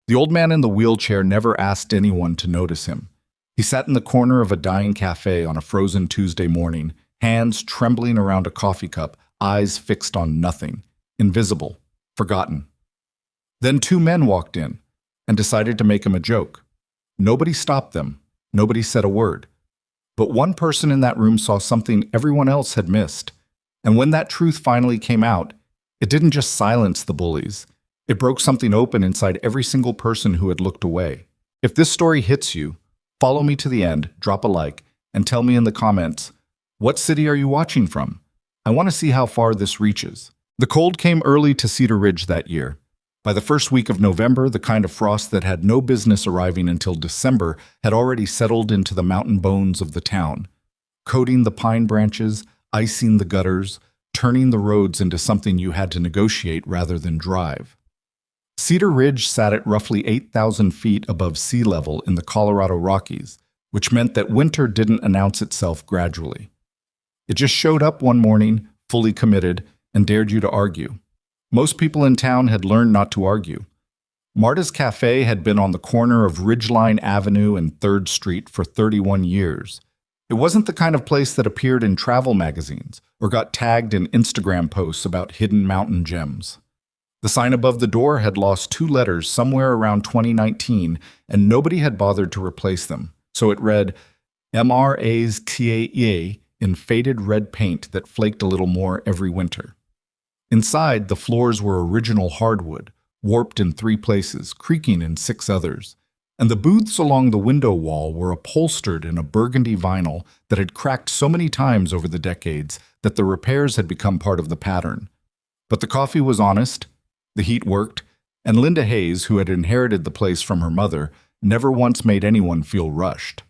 The old man in the wheelchair never asked anyone to notice him. He sat in the corner of a dying cafe on a frozen Tuesday morning, hands trembling around a coffee cup, eyes fixed on nothing, invisible, forgotten. Then two men walked in and decided to make him a joke. Nobody stopped them. Nobody said a word. But one person in that room saw something everyone else had missed. And when that truth finally came out, it didn't just silence the bullies. It broke something open inside every single person who had looked away. If this story hits you, follow me to the end, drop a like, and tell me in the comments, what city are you watching from? I want to see how far this reaches. The cold came early to Cedar Ridge that year. By the first week of November, the kind of frost that had no business arriving until December had already settled into the mountain bones of the town, coating the pine branches, icing the gutters, turning the roads into something you had to negotiate rather than drive. Cedar Ridge sat at roughly 8,000 feet above sea level in the Colorado Rockies, which meant that winter didn't announce itself gradually. It just showed up one morning, fully committed, and dared you to argue. Most people in town had learned not to argue. Marta's Cafe had been on the corner of Ridgeline Avenue and 3rd Street for 31 years. It wasn't the kind of place that appeared in travel magazines or got tagged in Instagram posts about hidden mountain gems. The sign above the door had lost 2 letters somewhere around 2019, and nobody had bothered to replace them. So it read, MRA's TAE in faded red paint that flaked a little more every winter. Inside, the floors were original hardwood, warped in 3 places, creaking in 6 others. And the booths along the window wall were upholstered in a burgundy vinyl that had cracked so many times over the decades that the repairs had become part of the pattern. But the coffee was honest, the heat worked, and Linda Hayes, who had inherited the place from her mother, never once made anyone feel rushed.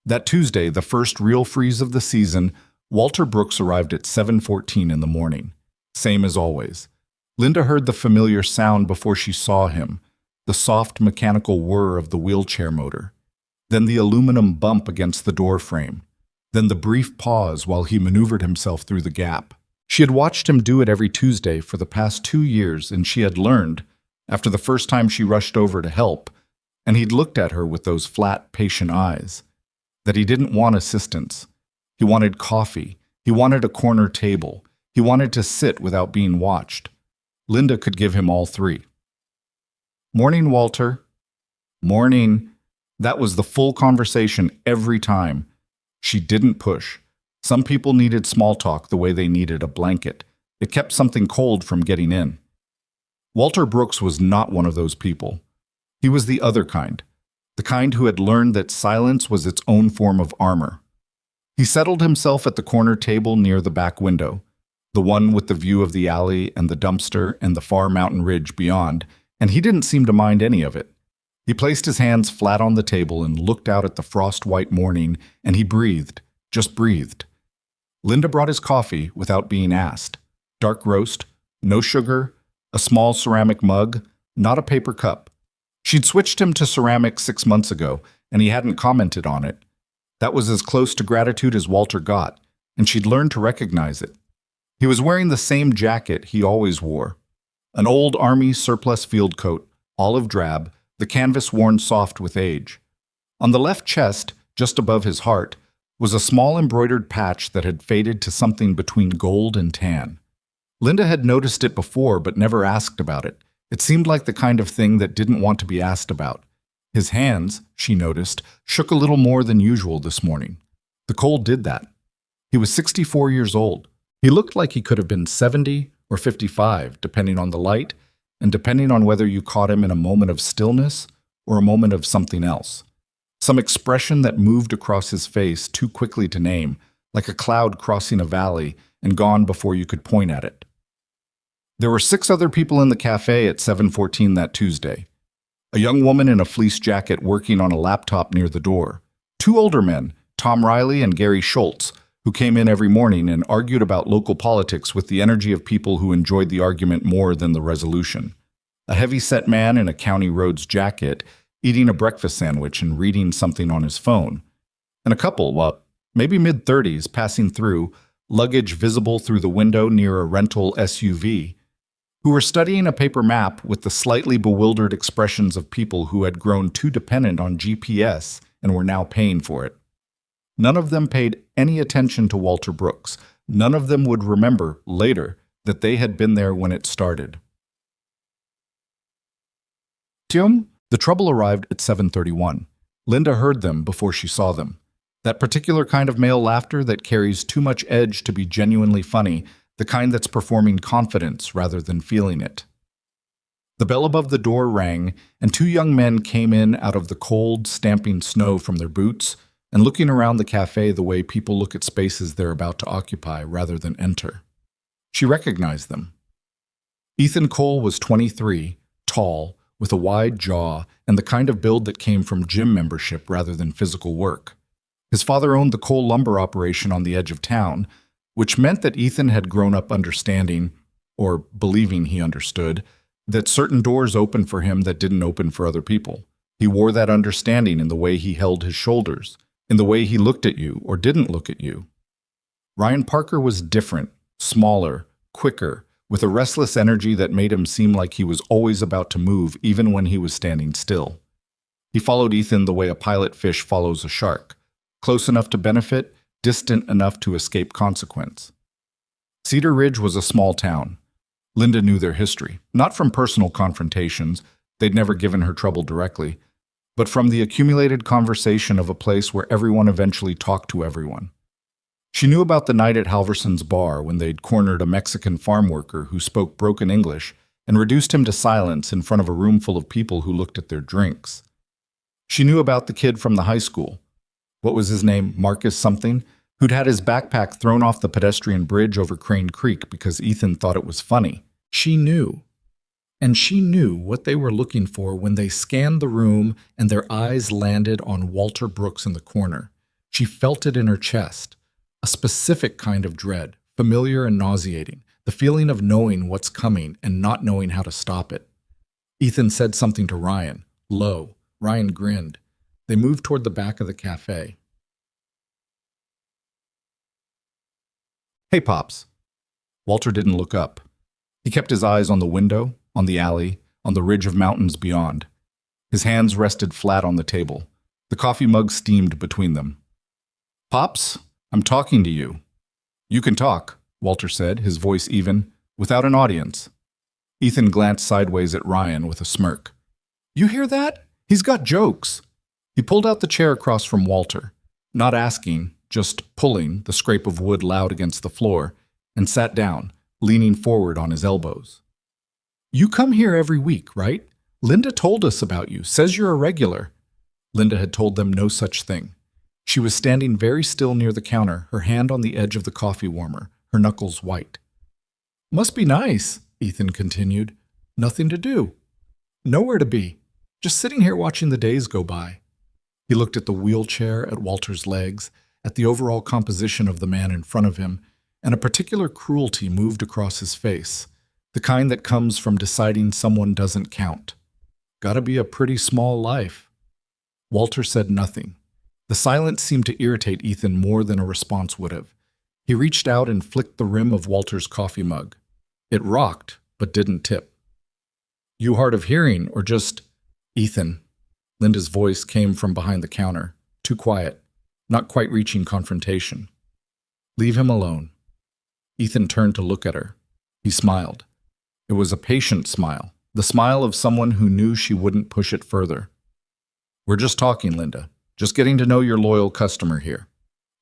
That Tuesday, the first real freeze of the season, Walter Brooks arrived at 7:14 in the morning. Same as always. Linda heard the familiar sound before she saw him, the soft mechanical whir of the wheelchair motor, then the aluminum bump against the door frame, then the brief pause while he maneuvered himself through the gap. She had watched him do it every Tuesday for the past 2 years, and she had learned, after the first time she rushed over to help, and he'd looked at her with those flat, patient eyes, that he didn't want assistance. He wanted coffee. He wanted a corner table. He wanted to sit without being watched. Linda could give him all 3. Morning, Walter. Morning. That was the full conversation every time. She didn't push. Some people needed small talk the way they needed a blanket. It kept something cold from getting in. Walter Brooks was not one of those people. He was the other kind, the kind who had learned that silence was its own form of armor. He settled himself at the corner table near the back window, the one with the view of the alley and the dumpster and the far mountain ridge beyond, and he didn't seem to mind any of it. He placed his hands flat on the table and looked out at the frost-white morning, and he breathed, just breathed. Linda brought his coffee without being asked. Dark roast, no sugar, a small ceramic mug, not a paper cup. She'd switched him to ceramic 6 months ago, and he hadn't commented on it. That was as close to gratitude as Walter got, and she'd learned to recognize it. He was wearing the same jacket he always wore. An old Army surplus field coat, olive drab, the canvas worn soft with age. On the left chest, just above his heart, was a small embroidered patch that had faded to something between gold and tan. Linda had noticed it before but never asked about it. It seemed like the kind of thing that didn't want to be asked about. His hands, she noticed, shook a little more than usual this morning. The cold did that. He was 64 years old. He looked like he could have been 70 or 55, depending on the light, and depending on whether you caught him in a moment of stillness or a moment of something else. Some expression that moved across his face too quickly to name, like a cloud crossing a valley and gone before you could point at it. There were 6 other people in the cafe at 7:14 that Tuesday. A young woman in a fleece jacket working on a laptop near the door. 2 older men, Tom Riley and Gary Schultz, who came in every morning and argued about local politics with the energy of people who enjoyed the argument more than the resolution. A heavy-set man in a county roads jacket, eating a breakfast sandwich and reading something on his phone. And a couple, well, maybe mid-30s, passing through, luggage visible through the window near a rental SUV. who were studying a paper map with the slightly bewildered expressions of people who had grown too dependent on GPS and were now paying for it. None of them paid any attention to Walter Brooks. None of them would remember, later, that they had been there when it started. The trouble arrived at 7:31. Linda heard them before she saw them. That particular kind of male laughter that carries too much edge to be genuinely funny, the kind that's performing confidence rather than feeling it. The bell above the door rang, and two young men came in out of the cold, stamping snow from their boots and looking around the cafe the way people look at spaces they're about to occupy rather than enter. She recognized them. Ethan Cole was 23, tall, with a wide jaw and the kind of build that came from gym membership rather than physical work. His father owned the coal lumber operation on the edge of town, which meant that Ethan had grown up understanding, or believing he understood, that certain doors opened for him that didn't open for other people. He wore that understanding in the way he held his shoulders, in the way he looked at you or didn't look at you. Ryan Parker was different, smaller, quicker, with a restless energy that made him seem like he was always about to move even when he was standing still. He followed Ethan the way a pilot fish follows a shark, close enough to benefit, distant enough to escape consequence. Cedar Ridge was a small town. Linda knew their history, not from personal confrontations, they'd never given her trouble directly, but from the accumulated conversation of a place where everyone eventually talked to everyone. She knew about the night at Halverson's bar when they'd cornered a Mexican farm worker who spoke broken English and reduced him to silence in front of a room full of people who looked at their drinks. She knew about the kid from the high school. What was his name? Marcus something? Who'd had his backpack thrown off the pedestrian bridge over Crane Creek because Ethan thought it was funny. She knew. And she knew what they were looking for when they scanned the room and their eyes landed on Walter Brooks in the corner. She felt it in her chest. A specific kind of dread, familiar and nauseating, the feeling of knowing what's coming and not knowing how to stop it. Ethan said something to Ryan, low. Ryan grinned. They moved toward the back of the cafe. "Hey, Pops." Walter didn't look up. He kept his eyes on the window, on the alley, on the ridge of mountains beyond. His hands rested flat on the table. The coffee mug steamed between them. "Pops, I'm talking to you." "You can talk," Walter said, his voice even, "without an audience." Ethan glanced sideways at Ryan with a smirk. "You hear that? He's got jokes." He pulled out the chair across from Walter, not asking, just pulling, the scrape of wood loud against the floor, and sat down, leaning forward on his elbows. "You come here every week, right? Linda told us about you, says you're a regular." Linda had told them no such thing. She was standing very still near the counter, her hand on the edge of the coffee warmer, her knuckles white. "Must be nice," Ethan continued. "Nothing to do. Nowhere to be. Just sitting here watching the days go by." He looked at the wheelchair, at Walter's legs, at the overall composition of the man in front of him, and a particular cruelty moved across his face, the kind that comes from deciding someone doesn't count. Gotta be a pretty small life. Walter said nothing. The silence seemed to irritate Ethan more than a response would have. He reached out and flicked the rim of Walter's coffee mug. It rocked, but didn't tip. "You hard of hearing, or just—" "Ethan." Linda's voice came from behind the counter, too quiet, not quite reaching confrontation. "Leave him alone." Ethan turned to look at her. He smiled. It was a patient smile, the smile of someone who knew she wouldn't push it further. "We're just talking, Linda. Just getting to know your loyal customer here."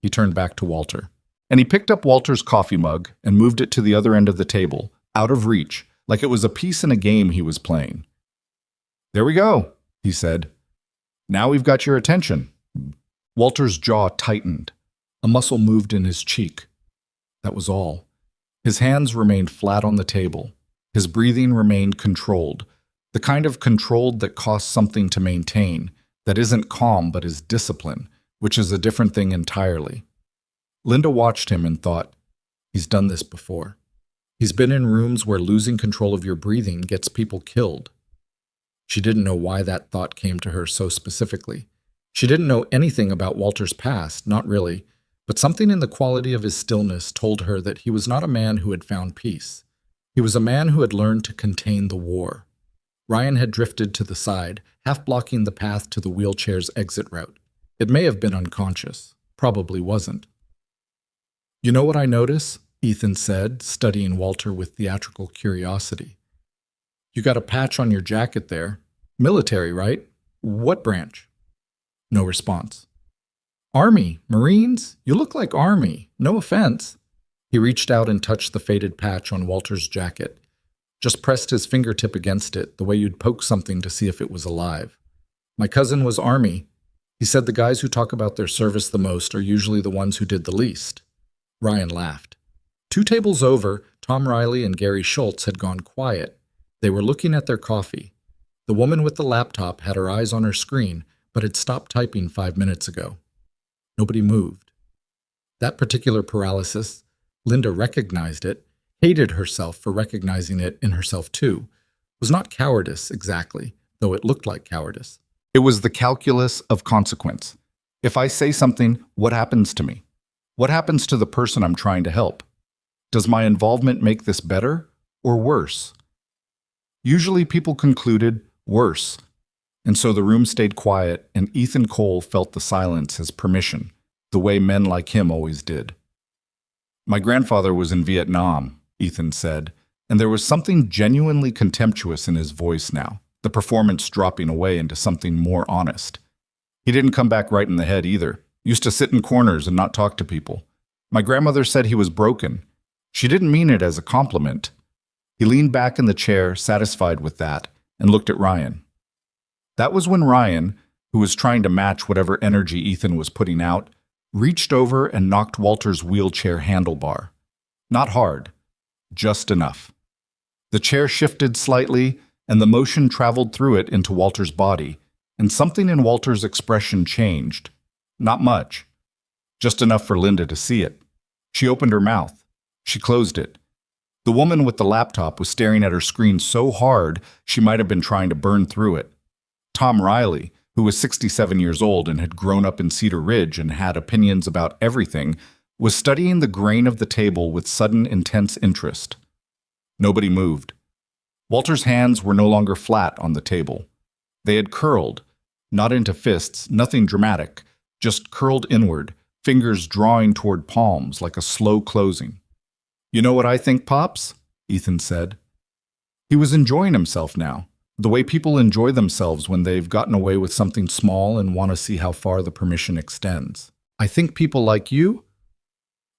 He turned back to Walter. And he picked up Walter's coffee mug and moved it to the other end of the table, out of reach, like it was a piece in a game he was playing. "There we go," he said. "Now we've got your attention." Walter's jaw tightened. A muscle moved in his cheek. That was all. His hands remained flat on the table. His breathing remained controlled, the kind of controlled that costs something to maintain, that isn't calm but is discipline, which is a different thing entirely. Linda watched him and thought, he's done this before. He's been in rooms where losing control of your breathing gets people killed. She didn't know why that thought came to her so specifically. She didn't know anything about Walter's past, not really, but something in the quality of his stillness told her that he was not a man who had found peace. He was a man who had learned to contain the war. Ryan had drifted to the side, half blocking the path to the wheelchair's exit route. It may have been unconscious. Probably wasn't. "You know what I notice?" Ethan said, studying Walter with theatrical curiosity. "You got a patch on your jacket there. Military, right? What branch?" No response. "Army, Marines? You look like Army. No offense." He reached out and touched the faded patch on Walter's jacket. Just pressed his fingertip against it, the way you'd poke something to see if it was alive. "My cousin was Army. He said the guys who talk about their service the most are usually the ones who did the least." Ryan laughed. 2 tables over, Tom Riley and Gary Schultz had gone quiet. They were looking at their coffee. The woman with the laptop had her eyes on her screen, but had stopped typing 5 minutes ago. Nobody moved. That particular paralysis, Linda recognized it, hated herself for recognizing it in herself too, was not cowardice exactly, though it looked like cowardice. It was the calculus of consequence. If I say something, what happens to me? What happens to the person I'm trying to help? Does my involvement make this better or worse? Usually people concluded worse, and so the room stayed quiet and Ethan Cole felt the silence as permission, the way men like him always did. "My grandfather was in Vietnam," Ethan said, and there was something genuinely contemptuous in his voice now, the performance dropping away into something more honest. "He didn't come back right in the head either. Used to sit in corners and not talk to people. My grandmother said he was broken. She didn't mean it as a compliment." He leaned back in the chair, satisfied with that, and looked at Ryan. That was when Ryan, who was trying to match whatever energy Ethan was putting out, reached over and knocked Walter's wheelchair handlebar. Not hard, just enough. The chair shifted slightly, and the motion traveled through it into Walter's body, and something in Walter's expression changed. Not much. Just enough for Linda to see it. She opened her mouth. She closed it. The woman with the laptop was staring at her screen so hard she might have been trying to burn through it. Tom Riley, who was 67 years old and had grown up in Cedar Ridge and had opinions about everything, was studying the grain of the table with sudden intense interest. Nobody moved. Walter's hands were no longer flat on the table. They had curled, not into fists, nothing dramatic, just curled inward, fingers drawing toward palms like a slow closing. "You know what I think, Pops?" Ethan said. He was enjoying himself now, the way people enjoy themselves when they've gotten away with something small and want to see how far the permission extends. "I think people like you?"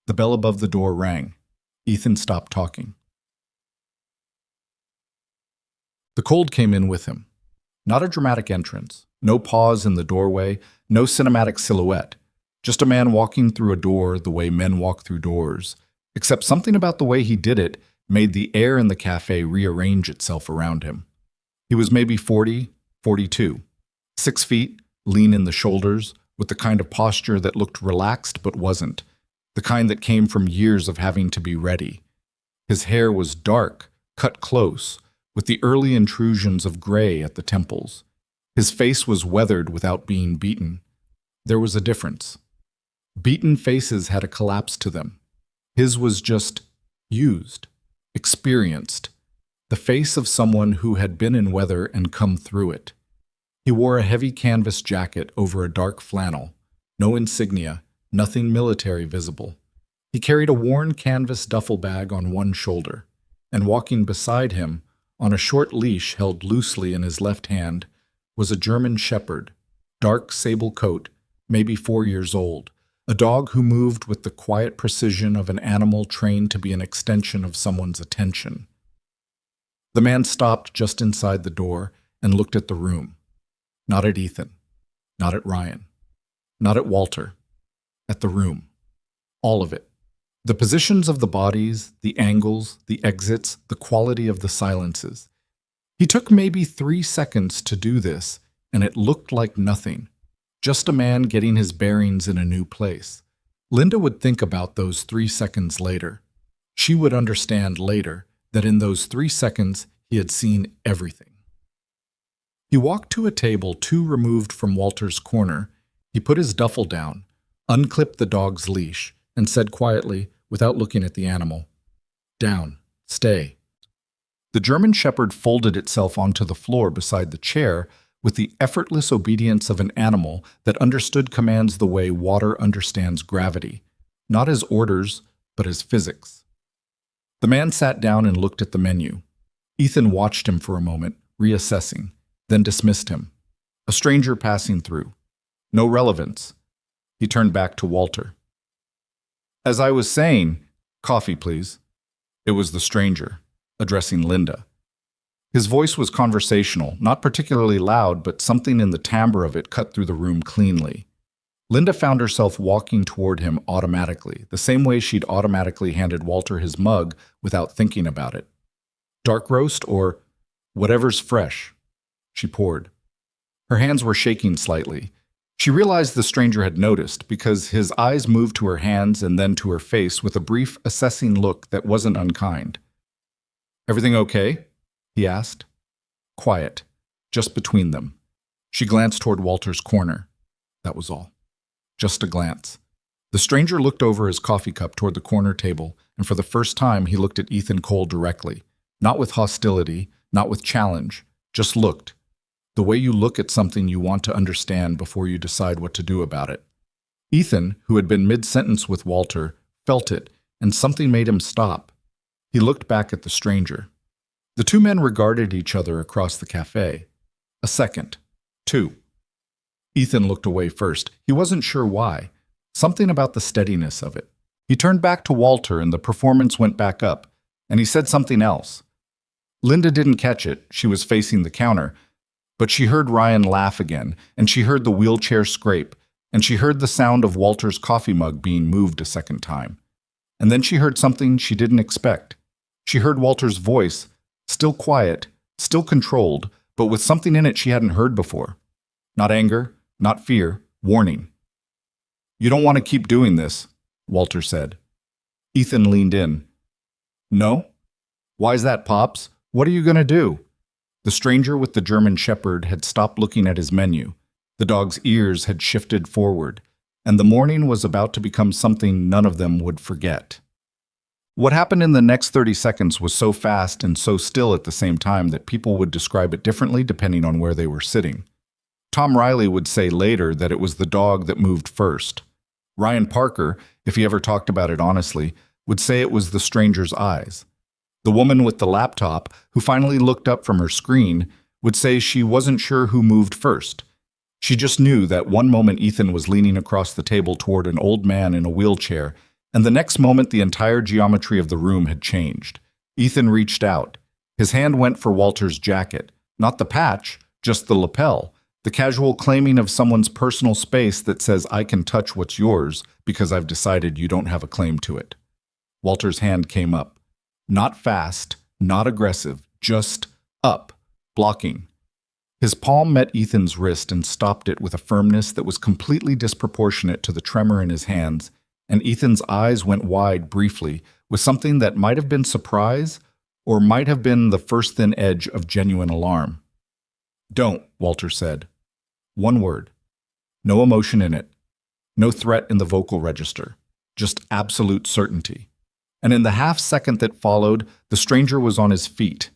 The bell above the door rang. Ethan stopped talking. The cold came in with him. Not a dramatic entrance, no pause in the doorway, no cinematic silhouette, just a man walking through a door the way men walk through doors, except something about the way he did it made the air in the cafe rearrange itself around him. He was maybe 40, 42, 6 feet, lean in the shoulders, with the kind of posture that looked relaxed but wasn't, the kind that came from years of having to be ready. His hair was dark, cut close, with the early intrusions of gray at the temples. His face was weathered without being beaten. There was a difference. Beaten faces had a collapse to them. His was just used, experienced, the face of someone who had been in weather and come through it. He wore a heavy canvas jacket over a dark flannel, no insignia, nothing military visible. He carried a worn canvas duffel bag on one shoulder, and walking beside him, on a short leash held loosely in his left hand, was a German shepherd, dark sable coat, maybe 4 years old, a dog who moved with the quiet precision of an animal trained to be an extension of someone's attention. The man stopped just inside the door and looked at the room. Not at Ethan, not at Ryan, not at Walter, at the room. All of it. The positions of the bodies, the angles, the exits, the quality of the silences. He took maybe 3 seconds to do this, and it looked like nothing. Just a man getting his bearings in a new place. Linda would think about those 3 seconds later. She would understand later that in those 3 seconds he had seen everything. He walked to a table 2 removed from Walter's corner. He put his duffel down, unclipped the dog's leash, and said quietly, without looking at the animal, "Down, stay." The German Shepherd folded itself onto the floor beside the chair with the effortless obedience of an animal that understood commands the way water understands gravity, not as orders, but as physics. The man sat down and looked at the menu. Ethan watched him for a moment, reassessing, then dismissed him. A stranger passing through. No relevance. He turned back to Walter. As I was saying, coffee, please. It was the stranger, addressing Linda. His voice was conversational, not particularly loud, but something in the timbre of it cut through the room cleanly. Linda found herself walking toward him automatically, the same way she'd automatically handed Walter his mug without thinking about it. Dark roast or whatever's fresh, she poured. Her hands were shaking slightly. She realized the stranger had noticed because his eyes moved to her hands and then to her face with a brief, assessing look that wasn't unkind. Everything okay? He asked. Quiet, just between them. She glanced toward Walter's corner. That was all. Just a glance. The stranger looked over his coffee cup toward the corner table, and for the first time he looked at Ethan Cole directly. Not with hostility, not with challenge, just looked. The way you look at something you want to understand before you decide what to do about it. Ethan, who had been mid-sentence with Walter, felt it, and something made him stop. He looked back at the stranger. The two men regarded each other across the cafe. A second. Two. Ethan looked away first. He wasn't sure why. Something about the steadiness of it. He turned back to Walter and the performance went back up, and he said something else. Linda didn't catch it. She was facing the counter. But she heard Ryan laugh again, and she heard the wheelchair scrape, and she heard the sound of Walter's coffee mug being moved a second time. And then she heard something she didn't expect. She heard Walter's voice, still quiet, still controlled, but with something in it she hadn't heard before. Not anger, not fear, warning. You don't want to keep doing this, Walter said. Ethan leaned in. No? Why's that, Pops? What are you going to do? The stranger with the German Shepherd had stopped looking at his menu. The dog's ears had shifted forward, and the morning was about to become something none of them would forget. What happened in the next 30 seconds was so fast and so still at the same time that people would describe it differently depending on where they were sitting. Tom Riley would say later that it was the dog that moved first. Ryan Parker, if he ever talked about it honestly, would say it was the stranger's eyes. The woman with the laptop, who finally looked up from her screen, would say she wasn't sure who moved first. She just knew that one moment Ethan was leaning across the table toward an old man in a wheelchair, and the next moment the entire geometry of the room had changed. Ethan reached out. His hand went for Walter's jacket, not the patch, just the lapel, the casual claiming of someone's personal space that says, I can touch what's yours because I've decided you don't have a claim to it. Walter's hand came up. Not fast, not aggressive, just up, blocking. His palm met Ethan's wrist and stopped it with a firmness that was completely disproportionate to the tremor in his hands, and Ethan's eyes went wide briefly with something that might have been surprise or might have been the first thin edge of genuine alarm. Don't, Walter said. One word. No emotion in it. No threat in the vocal register. Just absolute certainty. And in the half-second that followed, the stranger was on his feet.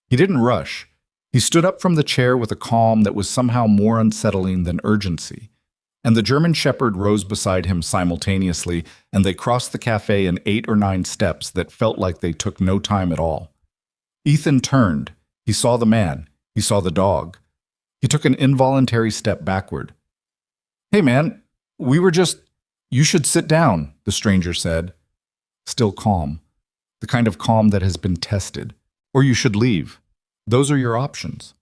He didn't rush. He stood up from the chair with a calm that was somehow more unsettling than urgency. And the German Shepherd rose beside him simultaneously, and they crossed the cafe in 8 or 9 steps that felt like they took no time at all. Ethan turned. He saw the man. He saw the dog. He took an involuntary step backward. Hey man, you should sit down, the stranger said. Still calm. The kind of calm that has been tested. Or you should leave. Those are your options.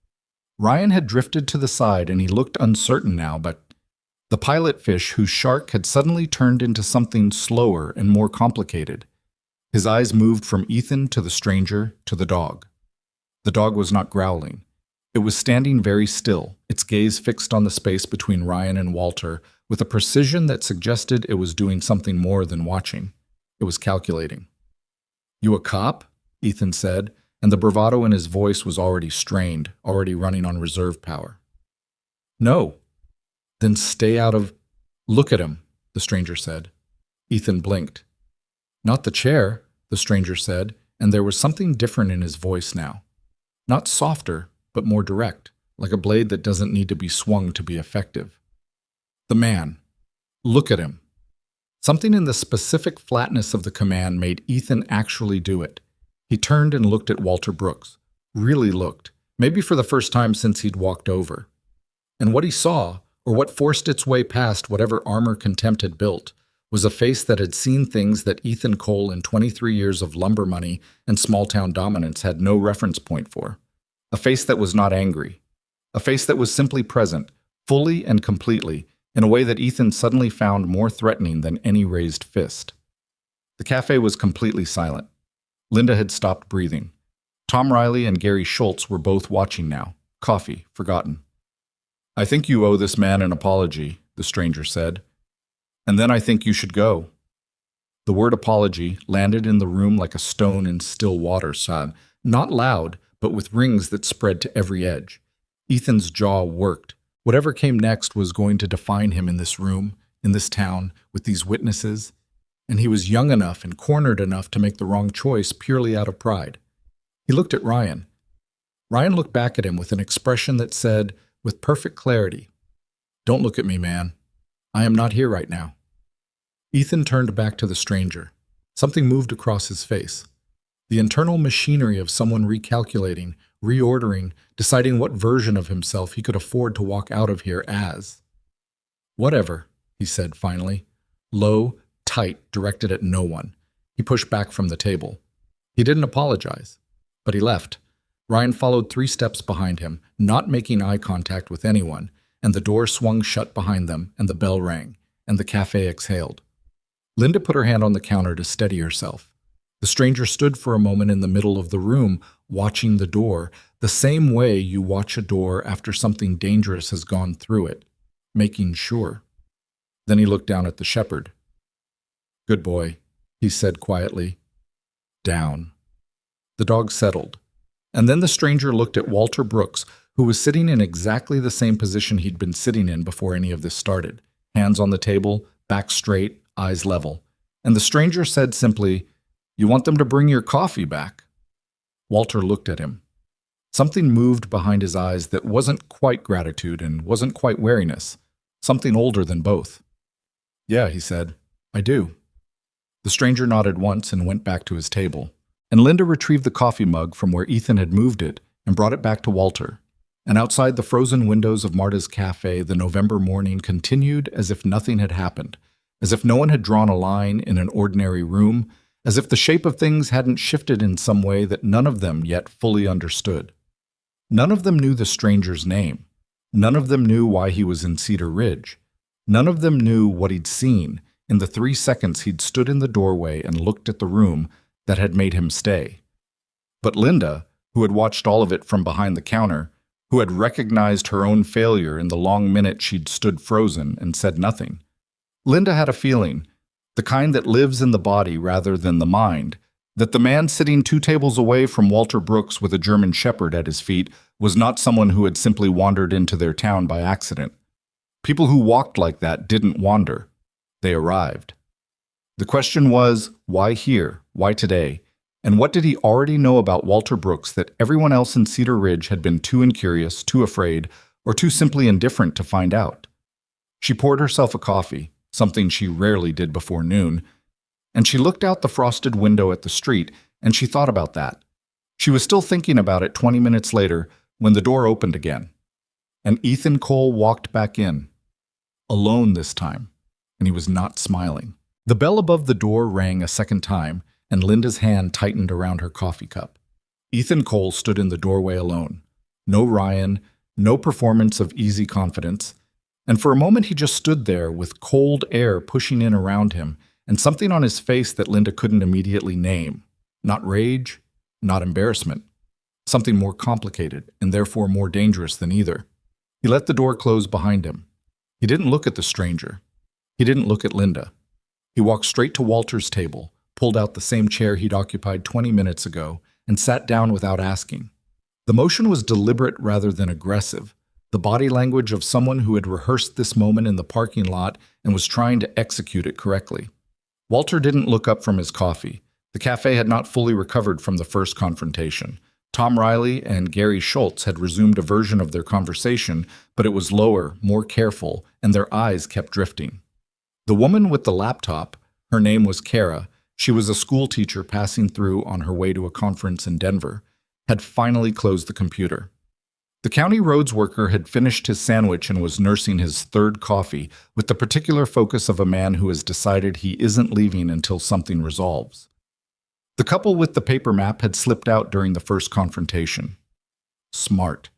Ryan had drifted to the side and he looked uncertain now, but the pilot fish whose shark had suddenly turned into something slower and more complicated. His eyes moved from Ethan to the stranger to the dog. The dog was not growling. It was standing very still, its gaze fixed on the space between Ryan and Walter, with a precision that suggested it was doing something more than watching. It was calculating. You a cop? Ethan said, and the bravado in his voice was already strained, already running on reserve power. No. Then stay out of... Look at him, the stranger said. Ethan blinked. Not the chair, the stranger said, and there was something different in his voice now. Not softer, but more direct, like a blade that doesn't need to be swung to be effective. The man. Look at him. Something in the specific flatness of the command made Ethan actually do it. He turned and looked at Walter Brooks. Really looked, maybe for the first time since he'd walked over. And what he saw, or what forced its way past whatever armor contempt had built, was a face that had seen things that Ethan Cole in 23 years of lumber money and small-town dominance had no reference point for. A face that was not angry. A face that was simply present, fully and completely, in a way that Ethan suddenly found more threatening than any raised fist. The cafe was completely silent. Linda had stopped breathing. Tom Riley and Gary Schultz were both watching now. Coffee, forgotten. "I think you owe this man an apology," the stranger said. "And then I think you should go." The word apology landed in the room like a stone in still water, not loud, but with rings that spread to every edge. Ethan's jaw worked. Whatever came next was going to define him in this room, in this town, with these witnesses, and he was young enough and cornered enough to make the wrong choice purely out of pride. He looked at Ryan. Ryan looked back at him with an expression that said, with perfect clarity, "Don't look at me, man. I am not here right now." Ethan turned back to the stranger. Something moved across his face. The internal machinery of someone recalculating, reordering, deciding what version of himself he could afford to walk out of here as. "Whatever," he said finally. Low, tight, directed at no one. He pushed back from the table. He didn't apologize, but he left. Ryan followed 3 steps behind him, not making eye contact with anyone, and the door swung shut behind them, and the bell rang, and the cafe exhaled. Linda put her hand on the counter to steady herself. The stranger stood for a moment in the middle of the room, watching the door, the same way you watch a door after something dangerous has gone through it, making sure. Then he looked down at the shepherd. "Good boy," he said quietly. "Down." The dog settled. And then the stranger looked at Walter Brooks, who was sitting in exactly the same position he'd been sitting in before any of this started. Hands on the table, back straight, eyes level. And the stranger said simply, "You want them to bring your coffee back?" Walter looked at him. Something moved behind his eyes that wasn't quite gratitude and wasn't quite wariness. Something older than both. "Yeah," he said, "I do." The stranger nodded once and went back to his table. And Linda retrieved the coffee mug from where Ethan had moved it and brought it back to Walter. And outside the frozen windows of Marta's cafe, the November morning continued as if nothing had happened, as if no one had drawn a line in an ordinary room, as if the shape of things hadn't shifted in some way that none of them yet fully understood. None of them knew the stranger's name. None of them knew why he was in Cedar Ridge. None of them knew what he'd seen in the 3 seconds he'd stood in the doorway and looked at the room that had made him stay. But Linda, who had watched all of it from behind the counter, who had recognized her own failure in the long minute she'd stood frozen and said nothing. Linda had a feeling, the kind that lives in the body rather than the mind, that the man sitting 2 tables away from Walter Brooks with a German shepherd at his feet was not someone who had simply wandered into their town by accident. People who walked like that didn't wander. They arrived. The question was, why here? Why today? And what did he already know about Walter Brooks that everyone else in Cedar Ridge had been too incurious, too afraid, or too simply indifferent to find out? She poured herself a coffee, something she rarely did before noon, and she looked out the frosted window at the street, and she thought about that. She was still thinking about it 20 minutes later when the door opened again. And Ethan Cole walked back in. Alone this time, and he was not smiling. The bell above the door rang a second time, and Linda's hand tightened around her coffee cup. Ethan Cole stood in the doorway alone. No Ryan, no performance of easy confidence. And for a moment he just stood there with cold air pushing in around him and something on his face that Linda couldn't immediately name. Not rage, not embarrassment. Something more complicated and therefore more dangerous than either. He let the door close behind him. He didn't look at the stranger. He didn't look at Linda. He walked straight to Walter's table, pulled out the same chair he'd occupied 20 minutes ago, and sat down without asking. The motion was deliberate rather than aggressive, the body language of someone who had rehearsed this moment in the parking lot and was trying to execute it correctly. Walter didn't look up from his coffee, The cafe had not fully recovered from the first confrontation. Tom Riley and Gary Schultz had resumed a version of their conversation, but it was lower, more careful, and their eyes kept drifting. The woman with the laptop, her name was Kara, she was a school teacher passing through on her way to a conference in Denver, had finally closed the computer. The county roads worker had finished his sandwich and was nursing his third coffee with the particular focus of a man who has decided he isn't leaving until something resolves. The couple with the paper map had slipped out during the first confrontation. Smart.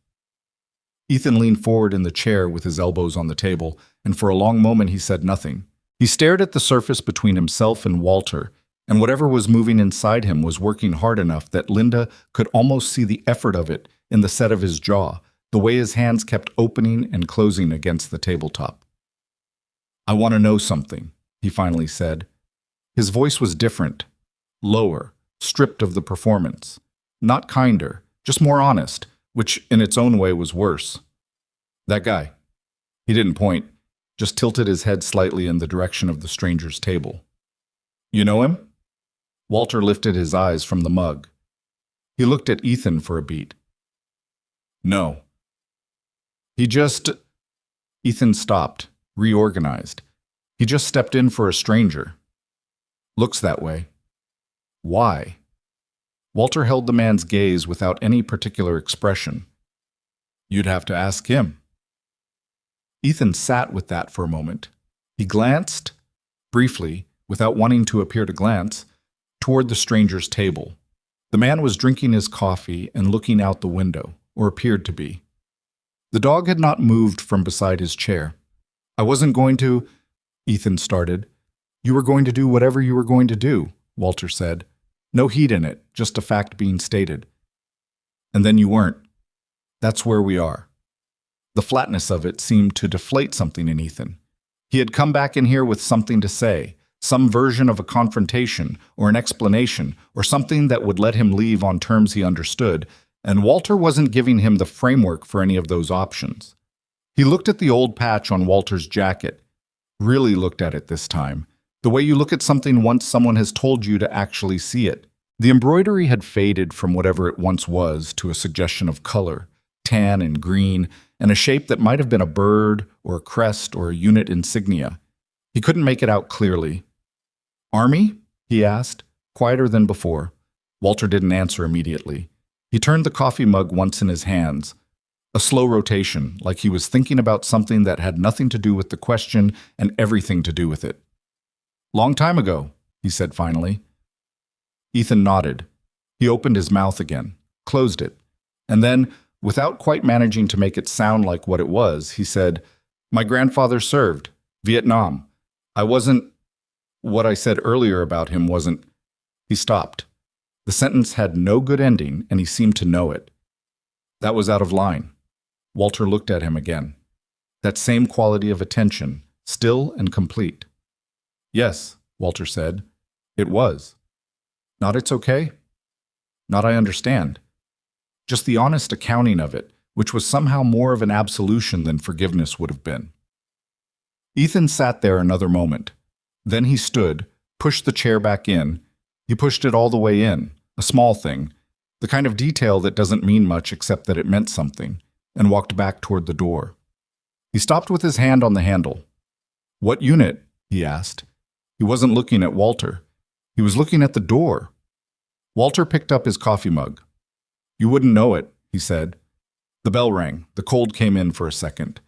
Ethan leaned forward in the chair with his elbows on the table, and for a long moment he said nothing. He stared at the surface between himself and Walter, and whatever was moving inside him was working hard enough that Linda could almost see the effort of it in the set of his jaw, the way his hands kept opening and closing against the tabletop. "I want to know something," he finally said. His voice was different, lower, stripped of the performance. Not kinder, just more honest, which in its own way was worse. "That guy." He didn't point, just tilted his head slightly in the direction of the stranger's table. "You know him?" Walter lifted his eyes from the mug. He looked at Ethan for a beat. "No." He just... Ethan stopped, reorganized. He just stepped in for a stranger. "Looks that way." "Why?" Walter held the man's gaze without any particular expression. "You'd have to ask him." Ethan sat with that for a moment. He glanced, briefly, without wanting to appear to glance, toward the stranger's table. The man was drinking his coffee and looking out the window, or appeared to be. The dog had not moved from beside his chair. "I wasn't going to," Ethan started. "You were going to do whatever you were going to do," Walter said. No heat in it, just a fact being stated. "And then you weren't. That's where we are." The flatness of it seemed to deflate something in Ethan. He had come back in here with something to say, some version of a confrontation or an explanation or something that would let him leave on terms he understood, and Walter wasn't giving him the framework for any of those options. He looked at the old patch on Walter's jacket, really looked at it this time, the way you look at something once someone has told you to actually see it. The embroidery had faded from whatever it once was to a suggestion of color, tan and green, and a shape that might have been a bird or a crest or a unit insignia. He couldn't make it out clearly. "Army?" he asked, quieter than before. Walter didn't answer immediately. He turned the coffee mug once in his hands. A slow rotation, like he was thinking about something that had nothing to do with the question and everything to do with it. "Long time ago," he said finally. Ethan nodded. He opened his mouth again, closed it, and then, without quite managing to make it sound like what it was, he said, "My grandfather served. Vietnam. I wasn't... What I said earlier about him wasn't..." He stopped. The sentence had no good ending, and he seemed to know it. That was out of line. Walter looked at him again. That same quality of attention, still and complete. "Yes," Walter said. "It was. Not it's okay? Not I understand. Just the honest accounting of it, which was somehow more of an absolution than forgiveness would have been." Ethan sat there another moment. Then he stood, pushed the chair back in. He pushed it all the way in, a small thing, the kind of detail that doesn't mean much except that it meant something, and walked back toward the door. He stopped with his hand on the handle. "What unit?" he asked. He wasn't looking at Walter. He was looking at the door. Walter picked up his coffee mug. "You wouldn't know it," he said. The bell rang. The cold came in for a second.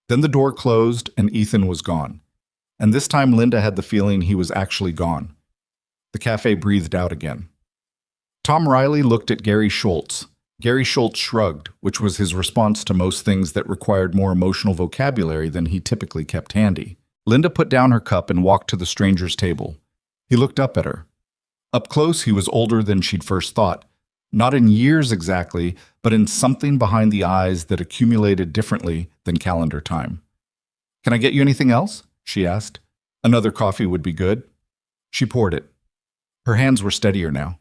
Then the door closed and Ethan was gone. And this time Linda had the feeling he was actually gone. The cafe breathed out again. Tom Riley looked at Gary Schultz. Gary Schultz shrugged, which was his response to most things that required more emotional vocabulary than he typically kept handy. Linda put down her cup and walked to the stranger's table. He looked up at her. Up close, he was older than she'd first thought. Not in years exactly, but in something behind the eyes that accumulated differently than calendar time. "Can I get you anything else?" she asked. "Another coffee would be good." She poured it. Her hands were steadier now.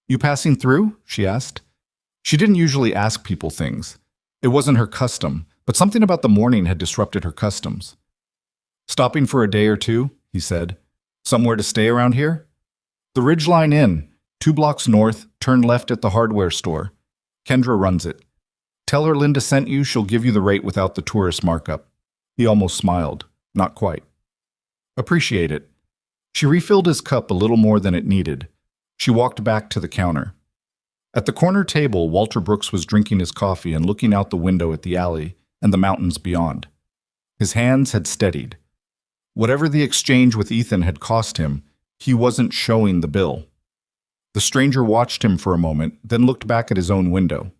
"You passing through?" she asked. She didn't usually ask people things. It wasn't her custom, but something about the morning had disrupted her customs. "Stopping for a day or two," he said. "Somewhere to stay around here?" The Ridgeline Inn, 2 blocks north, turn left at the hardware store. Kendra runs it. Tell her Linda sent you, she'll give you the rate without the tourist markup. He almost smiled. Not quite. Appreciate it. She refilled his cup a little more than it needed. She walked back to the counter. At the corner table, Walter Brooks was drinking his coffee and looking out the window at the alley and the mountains beyond. His hands had steadied. Whatever the exchange with Ethan had cost him, he wasn't showing the bill. The stranger watched him for a moment, then looked back at his own window.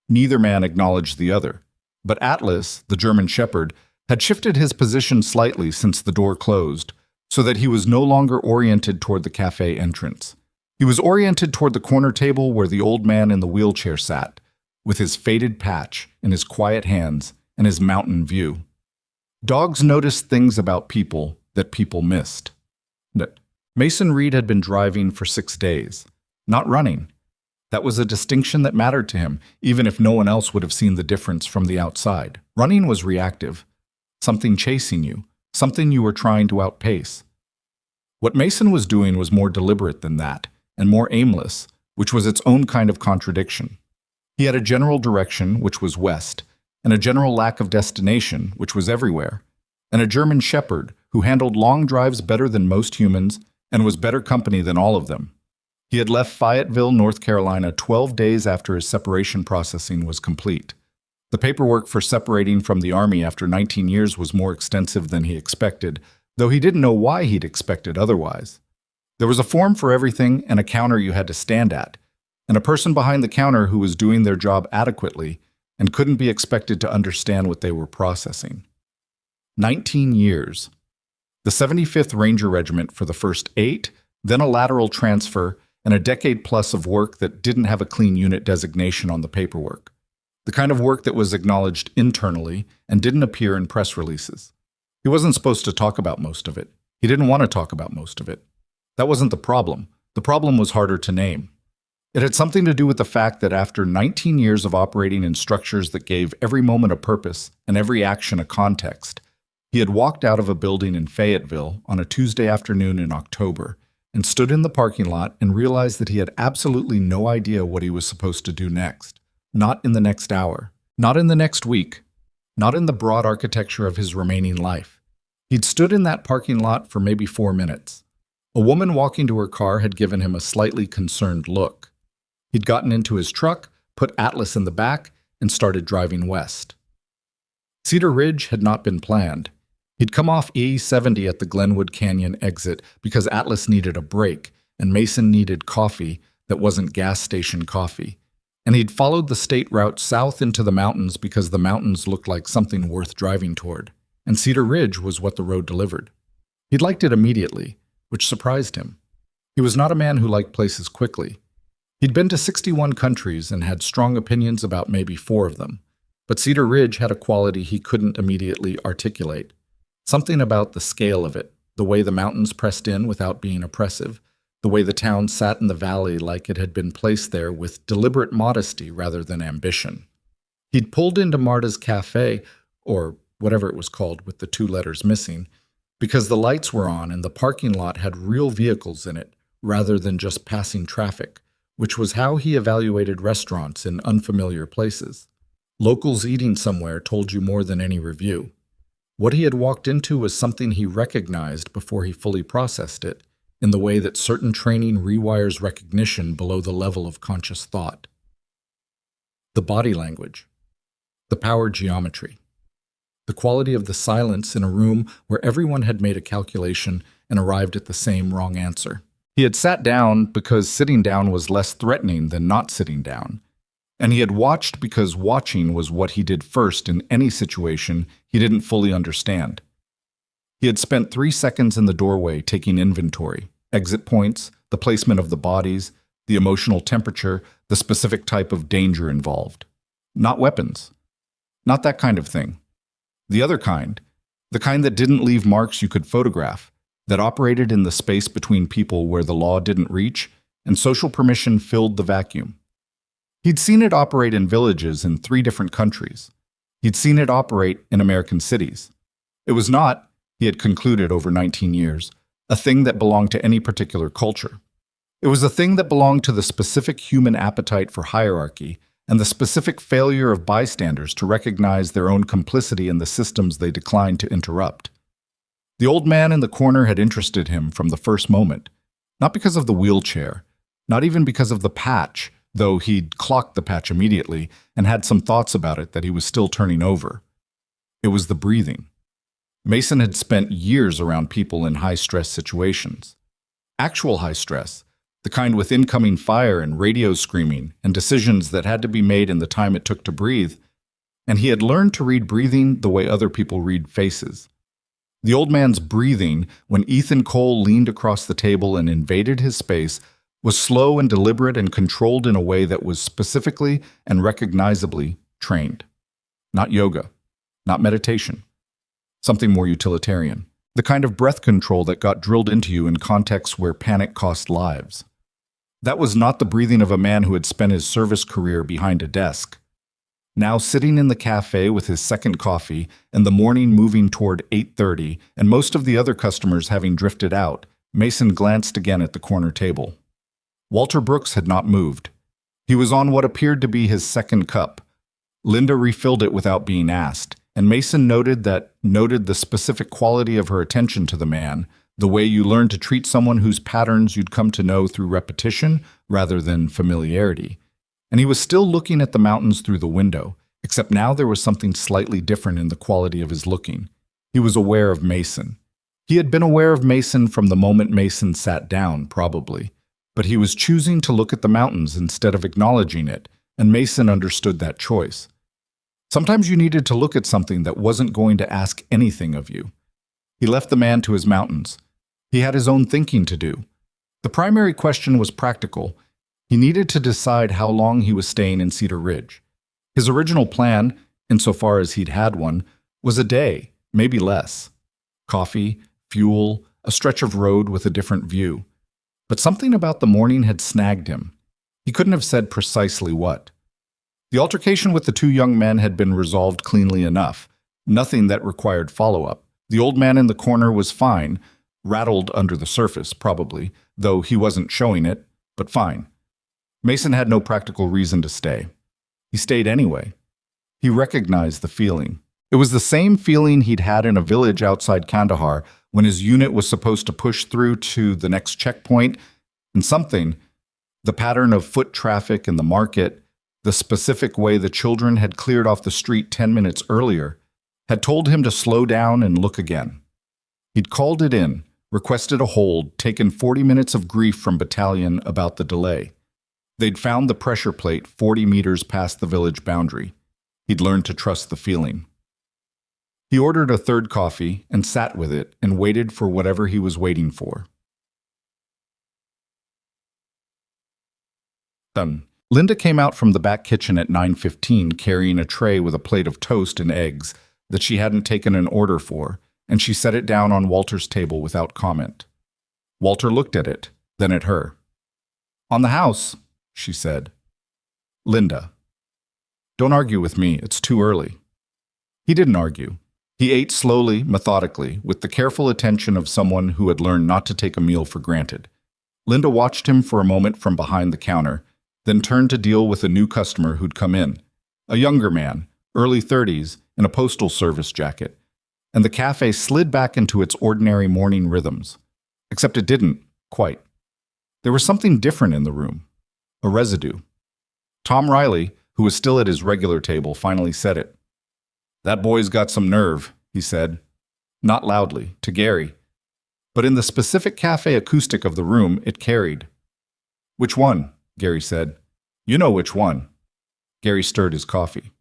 Neither man acknowledged the other, but Atlas, the German shepherd, had shifted his position slightly since the door closed, so that he was no longer oriented toward the cafe entrance. He was oriented toward the corner table where the old man in the wheelchair sat, with his faded patch in his quiet hands and his mountain view. Dogs noticed things about people that people missed. Mason Reed had been driving for 6 days, not running. That was a distinction that mattered to him, even if no one else would have seen the difference from the outside. Running was reactive, something chasing you, something you were trying to outpace. What Mason was doing was more deliberate than that, and more aimless, which was its own kind of contradiction. He had a general direction, which was west, and a general lack of destination, which was everywhere, and a German shepherd who handled long drives better than most humans and was better company than all of them. He had left Fayetteville, North Carolina 12 days after his separation processing was complete. The paperwork for separating from the Army after 19 years was more extensive than he expected, though he didn't know why he'd expected otherwise. There was a form for everything and a counter you had to stand at, and a person behind the counter who was doing their job adequately and couldn't be expected to understand what they were processing. 19 years. The 75th Ranger Regiment for the first 8, then a lateral transfer, and a decade plus of work that didn't have a clean unit designation on the paperwork. The kind of work that was acknowledged internally and didn't appear in press releases. He wasn't supposed to talk about most of it. He didn't want to talk about most of it. That wasn't the problem. The problem was harder to name. It had something to do with the fact that after 19 years of operating in structures that gave every moment a purpose and every action a context, he had walked out of a building in Fayetteville on a Tuesday afternoon in October and stood in the parking lot and realized that he had absolutely no idea what he was supposed to do next. Not in the next hour, not in the next week, not in the broad architecture of his remaining life. He'd stood in that parking lot for maybe 4 minutes. A woman walking to her car had given him a slightly concerned look. He'd gotten into his truck, put Atlas in the back, and started driving west. Cedar Ridge had not been planned. He'd come off E70 at the Glenwood Canyon exit because Atlas needed a break and Mason needed coffee that wasn't gas station coffee. And he'd followed the state route south into the mountains because the mountains looked like something worth driving toward. And Cedar Ridge was what the road delivered. He'd liked it immediately, which surprised him. He was not a man who liked places quickly. He'd been to 61 countries and had strong opinions about maybe 4 of them. But Cedar Ridge had a quality he couldn't immediately articulate. Something about the scale of it, the way the mountains pressed in without being oppressive, the way the town sat in the valley like it had been placed there with deliberate modesty rather than ambition. He'd pulled into Marta's Cafe, or whatever it was called with the 2 letters missing, because the lights were on and the parking lot had real vehicles in it rather than just passing traffic, which was how he evaluated restaurants in unfamiliar places. Locals eating somewhere told you more than any review. What he had walked into was something he recognized before he fully processed it, in the way that certain training rewires recognition below the level of conscious thought. The body language. The power geometry. The quality of the silence in a room where everyone had made a calculation and arrived at the same wrong answer. He had sat down because sitting down was less threatening than not sitting down. And he had watched because watching was what he did first in any situation he didn't fully understand. He had spent 3 seconds in the doorway taking inventory, exit points, the placement of the bodies, the emotional temperature, the specific type of danger involved. Not weapons. Not that kind of thing. The other kind. The kind that didn't leave marks you could photograph, that operated in the space between people where the law didn't reach and social permission filled the vacuum. He'd seen it operate in villages in 3 different countries. He'd seen it operate in American cities. It was not, he had concluded over 19 years, a thing that belonged to any particular culture. It was a thing that belonged to the specific human appetite for hierarchy and the specific failure of bystanders to recognize their own complicity in the systems they declined to interrupt. The old man in the corner had interested him from the first moment, not because of the wheelchair, not even because of the patch, though he'd clocked the patch immediately and had some thoughts about it that he was still turning over. It was the breathing. Mason had spent years around people in high-stress situations. Actual high stress, the kind with incoming fire and radios screaming and decisions that had to be made in the time it took to breathe, and he had learned to read breathing the way other people read faces. The old man's breathing, when Ethan Cole leaned across the table and invaded his space, was slow and deliberate and controlled in a way that was specifically and recognizably trained. Not yoga, not meditation. Something more utilitarian. The kind of breath control that got drilled into you in contexts where panic cost lives. That was not the breathing of a man who had spent his service career behind a desk. Now sitting in the cafe with his second coffee and the morning moving toward 8:30 and most of the other customers having drifted out, Mason glanced again at the corner table. Walter Brooks had not moved. He was on what appeared to be his second cup. Linda refilled it without being asked, and Mason noted the specific quality of her attention to the man, the way you learn to treat someone whose patterns you'd come to know through repetition rather than familiarity. And he was still looking at the mountains through the window, except now there was something slightly different in the quality of his looking. He was aware of Mason. He had been aware of Mason from the moment Mason sat down, probably, but he was choosing to look at the mountains instead of acknowledging it, and Mason understood that choice. Sometimes you needed to look at something that wasn't going to ask anything of you. He left the man to his mountains. He had his own thinking to do. The primary question was practical. He needed to decide how long he was staying in Cedar Ridge. His original plan, insofar as he'd had one, was a day, maybe less. Coffee, fuel, a stretch of road with a different view. But something about the morning had snagged him. He couldn't have said precisely what. The altercation with the two young men had been resolved cleanly enough, nothing that required follow-up. The old man in the corner was fine, rattled under the surface, probably, though he wasn't showing it, but fine. Mason had no practical reason to stay. He stayed anyway. He recognized the feeling. It was the same feeling he'd had in a village outside Kandahar when his unit was supposed to push through to the next checkpoint, and something, the pattern of foot traffic in the market, the specific way the children had cleared off the street 10 minutes earlier, had told him to slow down and look again. He'd called it in, requested a hold, taken 40 minutes of grief from battalion about the delay. They'd found the pressure plate 40 meters past the village boundary. He'd learned to trust the feeling. He ordered a third coffee and sat with it and waited for whatever he was waiting for. Done. Linda came out from the back kitchen at 9:15 carrying a tray with a plate of toast and eggs that she hadn't taken an order for, and she set it down on Walter's table without comment. Walter looked at it, then at her. "On the house," she said. "Linda. Don't argue with me, it's too early." He didn't argue. He ate slowly, methodically, with the careful attention of someone who had learned not to take a meal for granted. Linda watched him for a moment from behind the counter, then turned to deal with a new customer who'd come in. A younger man, early 30s, in a postal service jacket. And the cafe slid back into its ordinary morning rhythms. Except it didn't, quite. There was something different in the room. A residue. Tom Riley, who was still at his regular table, finally said it. "That boy's got some nerve," he said. Not loudly, to Gary. But in the specific cafe acoustic of the room, it carried. "Which one?" Gary said. "You know which one." Gary stirred his coffee.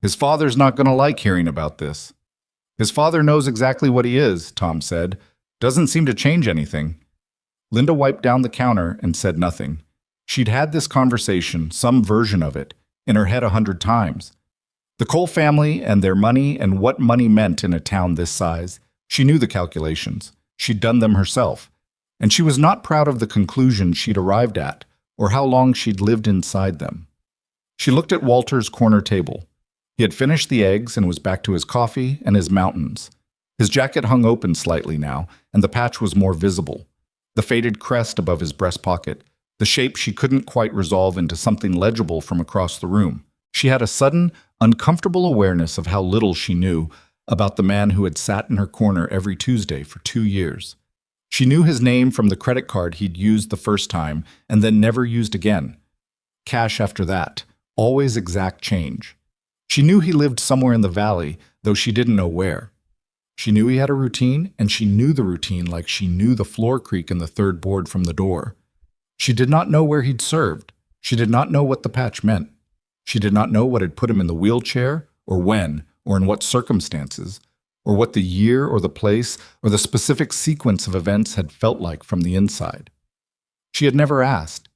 "His father's not going to like hearing about this." "His father knows exactly what he is," Tom said. "Doesn't seem to change anything." Linda wiped down the counter and said nothing. She'd had this conversation, some version of it, in her head 100 times. The Cole family and their money and what money meant in a town this size. She knew the calculations. She'd done them herself. And she was not proud of the conclusion she'd arrived at, or how long she'd lived inside them. She looked at Walter's corner table. He had finished the eggs and was back to his coffee and his mountains. His jacket hung open slightly now, and the patch was more visible. the faded crest above his breast pocket, the shape she couldn't quite resolve into something legible from across the room. She had a sudden, uncomfortable awareness of how little she knew about the man who had sat in her corner every Tuesday for 2 years. She knew his name from the credit card he'd used the first time and then never used again. Cash after that, always exact change. She knew he lived somewhere in the valley, though she didn't know where. She knew he had a routine, and she knew the routine like she knew the floor creak in the third board from the door. She did not know where he'd served. She did not know what the patch meant. She did not know what had put him in the wheelchair, or when, or in what circumstances, or what the year or the place or the specific sequence of events had felt like from the inside. She had never asked.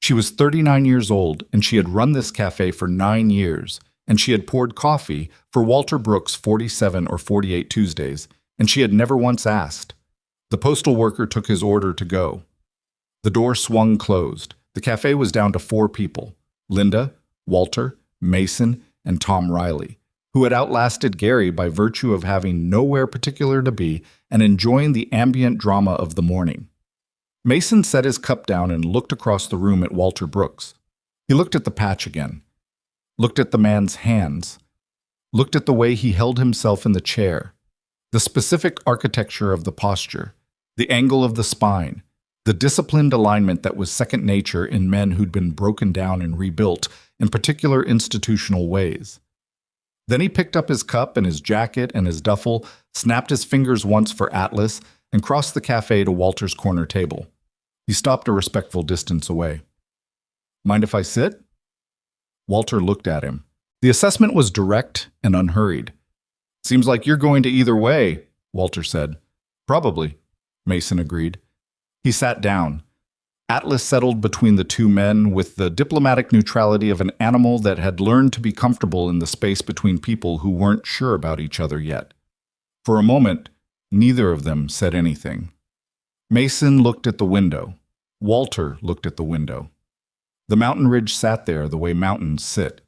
She was 39 years old, and she had run this cafe for 9 years, and she had poured coffee for Walter Brooks 47 or 48 Tuesdays, and she had never once asked. The postal worker took his order to go. The door swung closed. The cafe was down to 4 people: Linda, Walter, Mason, and Tom Riley, who had outlasted Gary by virtue of having nowhere particular to be and enjoying the ambient drama of the morning. Mason set his cup down and looked across the room at Walter Brooks. He looked at the patch again, looked at the man's hands, looked at the way he held himself in the chair, the specific architecture of the posture, the angle of the spine, the disciplined alignment that was second nature in men who'd been broken down and rebuilt in particular institutional ways. Then he picked up his cup and his jacket and his duffel, snapped his fingers once for Atlas, and crossed the cafe to Walter's corner table. He stopped a respectful distance away. "Mind if I sit?" Walter looked at him. The assessment was direct and unhurried. "Seems like you're going to either way," Walter said. "Probably," Mason agreed. He sat down. Atlas settled between the two men with the diplomatic neutrality of an animal that had learned to be comfortable in the space between people who weren't sure about each other yet. For a moment, neither of them said anything. Mason looked at the window. Walter looked at the window. The mountain ridge sat there the way mountains sit,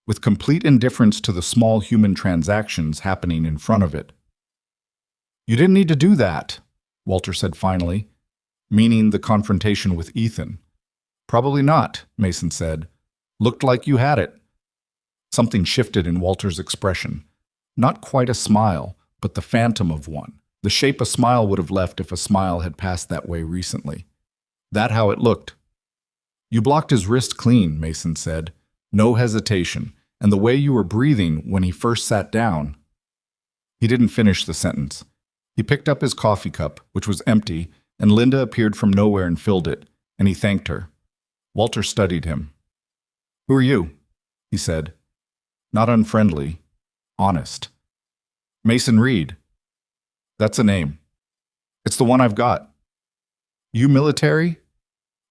with complete indifference to the small human transactions happening in front of it. "You didn't need to do that," Walter said finally, meaning the confrontation with Ethan. "Probably not," Mason said. "Looked like you had it." Something shifted in Walter's expression. Not quite a smile, but the phantom of one. The shape a smile would have left if a smile had passed that way recently. That how it looked. "You blocked his wrist clean," Mason said. "No hesitation. And the way you were breathing when he first sat down." He didn't finish the sentence. He picked up his coffee cup, which was empty, and Linda appeared from nowhere and filled it, and he thanked her. Walter studied him. "Who are you?" he said. Not unfriendly, honest. "Mason Reed." "That's a name." "It's the one I've got." "You military?"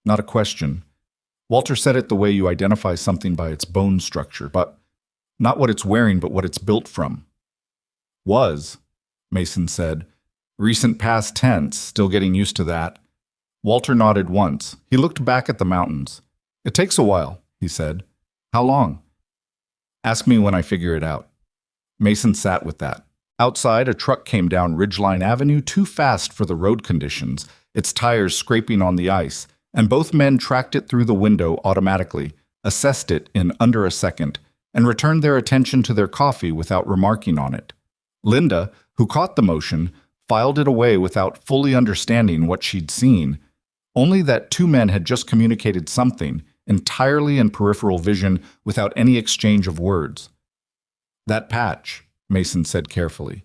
Not a question. Walter said it the way you identify something by its bone structure, but not what it's wearing, but what it's built from. "Was," Mason said. Recent past tense, still getting used to that. Walter nodded once. He looked back at the mountains. "It takes a while," he said. "How long?" "Ask me when I figure it out." Mason sat with that. Outside, a truck came down Ridgeline Avenue too fast for the road conditions, its tires scraping on the ice, and both men tracked it through the window automatically, assessed it in under a second, and returned their attention to their coffee without remarking on it. Linda, who caught the motion, filed it away without fully understanding what she'd seen, only that 2 men had just communicated something, entirely in peripheral vision without any exchange of words. "That patch," Mason said carefully.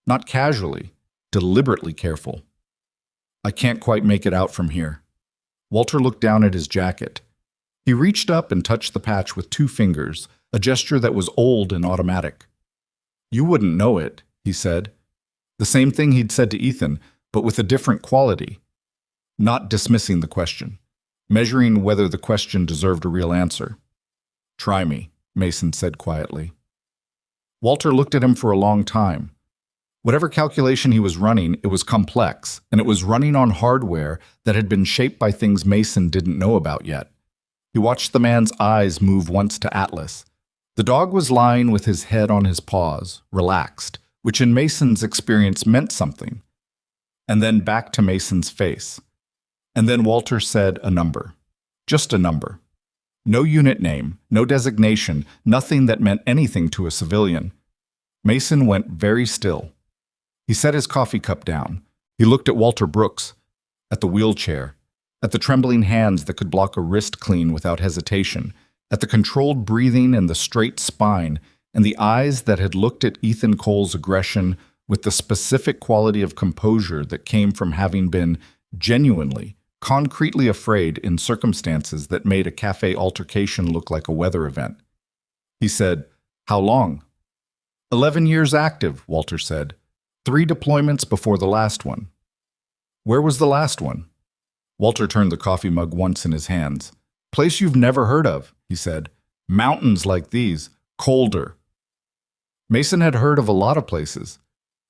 Not casually, deliberately careful. "I can't quite make it out from here." Walter looked down at his jacket. He reached up and touched the patch with 2 fingers, a gesture that was old and automatic. "You wouldn't know it," he said. The same thing he'd said to Ethan, but with a different quality. Not dismissing the question, measuring whether the question deserved a real answer. "Try me," Mason said quietly. Walter looked at him for a long time. Whatever calculation he was running, it was complex, and it was running on hardware that had been shaped by things Mason didn't know about yet. He watched the man's eyes move once to Atlas. The dog was lying with his head on his paws, relaxed, which in Mason's experience meant something. And then back to Mason's face. And then Walter said a number. Just a number. No unit name, no designation, nothing that meant anything to a civilian. Mason went very still. He set his coffee cup down. He looked at Walter Brooks, at the wheelchair, at the trembling hands that could block a wrist clean without hesitation, at the controlled breathing and the straight spine, and the eyes that had looked at Ethan Cole's aggression with the specific quality of composure that came from having been genuinely, concretely afraid in circumstances that made a cafe altercation look like a weather event. He said, "How long?" 11 years active, Walter said. 3 deployments before the last one. Where was the last one? Walter turned the coffee mug once in his hands. Place you've never heard of, he said. Mountains like these, colder. Mason had heard of a lot of places.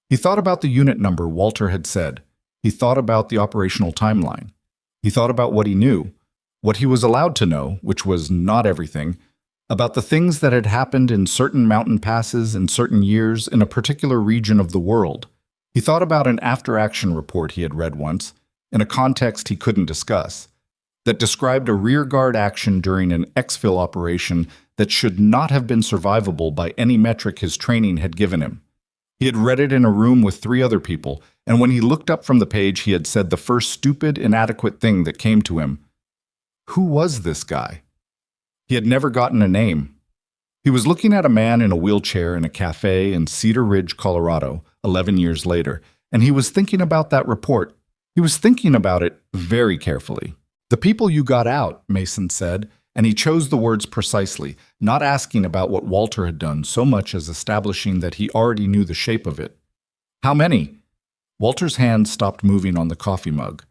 He thought about the unit number Walter had said. He thought about the operational timeline. He thought about what he knew, what he was allowed to know, which was not everything, about the things that had happened in certain mountain passes in certain years in a particular region of the world. He thought about an after-action report he had read once, in a context he couldn't discuss, that described a rearguard action during an exfil operation that should not have been survivable by any metric his training had given him. He had read it in a room with 3 other people, and when he looked up from the page, he had said the first stupid, inadequate thing that came to him. Who was this guy? He had never gotten a name. He was looking at a man in a wheelchair in a cafe in Cedar Ridge, Colorado, 11 years later, and he was thinking about that report. He was thinking about it very carefully. The people you got out, Mason said, and he chose the words precisely, not asking about what Walter had done so much as establishing that he already knew the shape of it. How many? Walter's hand stopped moving on the coffee mug.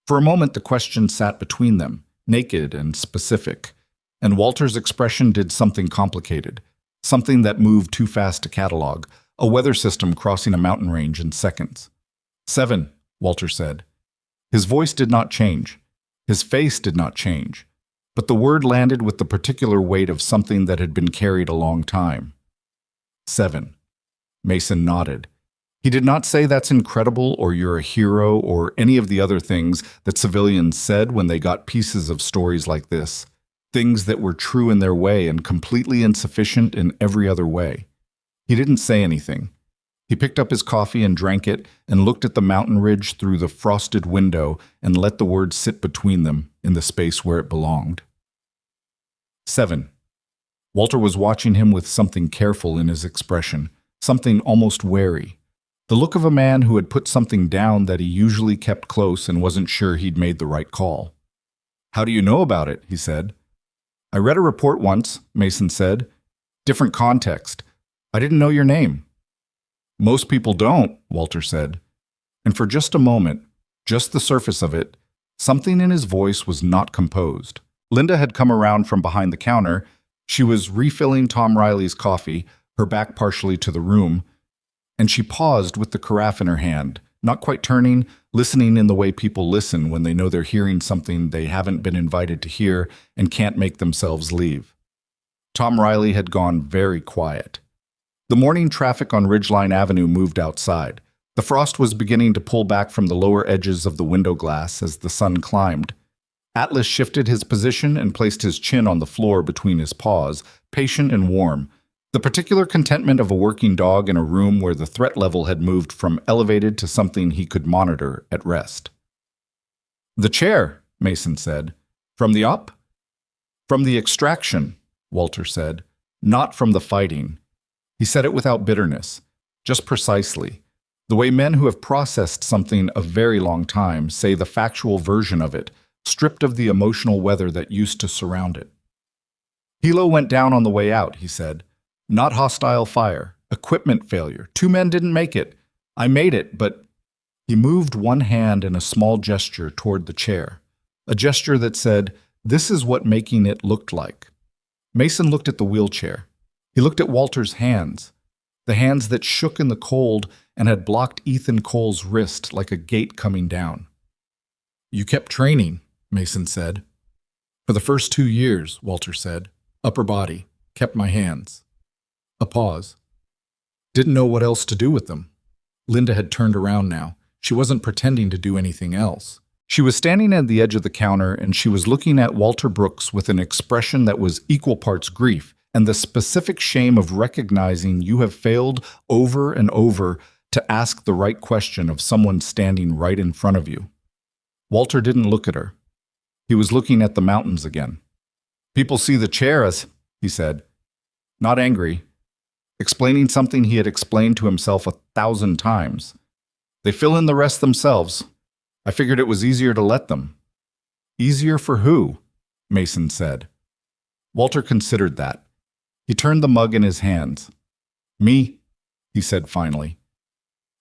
For a moment the question sat between them, naked and specific, and Walter's expression did something complicated, something that moved too fast to catalog, a weather system crossing a mountain range in seconds. 7, Walter said. His voice did not change. His face did not change. But the word landed with the particular weight of something that had been carried a long time. 7. Mason nodded. He did not say that's incredible or you're a hero or any of the other things that civilians said when they got pieces of stories like this, things that were true in their way and completely insufficient in every other way. He didn't say anything. He picked up his coffee and drank it and looked at the mountain ridge through the frosted window and let the words sit between them in the space where it belonged. 7. Walter was watching him with something careful in his expression, something almost wary. The look of a man who had put something down that he usually kept close and wasn't sure he'd made the right call. How do you know about it? He said. I read a report once, Mason said. Different context. I didn't know your name. Most people don't, Walter said. And for just a moment, just the surface of it, something in his voice was not composed. Linda had come around from behind the counter. She was refilling Tom Riley's coffee, her back partially to the room, and she paused with the carafe in her hand, not quite turning, listening in the way people listen when they know they're hearing something they haven't been invited to hear and can't make themselves leave. Tom Riley had gone very quiet. The morning traffic on Ridgeline Avenue moved outside. The frost was beginning to pull back from the lower edges of the window glass as the sun climbed. Atlas shifted his position and placed his chin on the floor between his paws, patient and warm, the particular contentment of a working dog in a room where the threat level had moved from elevated to something he could monitor at rest. The chair, Mason said. From the op? From the extraction, Walter said. Not from the fighting. He said it without bitterness, just precisely, the way men who have processed something a very long time say the factual version of it, stripped of the emotional weather that used to surround it. Helo went down on the way out, he said. Not hostile fire, equipment failure. 2 men didn't make it. I made it, but... He moved one hand in a small gesture toward the chair, a gesture that said, this is what making it looked like. Mason looked at the wheelchair. He looked at Walter's hands, the hands that shook in the cold and had blocked Ethan Cole's wrist like a gate coming down. You kept training, Mason said. For the first 2 years, Walter said. Upper body, kept my hands. A pause. Didn't know what else to do with them. Linda had turned around now. She wasn't pretending to do anything else. She was standing at the edge of the counter and she was looking at Walter Brooks with an expression that was equal parts grief and the specific shame of recognizing you have failed over and over to ask the right question of someone standing right in front of you. Walter didn't look at her. He was looking at the mountains again. People see the chair as, he said, not angry, explaining something he had explained to himself 1,000 times. They fill in the rest themselves. I figured it was easier to let them. Easier for who? Mason said. Walter considered that. He turned the mug in his hands. Me, he said finally.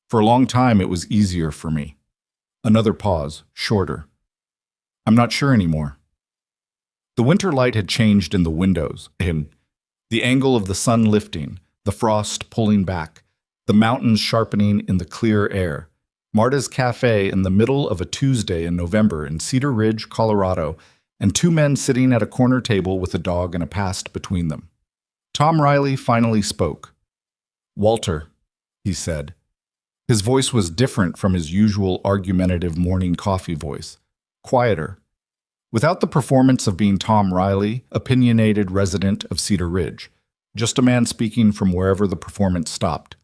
For a long time it was easier for me. Another pause, shorter. I'm not sure anymore. The winter light had changed in the windows, the angle of the sun lifting, the frost pulling back, the mountains sharpening in the clear air. Marta's Cafe in the middle of a Tuesday in November in Cedar Ridge, Colorado, and two men sitting at a corner table with a dog and a past between them. Tom Riley finally spoke. Walter, he said. His voice was different from his usual argumentative morning coffee voice, quieter. Without the performance of being Tom Riley, opinionated resident of Cedar Ridge, just a man speaking from wherever the performance stopped.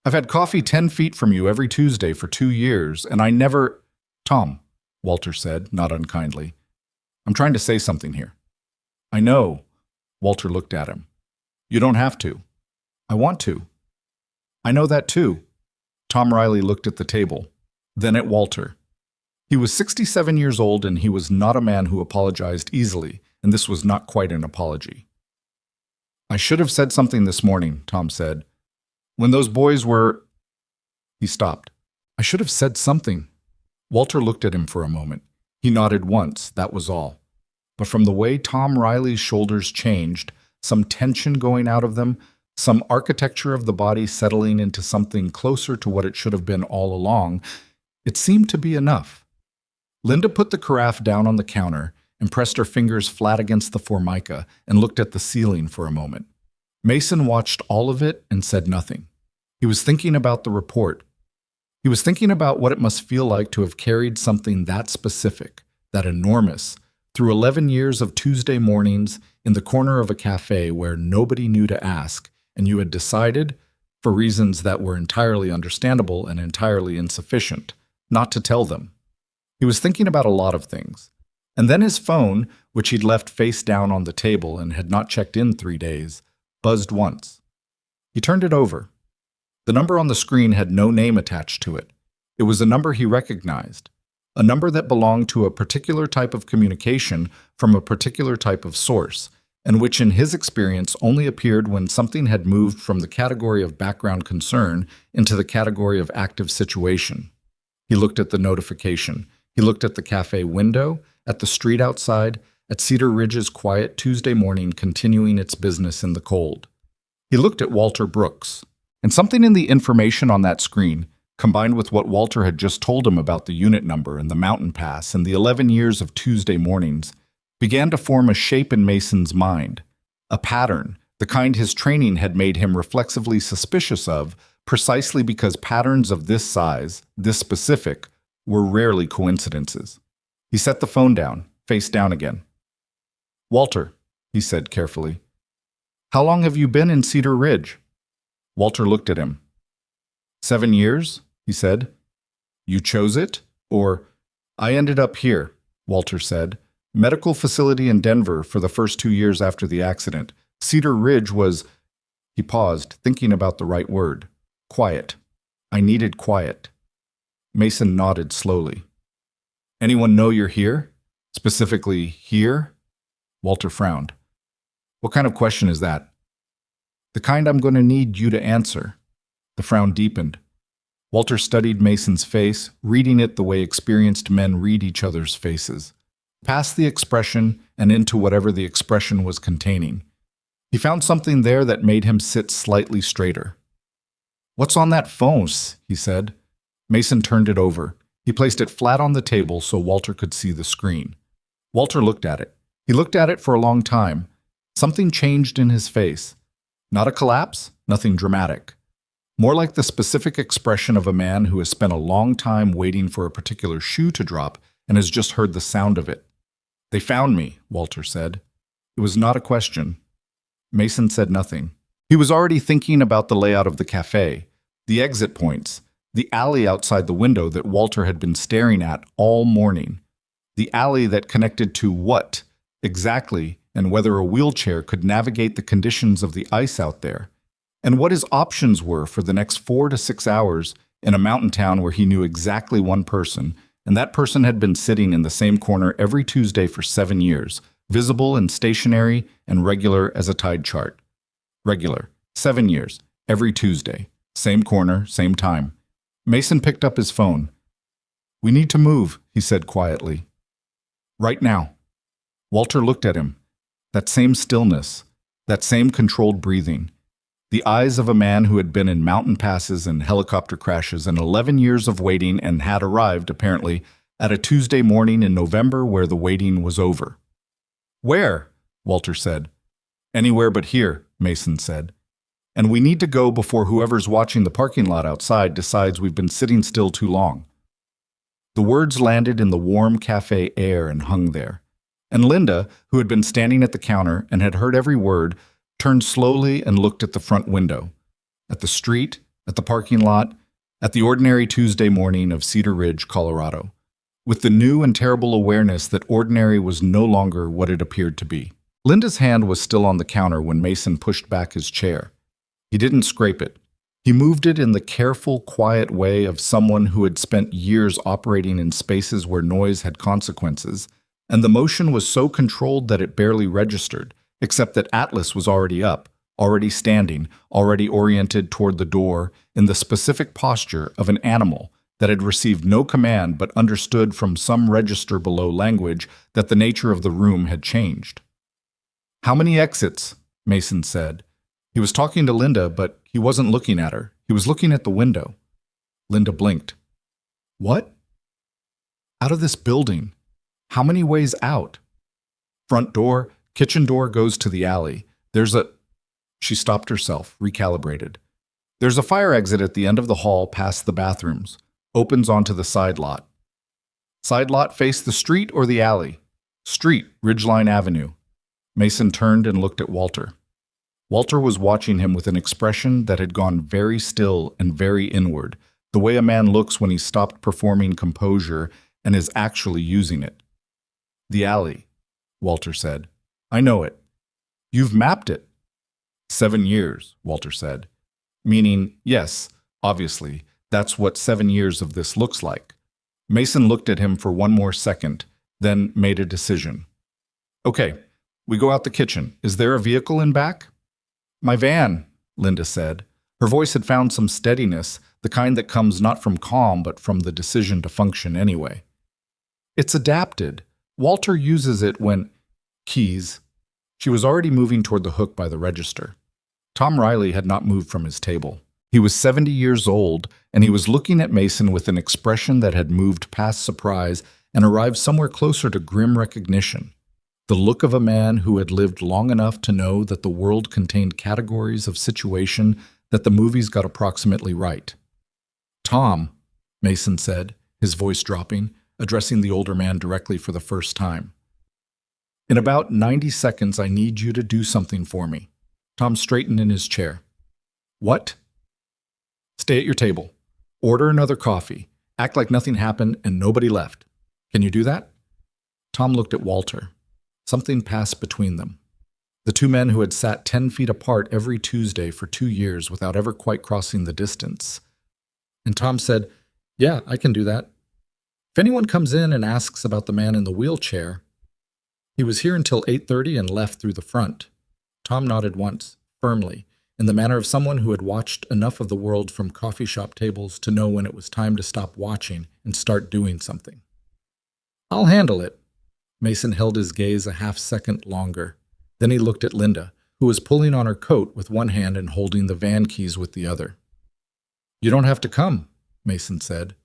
I've had coffee 10 feet from you every Tuesday for 2 years, and I never— Tom, Walter said, not unkindly. I'm trying to say something here. I know. Walter looked at him. You don't have to. I want to. I know that too. Tom Riley looked at the table, then at Walter. He was 67 years old and he was not a man who apologized easily, and this was not quite an apology. I should have said something this morning, Tom said. When those boys were— He stopped. I should have said something. Walter looked at him for a moment. He nodded once, that was all. But from the way Tom Riley's shoulders changed, some tension going out of them, some architecture of the body settling into something closer to what it should have been all along, it seemed to be enough. Linda put the carafe down on the counter and pressed her fingers flat against the formica and looked at the ceiling for a moment. Mason watched all of it and said nothing. He was thinking about the report. He was thinking about what it must feel like to have carried something that specific, that enormous, through 11 years of Tuesday mornings in the corner of a cafe where nobody knew to ask, and you had decided, for reasons that were entirely understandable and entirely insufficient, not to tell them. He was thinking about a lot of things. And then his phone, which he'd left face down on the table and had not checked in 3 days, buzzed once. He turned it over. The number on the screen had no name attached to it. It was a number he recognized, a number that belonged to a particular type of communication from a particular type of source, and which in his experience only appeared when something had moved from the category of background concern into the category of active situation. He looked at the notification. He looked at the cafe window, at the street outside, at Cedar Ridge's quiet Tuesday morning continuing its business in the cold. He looked at Walter Brooks, and something in the information on that screen, combined with what Walter had just told him about the unit number and the mountain pass and the 11 years of Tuesday mornings, began to form a shape in Mason's mind, a pattern, the kind his training had made him reflexively suspicious of, precisely because patterns of this size, this specific, were rarely coincidences. He set the phone down, face down again. Walter, he said carefully, how long have you been in Cedar Ridge? Walter looked at him. 7 years, he said. You chose it? Or, I ended up here, Walter said. Medical facility in Denver for the first 2 years after the accident. Cedar Ridge was— He paused, thinking about the right word. Quiet. I needed quiet. Mason nodded slowly. Anyone know you're here? Specifically here? Walter frowned. What kind of question is that? The kind I'm going to need you to answer. The frown deepened. Walter studied Mason's face, reading it the way experienced men read each other's faces. Past the expression and into whatever the expression was containing. He found something there that made him sit slightly straighter. What's on that phone? He said. Mason turned it over. He placed it flat on the table so Walter could see the screen. Walter looked at it. He looked at it for a long time. Something changed in his face. Not a collapse, nothing dramatic. more like the specific expression of a man who has spent a long time waiting for a particular shoe to drop and has just heard the sound of it. "They found me," Walter said. It was not a question. Mason said nothing. He was already thinking about the layout of the cafe, the exit points, the alley outside the window that Walter had been staring at all morning. The alley that connected to what, exactly, and whether a wheelchair could navigate the conditions of the ice out there, and what his options were for the next 4 to 6 hours in a mountain town where he knew exactly one person, and that person had been sitting in the same corner every Tuesday for 7 years, visible and stationary and regular as a tide chart. Regular, 7 years, every Tuesday, same corner, same time. Mason picked up his phone. "We need to move," he said quietly. "Right now." Walter looked at him. That same stillness, that same controlled breathing. The eyes of a man who had been in mountain passes and helicopter crashes and 11 years of waiting and had arrived, apparently, at a Tuesday morning in November where the waiting was over. "Where?" Walter said. "Anywhere but here," Mason said. "And we need to go before whoever's watching the parking lot outside decides we've been sitting still too long." The words landed in the warm cafe air and hung there. And Linda, who had been standing at the counter and had heard every word, turned slowly and looked at the front window, at the street, at the parking lot, at the ordinary Tuesday morning of Cedar Ridge, Colorado, with the new and terrible awareness that ordinary was no longer what it appeared to be. Linda's hand was still on the counter when Mason pushed back his chair. He didn't scrape it. He moved it in the careful, quiet way of someone who had spent years operating in spaces where noise had consequences, and the motion was so controlled that it barely registered, except that Atlas was already up, already standing, already oriented toward the door in the specific posture of an animal that had received no command but understood from some register below language that the nature of the room had changed. "How many exits?" Mason said. He was talking to Linda, but he wasn't looking at her. He was looking at the window. Linda blinked. "What?" "Out of this building. How many ways out?" "Front door, kitchen door goes to the alley. There's a..." She stopped herself, recalibrated. "There's a fire exit at the end of the hall past the bathrooms. Opens onto the side lot." "Side lot face the street or the alley?" "Street, Ridgeline Avenue." Mason turned and looked at Walter. Walter was watching him with an expression that had gone very still and very inward, the way a man looks when he's stopped performing composure and is actually using it. "The alley," Walter said. "I know it." "You've mapped it." 7 years, Walter said. Meaning, yes, obviously, that's what 7 years of this looks like. Mason looked at him for one more second, then made a decision. "Okay, we go out the kitchen. Is there a vehicle in back?" "My van," Linda said. Her voice had found some steadiness, the kind that comes not from calm but from the decision to function anyway. "It's adapted. Walter uses it when..." "Keys." She was already moving toward the hook by the register. Tom Riley had not moved from his table. He was 70 years old, and he was looking at Mason with an expression that had moved past surprise and arrived somewhere closer to grim recognition. The look of a man who had lived long enough to know that the world contained categories of situation that the movies got approximately right. "Tom," Mason said, his voice dropping, addressing the older man directly for the first time. "In about 90 seconds, I need you to do something for me." Tom straightened in his chair. "What?" "Stay at your table. Order another coffee. Act like nothing happened and nobody left. Can you do that?" Tom looked at Walter. Something passed between them. The two men who had sat 10 feet apart every Tuesday for 2 years without ever quite crossing the distance. And Tom said, "Yeah, I can do that. If anyone comes in and asks about the man in the wheelchair..." "He was here until 8:30 and left through the front." Tom nodded once, firmly, in the manner of someone who had watched enough of the world from coffee shop tables to know when it was time to stop watching and start doing something. "I'll handle it." Mason held his gaze a half-second longer. Then he looked at Linda, who was pulling on her coat with one hand and holding the van keys with the other. "You don't have to come," Mason said.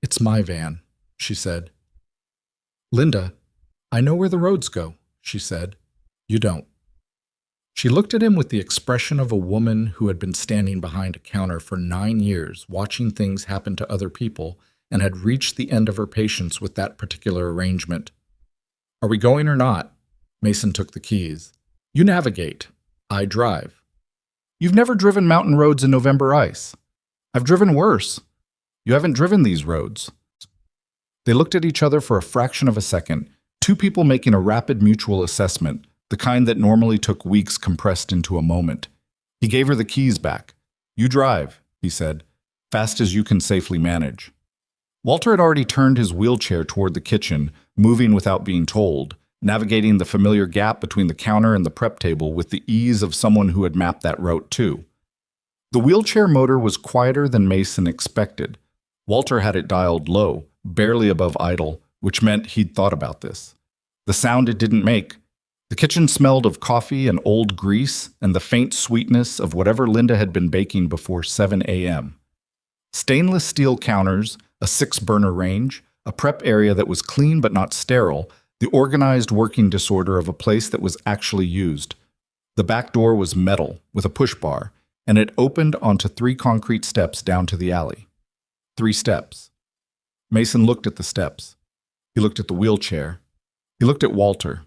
"It's my van," she said. "Linda, I know where the roads go," she said. "You don't." She looked at him with the expression of a woman who had been standing behind a counter for 9 years, watching things happen to other people, and had reached the end of her patience with that particular arrangement. Are we going or not? Mason took the keys. You navigate. I drive. You've never driven mountain roads in November ice. I've driven worse. You haven't driven these roads. They looked at each other for a fraction of a second, two people making a rapid mutual assessment, the kind that normally took weeks compressed into a moment. He gave her the keys back. You drive, he said, fast as you can safely manage. Walter had already turned his wheelchair toward the kitchen, moving without being told, navigating the familiar gap between the counter and the prep table with the ease of someone who had mapped that route too. The wheelchair motor was quieter than Mason expected. Walter had it dialed low, barely above idle, which meant he'd thought about this. The sound it didn't make. The kitchen smelled of coffee and old grease and the faint sweetness of whatever Linda had been baking before 7 a.m. Stainless steel counters, a 6-burner range, a prep area that was clean but not sterile, the organized working disorder of a place that was actually used. The back door was metal, with a push bar, and it opened onto 3 concrete steps down to the alley. 3 steps. Mason looked at the steps. He looked at the wheelchair. He looked at Walter.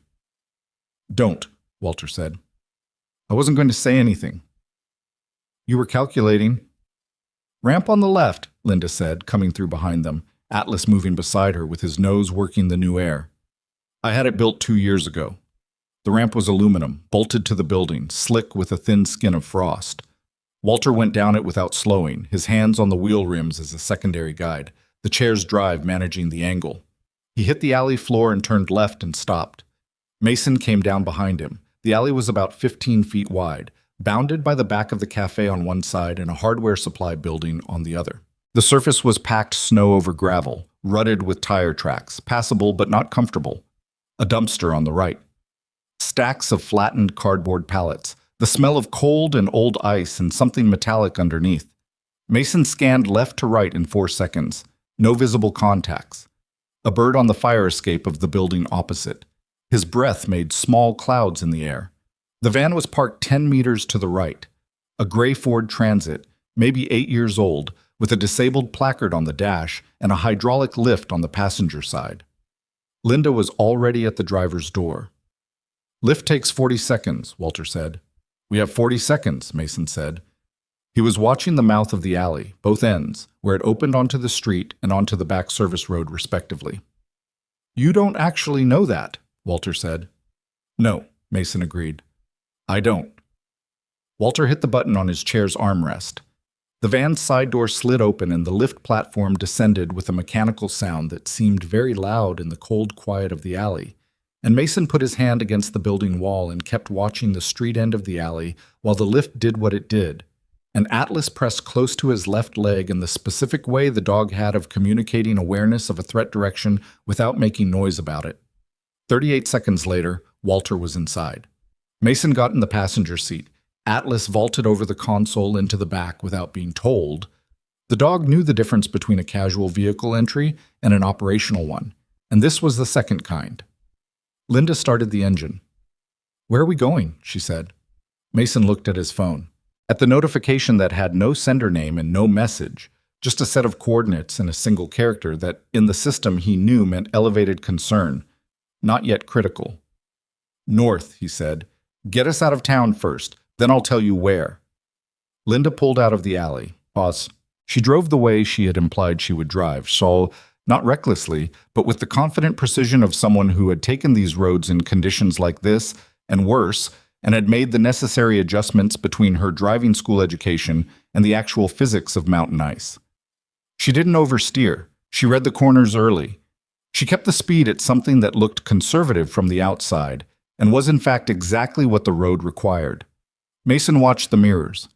Don't, Walter said. I wasn't going to say anything. You were calculating. Ramp on the left, Linda said, coming through behind them, Atlas moving beside her with his nose working the new air. I had it built 2 years ago. The ramp was aluminum, bolted to the building, slick with a thin skin of frost. Walter went down it without slowing, his hands on the wheel rims as a secondary guide, the chair's drive managing the angle. He hit the alley floor and turned left and stopped. Mason came down behind him. The alley was about 15 feet wide, bounded by the back of the cafe on one side and a hardware supply building on the other. The surface was packed snow over gravel, rutted with tire tracks, passable but not comfortable. A dumpster on the right. Stacks of flattened cardboard pallets, the smell of cold and old ice and something metallic underneath. Mason scanned left to right in 4 seconds. No visible contacts. A bird on the fire escape of the building opposite. His breath made small clouds in the air. The van was parked 10 meters to the right. A gray Ford Transit, maybe 8 years old, with a disabled placard on the dash and a hydraulic lift on the passenger side. Linda was already at the driver's door. Lift takes 40 seconds, Walter said. We have 40 seconds, Mason said. He was watching the mouth of the alley, both ends, where it opened onto the street and onto the back service road respectively. You don't actually know that, Walter said. No, Mason agreed. I don't. Walter hit the button on his chair's armrest. The van's side door slid open and the lift platform descended with a mechanical sound that seemed very loud in the cold quiet of the alley, and Mason put his hand against the building wall and kept watching the street end of the alley while the lift did what it did. An Atlas pressed close to his left leg in the specific way the dog had of communicating awareness of a threat direction without making noise about it. 38 seconds later, Walter was inside. Mason got in the passenger seat. Atlas vaulted over the console into the back without being told. The dog knew the difference between a casual vehicle entry and an operational one, and this was the second kind. Linda started the engine. Where are we going? She said. Mason looked at his phone. At the notification that had no sender name and no message, just a set of coordinates and a single character that, in the system he knew meant elevated concern, not yet critical. North, he said. Get us out of town first, then I'll tell you where. Linda pulled out of the alley. Pause. She drove the way she had implied she would drive, so not recklessly, but with the confident precision of someone who had taken these roads in conditions like this, and worse, and had made the necessary adjustments between her driving school education and the actual physics of mountain ice. She didn't oversteer. She read the corners early. She kept the speed at something that looked conservative from the outside, and was in fact exactly what the road required. Mason watched the mirrors.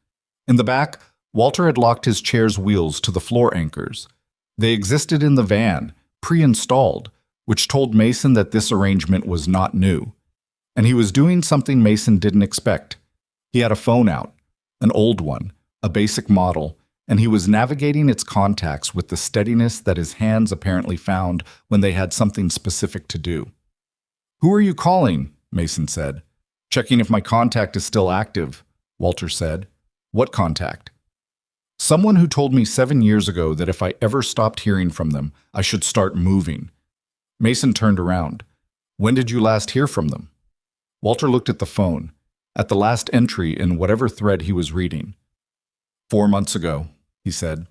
In the back, Walter had locked his chair's wheels to the floor anchors. They existed in the van, pre-installed, which told Mason that this arrangement was not new. And he was doing something Mason didn't expect. He had a phone out, an old one, a basic model, and he was navigating its contacts with the steadiness that his hands apparently found when they had something specific to do. Who are you calling? Mason said. Checking if my contact is still active, Walter said. What contact? Someone who told me 7 years ago that if I ever stopped hearing from them, I should start moving. Mason turned around. When did you last hear from them? Walter looked at the phone, at the last entry in whatever thread he was reading. 4 months ago, he said.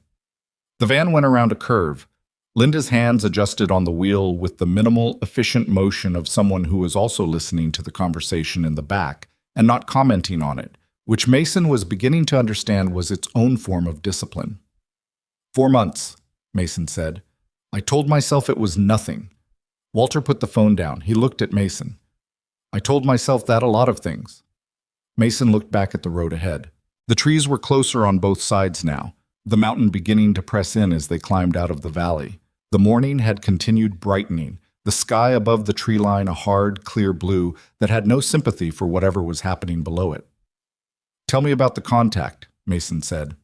The van went around a curve. Linda's hands adjusted on the wheel with the minimal, efficient motion of someone who was also listening to the conversation in the back and not commenting on it, which Mason was beginning to understand was its own form of discipline. 4 months, Mason said. I told myself it was nothing. Walter put the phone down. He looked at Mason. I told myself that a lot of things. Mason looked back at the road ahead. The trees were closer on both sides now, the mountain beginning to press in as they climbed out of the valley. The morning had continued brightening, the sky above the tree line a hard, clear blue that had no sympathy for whatever was happening below it. Tell me about the contact, Mason said.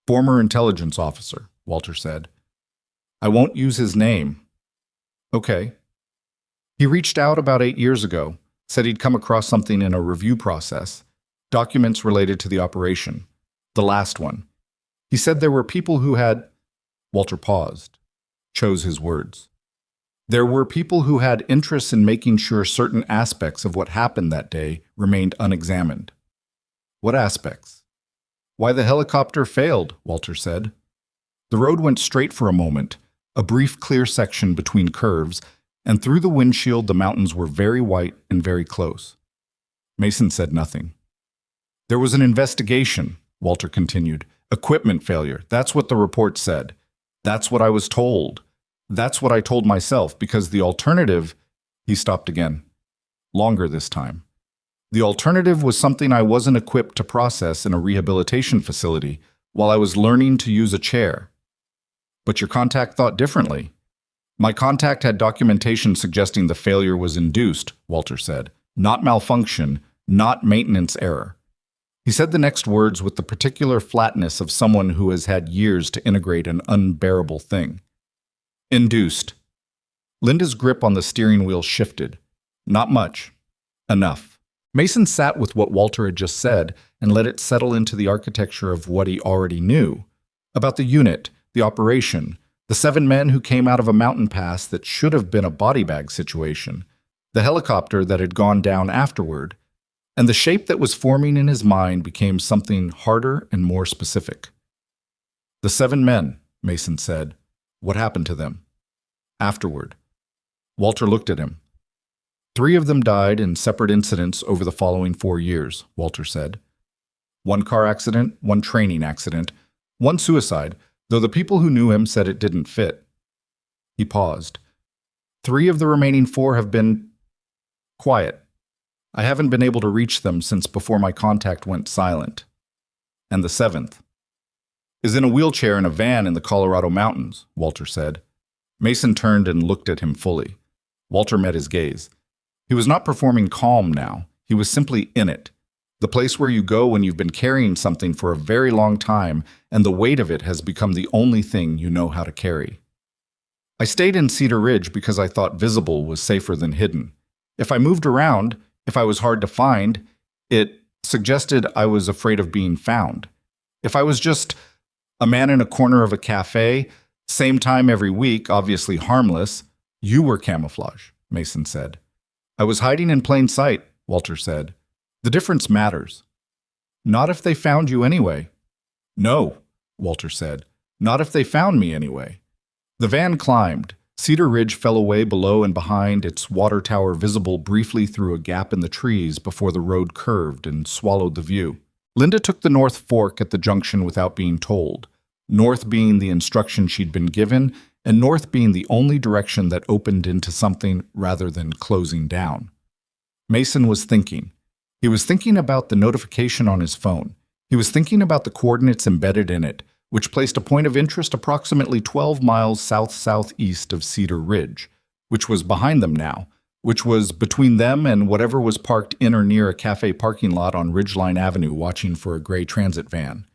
Former intelligence officer, Walter said. I won't use his name. Okay. He reached out about 8 years ago, said he'd come across something in a review process, documents related to the operation, the last one. He said there were people who had... Walter paused, chose his words. There were people who had interests in making sure certain aspects of what happened that day remained unexamined. What aspects? Why the helicopter failed, Walter said. The road went straight for a moment, a brief clear section between curves, and through the windshield the mountains were very white and very close. Mason said nothing. There was an investigation, Walter continued. Equipment failure, that's what the report said. That's what I was told. That's what I told myself, because the alternative... He stopped again. Longer this time. The alternative was something I wasn't equipped to process in a rehabilitation facility while I was learning to use a chair. But your contact thought differently. My contact had documentation suggesting the failure was induced, Walter said. Not malfunction, not maintenance error. He said the next words with the particular flatness of someone who has had years to integrate an unbearable thing. Induced. Linda's grip on the steering wheel shifted. Not much. Enough. Mason sat with what Walter had just said and let it settle into the architecture of what he already knew. About the unit, the operation, the 7 men who came out of a mountain pass that should have been a body bag situation, the helicopter that had gone down afterward, and the shape that was forming in his mind became something harder and more specific. The 7 men, Mason said. What happened to them? Afterward. Walter looked at him. 3 of them died in separate incidents over the following 4 years, Walter said. 1 car accident, 1 training accident, 1 suicide, though the people who knew him said it didn't fit. He paused. 3 of the remaining 4 have been quiet. I haven't been able to reach them since before my contact went silent. And the 7th is in a wheelchair in a van in the Colorado mountains, Walter said. Mason turned and looked at him fully. Walter met his gaze. He was not performing calm now. He was simply in it. The place where you go when you've been carrying something for a very long time and the weight of it has become the only thing you know how to carry. I stayed in Cedar Ridge because I thought visible was safer than hidden. If I moved around, if I was hard to find, it suggested I was afraid of being found. If I was just a man in a corner of a cafe, same time every week, obviously harmless, you were camouflage, Mason said. I was hiding in plain sight, Walter said. The difference matters. Not if they found you anyway. No, Walter said. Not if they found me anyway. The van climbed. Cedar Ridge fell away below and behind, its water tower visible briefly through a gap in the trees before the road curved and swallowed the view. Linda took the North Fork at the junction without being told, north being the instruction she'd been given, and north being the only direction that opened into something rather than closing down. Mason was thinking. He was thinking about the notification on his phone. He was thinking about the coordinates embedded in it, which placed a point of interest approximately 12 miles south-southeast of Cedar Ridge, which was behind them now, which was between them and whatever was parked in or near a cafe parking lot on Ridgeline Avenue watching for a gray transit van.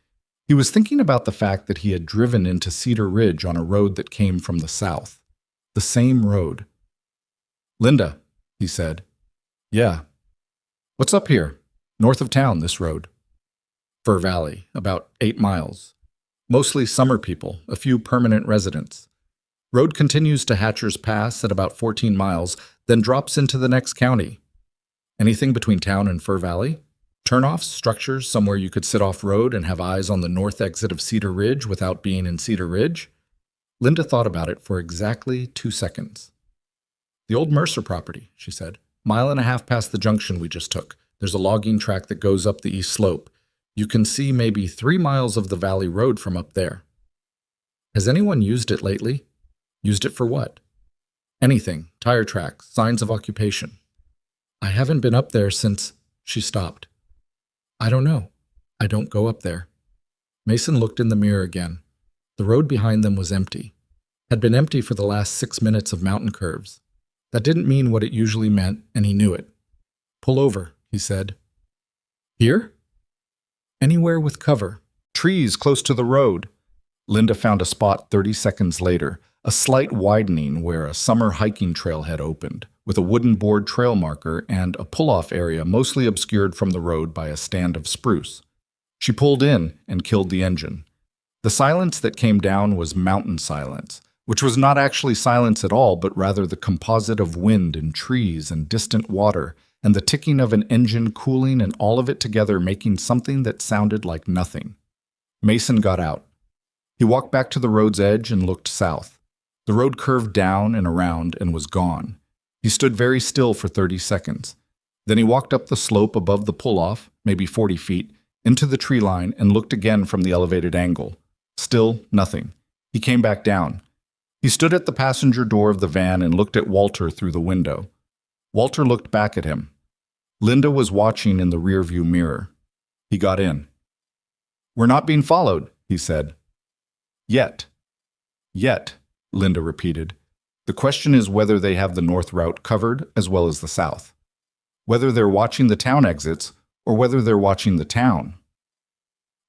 He was thinking about the fact that he had driven into Cedar Ridge on a road that came from the south. The same road. Linda, he said. Yeah. What's up here? North of town, this road. Fir Valley, about 8 miles. Mostly summer people, a few permanent residents. Road continues to Hatcher's Pass at about 14 miles, then drops into the next county. Anything between town and Fir Valley? Turnoffs, structures, somewhere you could sit off-road and have eyes on the north exit of Cedar Ridge without being in Cedar Ridge? Linda thought about it for exactly 2 seconds. The old Mercer property, she said. 1.5 miles past the junction we just took. There's a logging track that goes up the east slope. You can see maybe 3 miles of the valley road from up there. Has anyone used it lately? Used it for what? Anything. Tire tracks, signs of occupation. I haven't been up there since... She stopped. I don't know. I don't go up there. Mason looked in the mirror again. The road behind them was empty. Had been empty for the last 6 minutes of mountain curves. That didn't mean what it usually meant, and he knew it. Pull over, he said. Here? Anywhere with cover. Trees close to the road. Linda found a spot 30 seconds later, a slight widening where a summer hiking trail had opened, with a wooden board trail marker and a pull-off area mostly obscured from the road by a stand of spruce. She pulled in and killed the engine. The silence that came down was mountain silence, which was not actually silence at all, but rather the composite of wind and trees and distant water, and the ticking of an engine cooling and all of it together making something that sounded like nothing. Mason got out. He walked back to the road's edge and looked south. The road curved down and around and was gone. He stood very still for 30 seconds. Then he walked up the slope above the pull-off, maybe 40 feet, into the tree line and looked again from the elevated angle. Still nothing. He came back down. He stood at the passenger door of the van and looked at Walter through the window. Walter looked back at him. Linda was watching in the rearview mirror. He got in. We're not being followed, he said. Yet. Yet, Linda repeated. The question is whether they have the north route covered as well as the south. Whether they're watching the town exits or whether they're watching the town.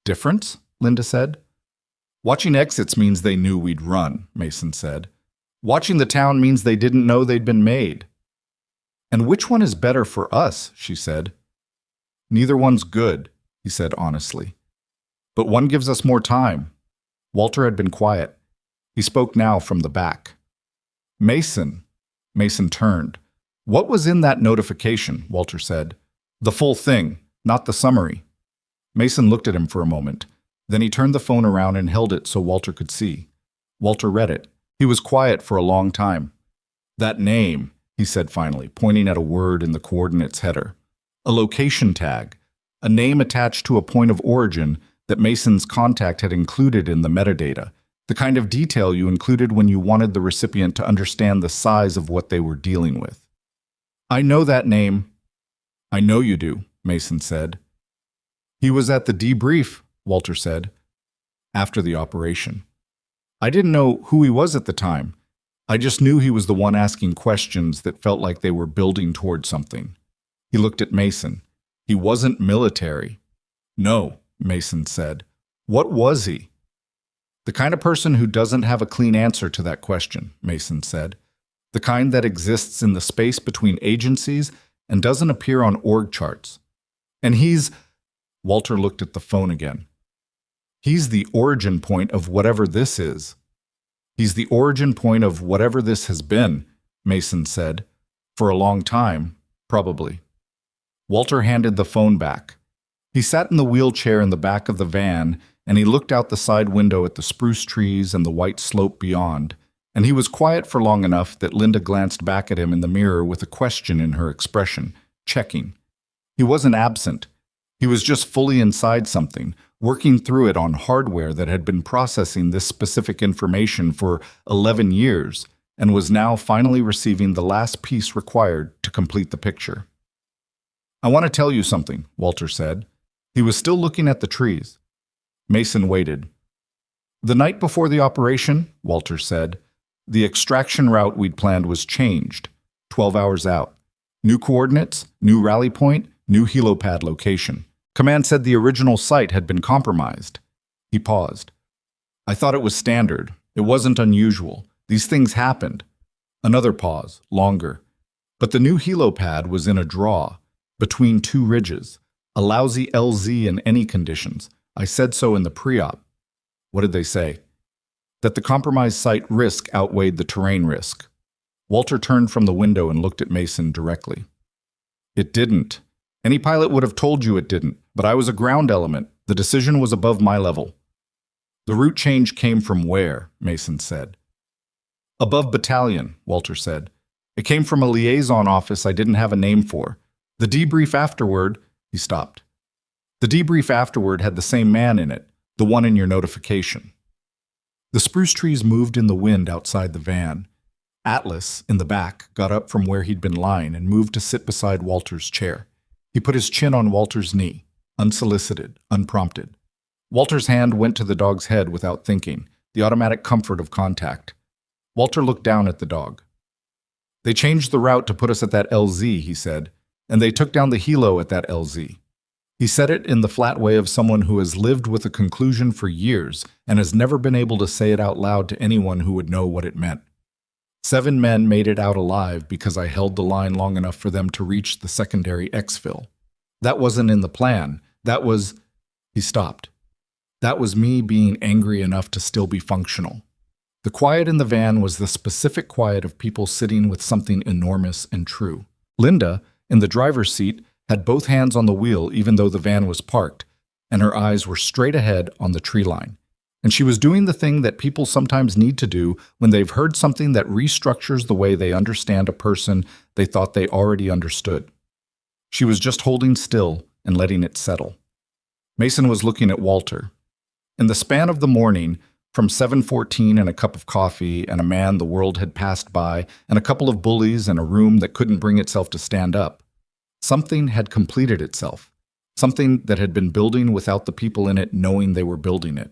Difference? Linda said. Watching exits means they knew we'd run, Mason said. Watching the town means they didn't know they'd been made. And which one is better for us, she said. Neither one's good, he said honestly. But one gives us more time. Walter had been quiet. He spoke now from the back. Mason. Mason turned. What was in that notification, Walter said. The full thing, not the summary. Mason looked at him for a moment. Then he turned the phone around and held it so Walter could see. Walter read it. He was quiet for a long time. That name, he said finally, pointing at a word in the coordinates header. A location tag. A name attached to a point of origin that Mason's contact had included in the metadata. The kind of detail you included when you wanted the recipient to understand the size of what they were dealing with. I know that name. I know you do, Mason said. He was at the debrief, Walter said, after the operation. I didn't know who he was at the time. I just knew he was the one asking questions that felt like they were building toward something. He looked at Mason. He wasn't military. No, Mason said. What was he? The kind of person who doesn't have a clean answer to that question, Mason said. The kind that exists in the space between agencies and doesn't appear on org charts. And he's... Walter looked at the phone again. He's the origin point of whatever this is. He's the origin point of whatever this has been, Mason said. For a long time, probably. Walter handed the phone back. He sat in the wheelchair in the back of the van, and he looked out the side window at the spruce trees and the white slope beyond, and he was quiet for long enough that Linda glanced back at him in the mirror with a question in her expression, checking. He wasn't absent. He was just fully inside something, working through it on hardware that had been processing this specific information for 11 years and was now finally receiving the last piece required to complete the picture. I want to tell you something, Walter said. He was still looking at the trees. Mason waited. The night before the operation, Walter said, the extraction route we'd planned was changed, 12 hours out. New coordinates, new rally point, new helipad location. Command said the original site had been compromised. He paused. I thought it was standard. It wasn't unusual. These things happened. Another pause, longer. But the new helipad was in a draw. between two ridges. A lousy LZ in any conditions. I said so in the pre-op. What did they say? That the compromised site risk outweighed the terrain risk. Walter turned from the window and looked at Mason directly. It didn't. Any pilot would have told you it didn't, but I was a ground element. The decision was above my level. The route change came from where? Mason said. Above battalion, Walter said. It came from a liaison office I didn't have a name for. The debrief afterward, he stopped. The debrief afterward had the same man in it, the one in your notification. The spruce trees moved in the wind outside the van. Atlas, in the back, got up from where he'd been lying and moved to sit beside Walter's chair. He put his chin on Walter's knee, unsolicited, unprompted. Walter's hand went to the dog's head without thinking, the automatic comfort of contact. Walter looked down at the dog. They changed the route to put us at that LZ, he said, and they took down the helo at that LZ. He said it in the flat way of someone who has lived with a conclusion for years and has never been able to say it out loud to anyone who would know what it meant. 7 men made it out alive because I held the line long enough for them to reach the secondary exfil. That wasn't in the plan. That was... He stopped. That was me being angry enough to still be functional. The quiet in the van was the specific quiet of people sitting with something enormous and true. Linda, in the driver's seat, had both hands on the wheel even though the van was parked, and her eyes were straight ahead on the tree line. And she was doing the thing that people sometimes need to do when they've heard something that restructures the way they understand a person they thought they already understood. She was just holding still and letting it settle. Mason was looking at Walter. In the span of the morning, from 7:14 and a cup of coffee and a man the world had passed by and a couple of bullies and a room that couldn't bring itself to stand up, something had completed itself, something that had been building without the people in it knowing they were building it.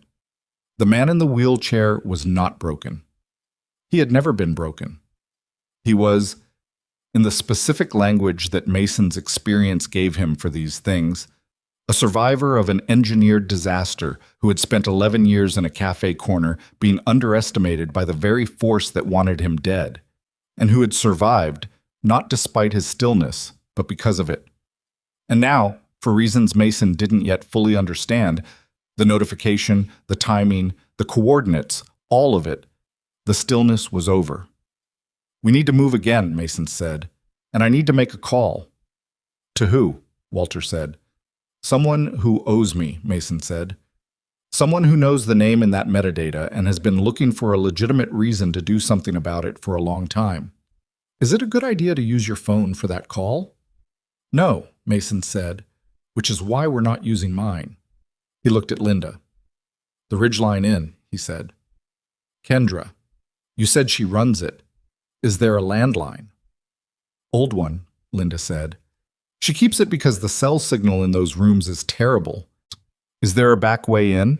The man in the wheelchair was not broken. He had never been broken. He was, in the specific language that Mason's experience gave him for these things, a survivor of an engineered disaster who had spent 11 years in a cafe corner being underestimated by the very force that wanted him dead, and who had survived, not despite his stillness, but because of it. And now, for reasons Mason didn't yet fully understand, the notification, the timing, the coordinates, all of it, the stillness was over. We need to move again, Mason said, and I need to make a call. To who? Walter said. Someone who owes me, Mason said. Someone who knows the name in that metadata and has been looking for a legitimate reason to do something about it for a long time. Is it a good idea to use your phone for that call? No, Mason said, which is why we're not using mine. He looked at Linda. The Ridgeline Inn, he said. Kendra, you said she runs it. Is there a landline? Old one, Linda said. She keeps it because the cell signal in those rooms is terrible. Is there a back way in?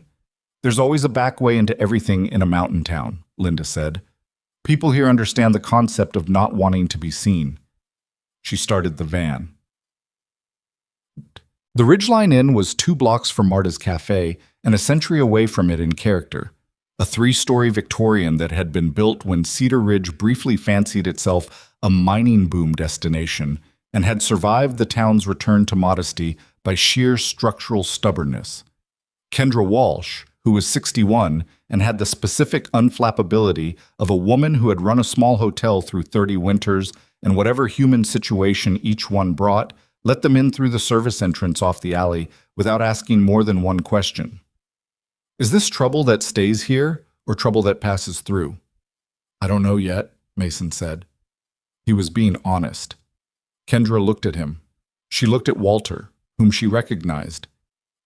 There's always a back way into everything in a mountain town, Linda said. People here understand the concept of not wanting to be seen. She started the van. The Ridgeline Inn was 2 blocks from Marta's Cafe and a century away from it in character. A 3-story Victorian that had been built when Cedar Ridge briefly fancied itself a mining boom destination and had survived the town's return to modesty by sheer structural stubbornness. Kendra Walsh, who was 61 and had the specific unflappability of a woman who had run a small hotel through 30 winters and whatever human situation each one brought, let them in through the service entrance off the alley without asking more than one question. Is this trouble that stays here or trouble that passes through? I don't know yet, Mason said. He was being honest. Kendra looked at him. She looked at Walter, whom she recognized.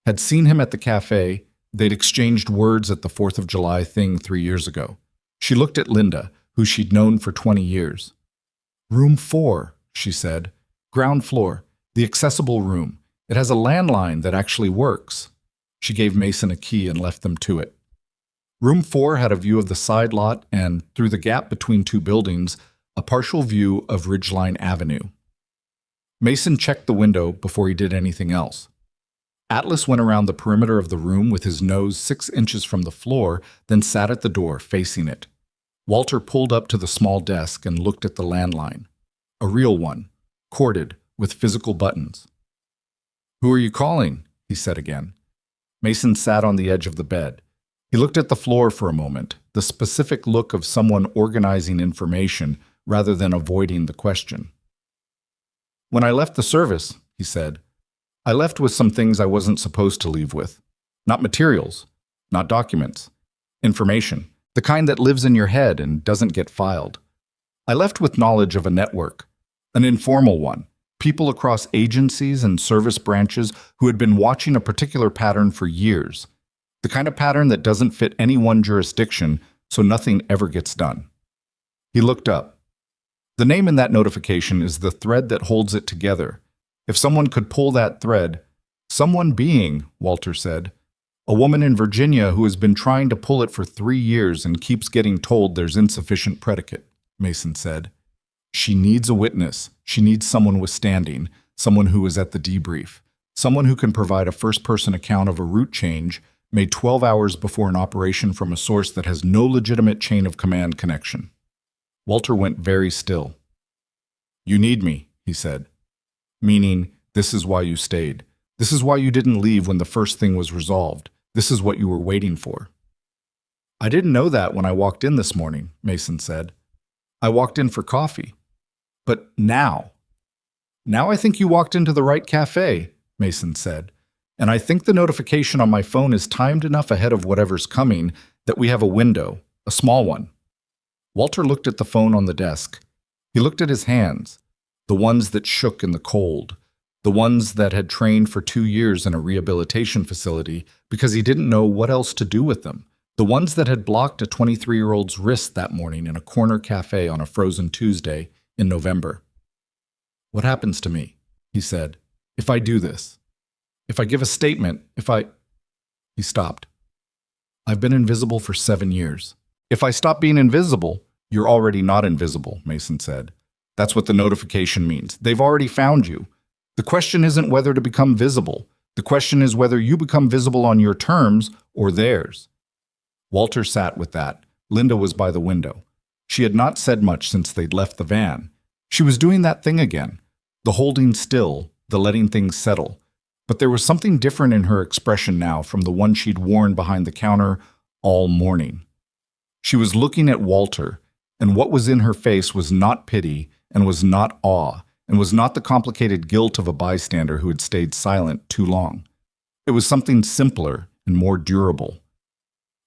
Had seen him at the cafe. They'd exchanged words at the 4th of July thing 3 years ago. She looked at Linda, who she'd known for 20 years. Room 4, she said. Ground floor. The accessible room. It has a landline that actually works. She gave Mason a key and left them to it. Room 4 had a view of the side lot and, through the gap between 2 buildings, a partial view of Ridgeline Avenue. Mason checked the window before he did anything else. Atlas went around the perimeter of the room with his nose 6 inches from the floor, then sat at the door, facing it. Walter pulled up to the small desk and looked at the landline. A real one, corded, with physical buttons. Who are you calling? He said again. Mason sat on the edge of the bed. He looked at the floor for a moment, the specific look of someone organizing information rather than avoiding the question. When I left the service, he said, I left with some things I wasn't supposed to leave with. Not materials, not documents. Information, the kind that lives in your head and doesn't get filed. I left with knowledge of a network, an informal one, people across agencies and service branches who had been watching a particular pattern for years, the kind of pattern that doesn't fit any one jurisdiction, so nothing ever gets done. He looked up. The name in that notification is the thread that holds it together. If someone could pull that thread, someone being, Walter said, a woman in Virginia who has been trying to pull it for 3 years and keeps getting told there's insufficient predicate, Mason said. She needs a witness. She needs someone with standing, someone who was at the debrief, someone who can provide a first-person account of a route change made 12 hours before an operation from a source that has no legitimate chain of command connection. Walter went very still. You need me, he said. Meaning, this is why you stayed. This is why you didn't leave when the first thing was resolved. This is what you were waiting for. I didn't know that when I walked in this morning, Mason said. I walked in for coffee. But now I think you walked into the right cafe, Mason said. And I think the notification on my phone is timed enough ahead of whatever's coming that we have a window, a small one. Walter looked at the phone on the desk. He looked at his hands, the ones that shook in the cold, the ones that had trained for 2 years in a rehabilitation facility because he didn't know what else to do with them, the ones that had blocked a 23-year-old's wrist that morning in a corner cafe on a frozen Tuesday in November. What happens to me, he said, if I do this? If I give a statement, He stopped. I've been invisible for 7 years. If I stop being invisible, you're already not invisible, Mason said. That's what the notification means. They've already found you. The question isn't whether to become visible. The question is whether you become visible on your terms or theirs. Walter sat with that. Linda was by the window. She had not said much since they'd left the van. She was doing that thing again, the holding still, the letting things settle. But there was something different in her expression now from the one she'd worn behind the counter all morning. She was looking at Walter, and what was in her face was not pity and was not awe, and was not the complicated guilt of a bystander who had stayed silent too long. It was something simpler and more durable.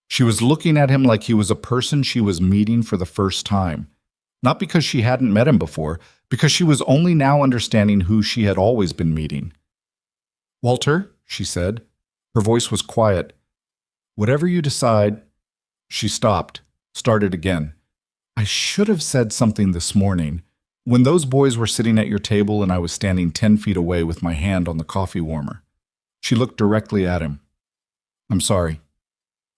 She was looking at him like he was a person she was meeting for the first time, not because she hadn't met him before, because she was only now understanding who she had always been meeting. Walter, she said. Her voice was quiet. Whatever you decide. She stopped, started again. I should have said something this morning. When those boys were sitting at your table and I was standing 10 feet away with my hand on the coffee warmer. She looked directly at him. I'm sorry.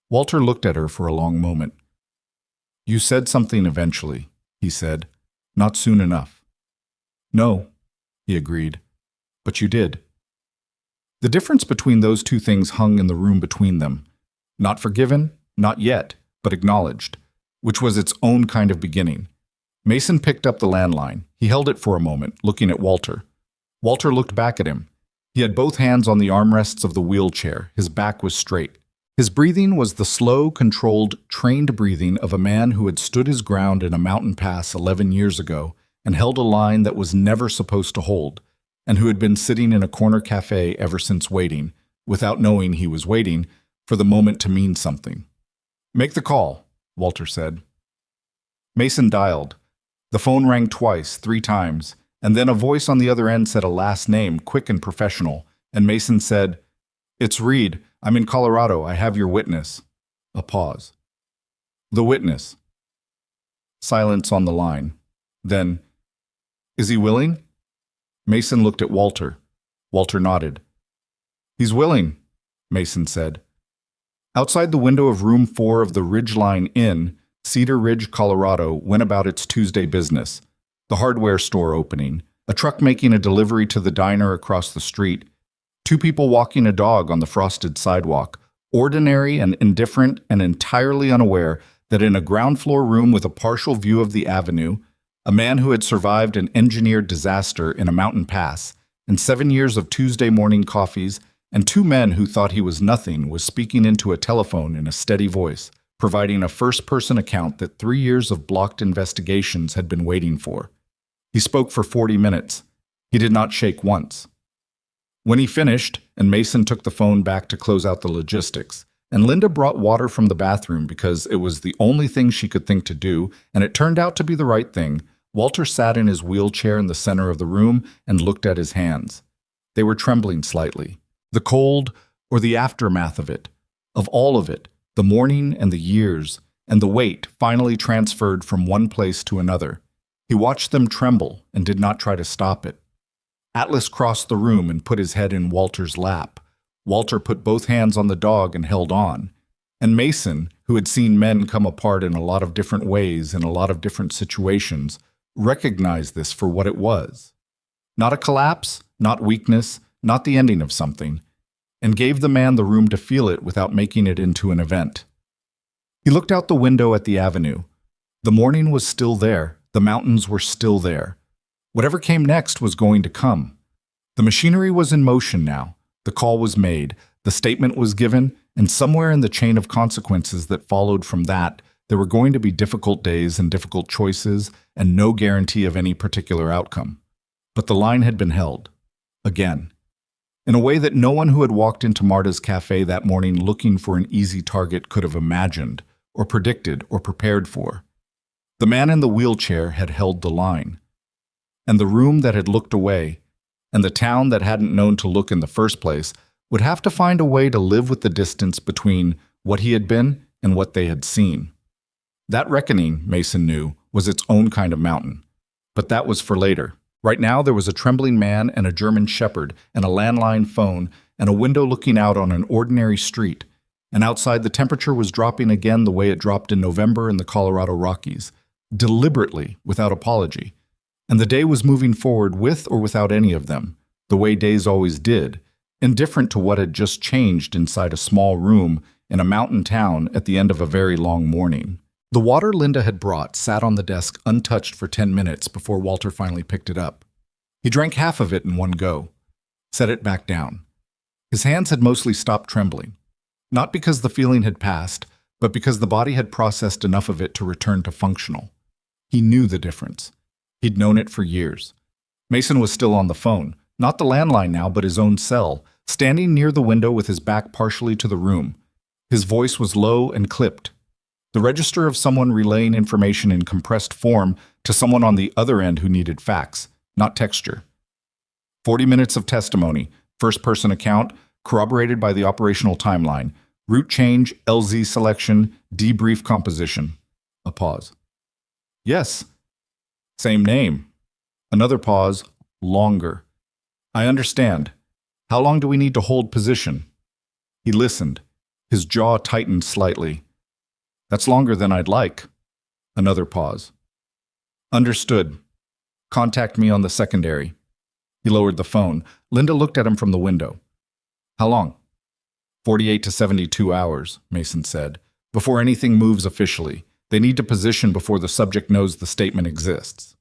Walter looked at her for a long moment. You said something eventually, he said. Not soon enough. No, he agreed. But you did. The difference between those two things hung in the room between them. Not forgiven, not yet, but acknowledged, which was its own kind of beginning. Mason picked up the landline. He held it for a moment, looking at Walter. Walter looked back at him. He had both hands on the armrests of the wheelchair. His back was straight. His breathing was the slow, controlled, trained breathing of a man who had stood his ground in a mountain pass 11 years ago and held a line that was never supposed to hold, and who had been sitting in a corner cafe ever since waiting, without knowing he was waiting, for the moment to mean something. Make the call, Walter said. Mason dialed. The phone rang twice, 3 times, and then a voice on the other end said a last name, quick and professional, and Mason said, It's Reed. I'm in Colorado. I have your witness. A pause. The witness. Silence on the line. Then, Is he willing? Mason looked at Walter. Walter nodded. He's willing, Mason said. Outside the window of room 4 of the Ridgeline Inn, Cedar Ridge, Colorado, went about its Tuesday business. The hardware store opening, a truck making a delivery to the diner across the street, 2 people walking a dog on the frosted sidewalk, ordinary and indifferent and entirely unaware that in a ground-floor room with a partial view of the avenue, a man who had survived an engineered disaster in a mountain pass and 7 years of Tuesday morning coffees, and two men who thought he was nothing was speaking into a telephone in a steady voice, providing a first-person account that 3 years of blocked investigations had been waiting for. He spoke for 40 minutes. He did not shake once. When he finished, and Mason took the phone back to close out the logistics, and Linda brought water from the bathroom because it was the only thing she could think to do, and it turned out to be the right thing, Walter sat in his wheelchair in the center of the room and looked at his hands. They were trembling slightly. The cold, or the aftermath of all of it, the morning and the years, and the weight finally transferred from one place to another. He watched them tremble and did not try to stop it. Atlas crossed the room and put his head in Walter's lap. Walter put both hands on the dog and held on. And Mason, who had seen men come apart in a lot of different ways in a lot of different situations, recognized this for what it was. Not a collapse, not weakness, not the ending of something, and gave the man the room to feel it without making it into an event. He looked out the window at the avenue. The morning was still there. The mountains were still there. Whatever came next was going to come. The machinery was in motion now. The call was made. The statement was given, and somewhere in the chain of consequences that followed from that, there were going to be difficult days and difficult choices, and no guarantee of any particular outcome. But the line had been held. Again. In a way that no one who had walked into Marta's cafe that morning looking for an easy target could have imagined, or predicted, or prepared for. The man in the wheelchair had held the line. And the room that had looked away, and the town that hadn't known to look in the first place, would have to find a way to live with the distance between what he had been and what they had seen. That reckoning, Mason knew, was its own kind of mountain. But that was for later. Right now there was a trembling man and a German shepherd and a landline phone and a window looking out on an ordinary street. And outside the temperature was dropping again the way it dropped in November in the Colorado Rockies, deliberately, without apology. And the day was moving forward with or without any of them, the way days always did, indifferent to what had just changed inside a small room in a mountain town at the end of a very long morning. The water Linda had brought sat on the desk untouched for 10 minutes before Walter finally picked it up. He drank half of it in one go, set it back down. His hands had mostly stopped trembling, not because the feeling had passed, but because the body had processed enough of it to return to functional. He knew the difference. He'd known it for years. Mason was still on the phone, not the landline now, but his own cell, standing near the window with his back partially to the room. His voice was low and clipped. The register of someone relaying information in compressed form to someone on the other end who needed facts, not texture. 40 minutes of testimony, first-person account, corroborated by the operational timeline, route change, LZ selection, debrief composition. A pause. Yes. Same name. Another pause, longer. I understand. How long do we need to hold position? He listened. His jaw tightened slightly. That's longer than I'd like. Another pause. Understood. Contact me on the secondary. He lowered the phone. Linda looked at him from the window. How long? 48 to 72 hours, Mason said. Before anything moves officially. They need to position before the subject knows the statement exists.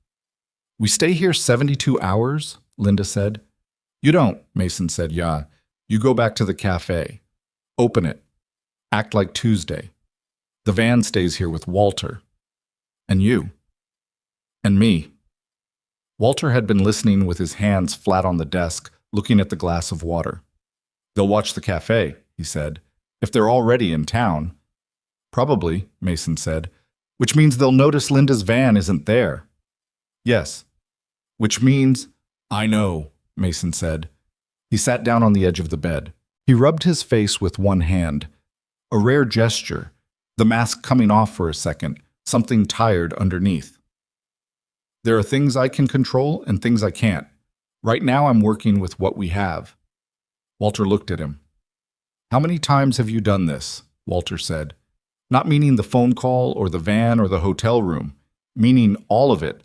We stay here 72 hours? Linda said. You don't, Mason said. Yeah. You go back to the cafe. Open it. Act like Tuesday. The van stays here with Walter. And you. And me. Walter had been listening with his hands flat on the desk, looking at the glass of water. They'll watch the cafe, he said. If they're already in town. Probably, Mason said. Which means they'll notice Linda's van isn't there. Yes. Which means, I know, Mason said. He sat down on the edge of the bed. He rubbed his face with one hand. A rare gesture. The mask coming off for a second, something tired underneath. There are things I can control and things I can't. Right now I'm working with what we have. Walter looked at him. How many times have you done this? Walter said. Not meaning the phone call or the van or the hotel room, meaning all of it.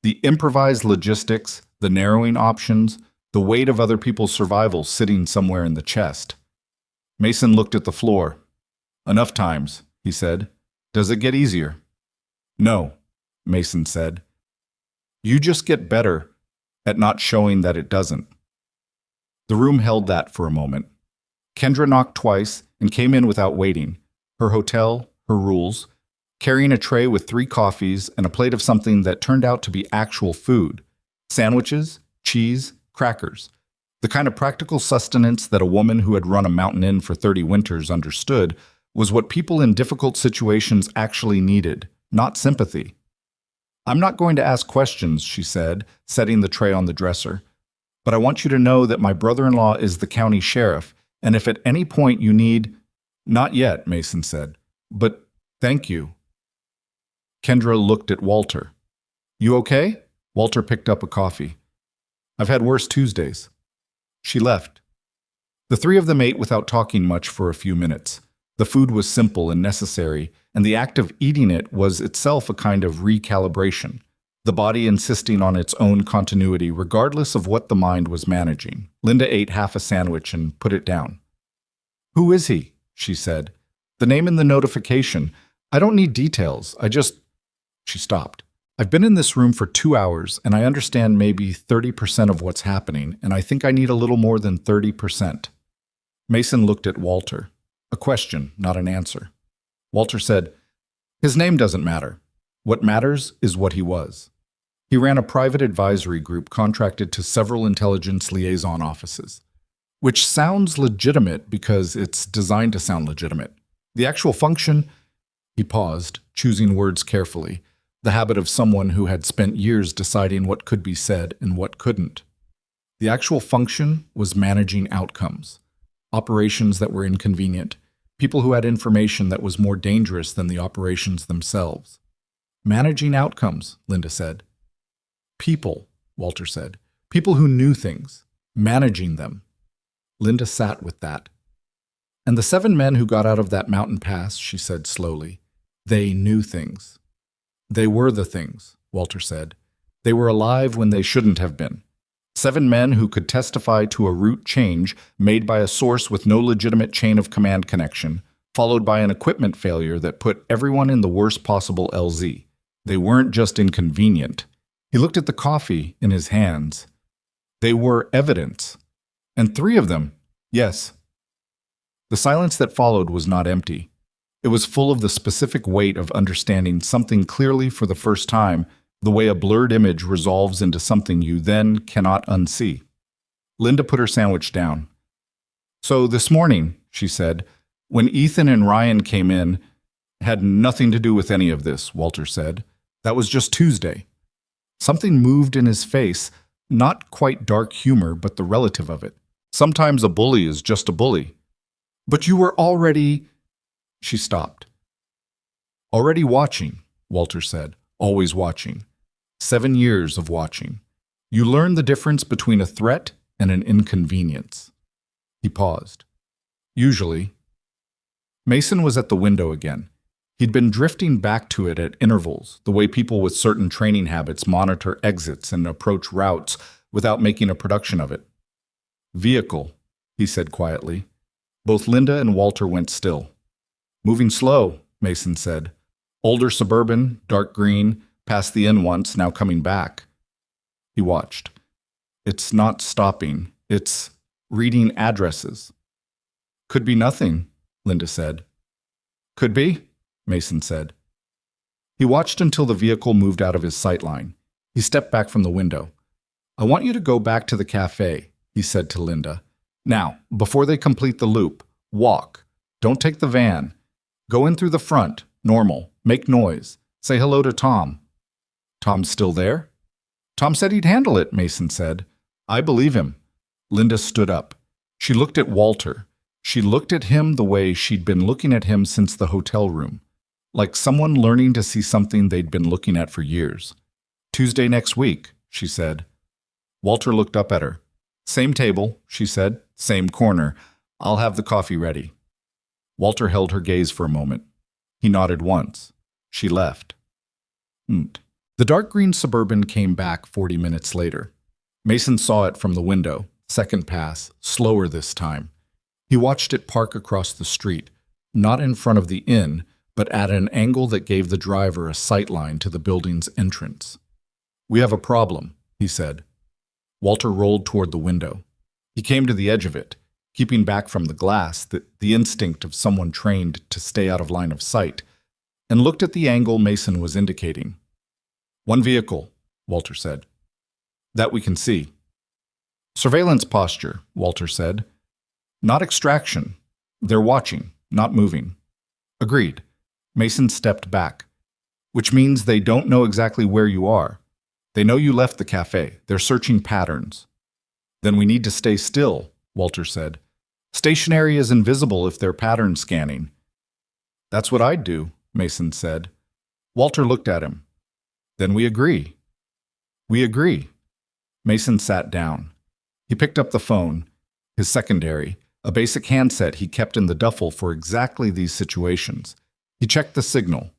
The improvised logistics, the narrowing options, the weight of other people's survival sitting somewhere in the chest. Mason looked at the floor. Enough times, he said. Does it get easier? No, Mason said. You just get better at not showing that it doesn't. The room held that for a moment. Kendra knocked twice and came in without waiting. Her hotel, her rules, carrying a tray with 3 coffees and a plate of something that turned out to be actual food. Sandwiches, cheese, crackers. The kind of practical sustenance that a woman who had run a mountain inn for 30 winters understood was what people in difficult situations actually needed, not sympathy. "I'm not going to ask questions," she said, setting the tray on the dresser. "But I want you to know that my brother-in-law is the county sheriff, and if at any point you need—" "Not yet," Mason said. "But thank you." Kendra looked at Walter. "You okay?" Walter picked up a coffee. "I've had worse Tuesdays." She left. The 3 of them ate without talking much for a few minutes. The food was simple and necessary, and the act of eating it was itself a kind of recalibration, the body insisting on its own continuity regardless of what the mind was managing. Linda ate half a sandwich and put it down. "Who is he?" she said. "The name in the notification. I don't need details. She stopped. "I've been in this room for 2 hours, and I understand maybe 30% of what's happening, and I think I need a little more than 30%. Mason looked at Walter. A question, not an answer. Walter said, "His name doesn't matter. What matters is what he was." He ran a private advisory group contracted to several intelligence liaison offices, which sounds legitimate because it's designed to sound legitimate. The actual function— He paused, choosing words carefully, the habit of someone who had spent years deciding what could be said and what couldn't. The actual function was managing outcomes, operations that were inconvenient, people who had information that was more dangerous than the operations themselves. "Managing outcomes," Linda said. "People," Walter said. "People who knew things. Managing them." Linda sat with that. "And the 7 men who got out of that mountain pass," she said slowly, "they knew things. They were the things," Walter said. "They were alive when they shouldn't have been. 7 men who could testify to a route change made by a source with no legitimate chain of command connection, followed by an equipment failure that put everyone in the worst possible LZ. They weren't just inconvenient." He looked at the coffee in his hands. "They were evidence. And 3 of them, yes." The silence that followed was not empty. It was full of the specific weight of understanding something clearly for the first time, the way a blurred image resolves into something you then cannot unsee. Linda put her sandwich down. "So this morning," she said, "when Ethan and Ryan came in, had nothing to do with any of this," Walter said. "That was just Tuesday." Something moved in his face, not quite dark humor, but the relative of it. "Sometimes a bully is just a bully." "But you were already—" She stopped. "Already watching," Walter said. "Always watching. 7 years of watching. You learn the difference between a threat and an inconvenience." He paused. "Usually." Mason was at the window again. He'd been drifting back to it at intervals, the way people with certain training habits monitor exits and approach routes without making a production of it. "Vehicle," he said quietly. Both Linda and Walter went still. "Moving slow," Mason said. "Older suburban, dark green, past the inn once, now coming back." He watched. "It's not stopping. It's reading addresses." "Could be nothing," Linda said. "Could be," Mason said. He watched until the vehicle moved out of his sight line. He stepped back from the window. "I want you to go back to the cafe," he said to Linda. "Now, before they complete the loop, walk. Don't take the van. Go in through the front, normal. Make noise. Say hello to Tom." "Tom's still there?" "Tom said he'd handle it," Mason said. "I believe him." Linda stood up. She looked at Walter. She looked at him the way she'd been looking at him since the hotel room, like someone learning to see something they'd been looking at for years. "Tuesday next week," she said. Walter looked up at her. "Same table," she said. "Same corner. I'll have the coffee ready." Walter held her gaze for a moment. He nodded once. She left. The dark green Suburban came back 40 minutes later. Mason saw it from the window, second pass, slower this time. He watched it park across the street, not in front of the inn, but at an angle that gave the driver a sight line to the building's entrance. "We have a problem," he said. Walter rolled toward the window. He came to the edge of it, keeping back from the glass, the instinct of someone trained to stay out of line of sight, and looked at the angle Mason was indicating. "One vehicle," Walter said. "That we can see." "Surveillance posture," Walter said. "Not extraction. They're watching, not moving." "Agreed." Mason stepped back. "Which means they don't know exactly where you are. They know you left the cafe. They're searching patterns." "Then we need to stay still," Walter said. "Stationary is invisible if they're pattern scanning." "That's what I'd do," Mason said. Walter looked at him. "Then we agree." "We agree." Mason sat down. He picked up the phone, his secondary, a basic handset he kept in the duffel for exactly these situations. He checked the signal.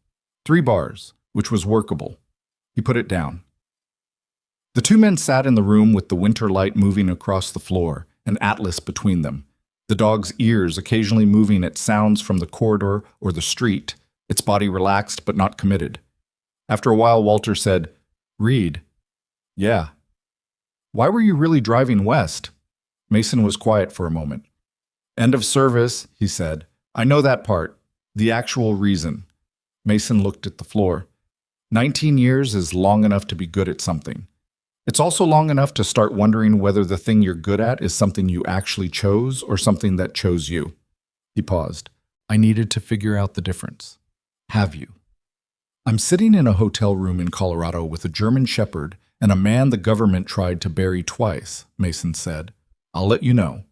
3 bars, which was workable. He put it down. The two men sat in the room with the winter light moving across the floor, an atlas between them, the dog's ears occasionally moving at sounds from the corridor or the street, its body relaxed but not committed. After a while, Walter said, "Reed." "Yeah." "Why were you really driving west?" Mason was quiet for a moment. "End of service," he said. "I know that part. The actual reason." Mason looked at the floor. 19 years is long enough to be good at something. It's also long enough to start wondering whether the thing you're good at is something you actually chose or something that chose you. He paused. "I needed to figure out the difference." "Have you?" "I'm sitting in a hotel room in Colorado with a German Shepherd and a man the government tried to bury twice," Mason said. "I'll let you know."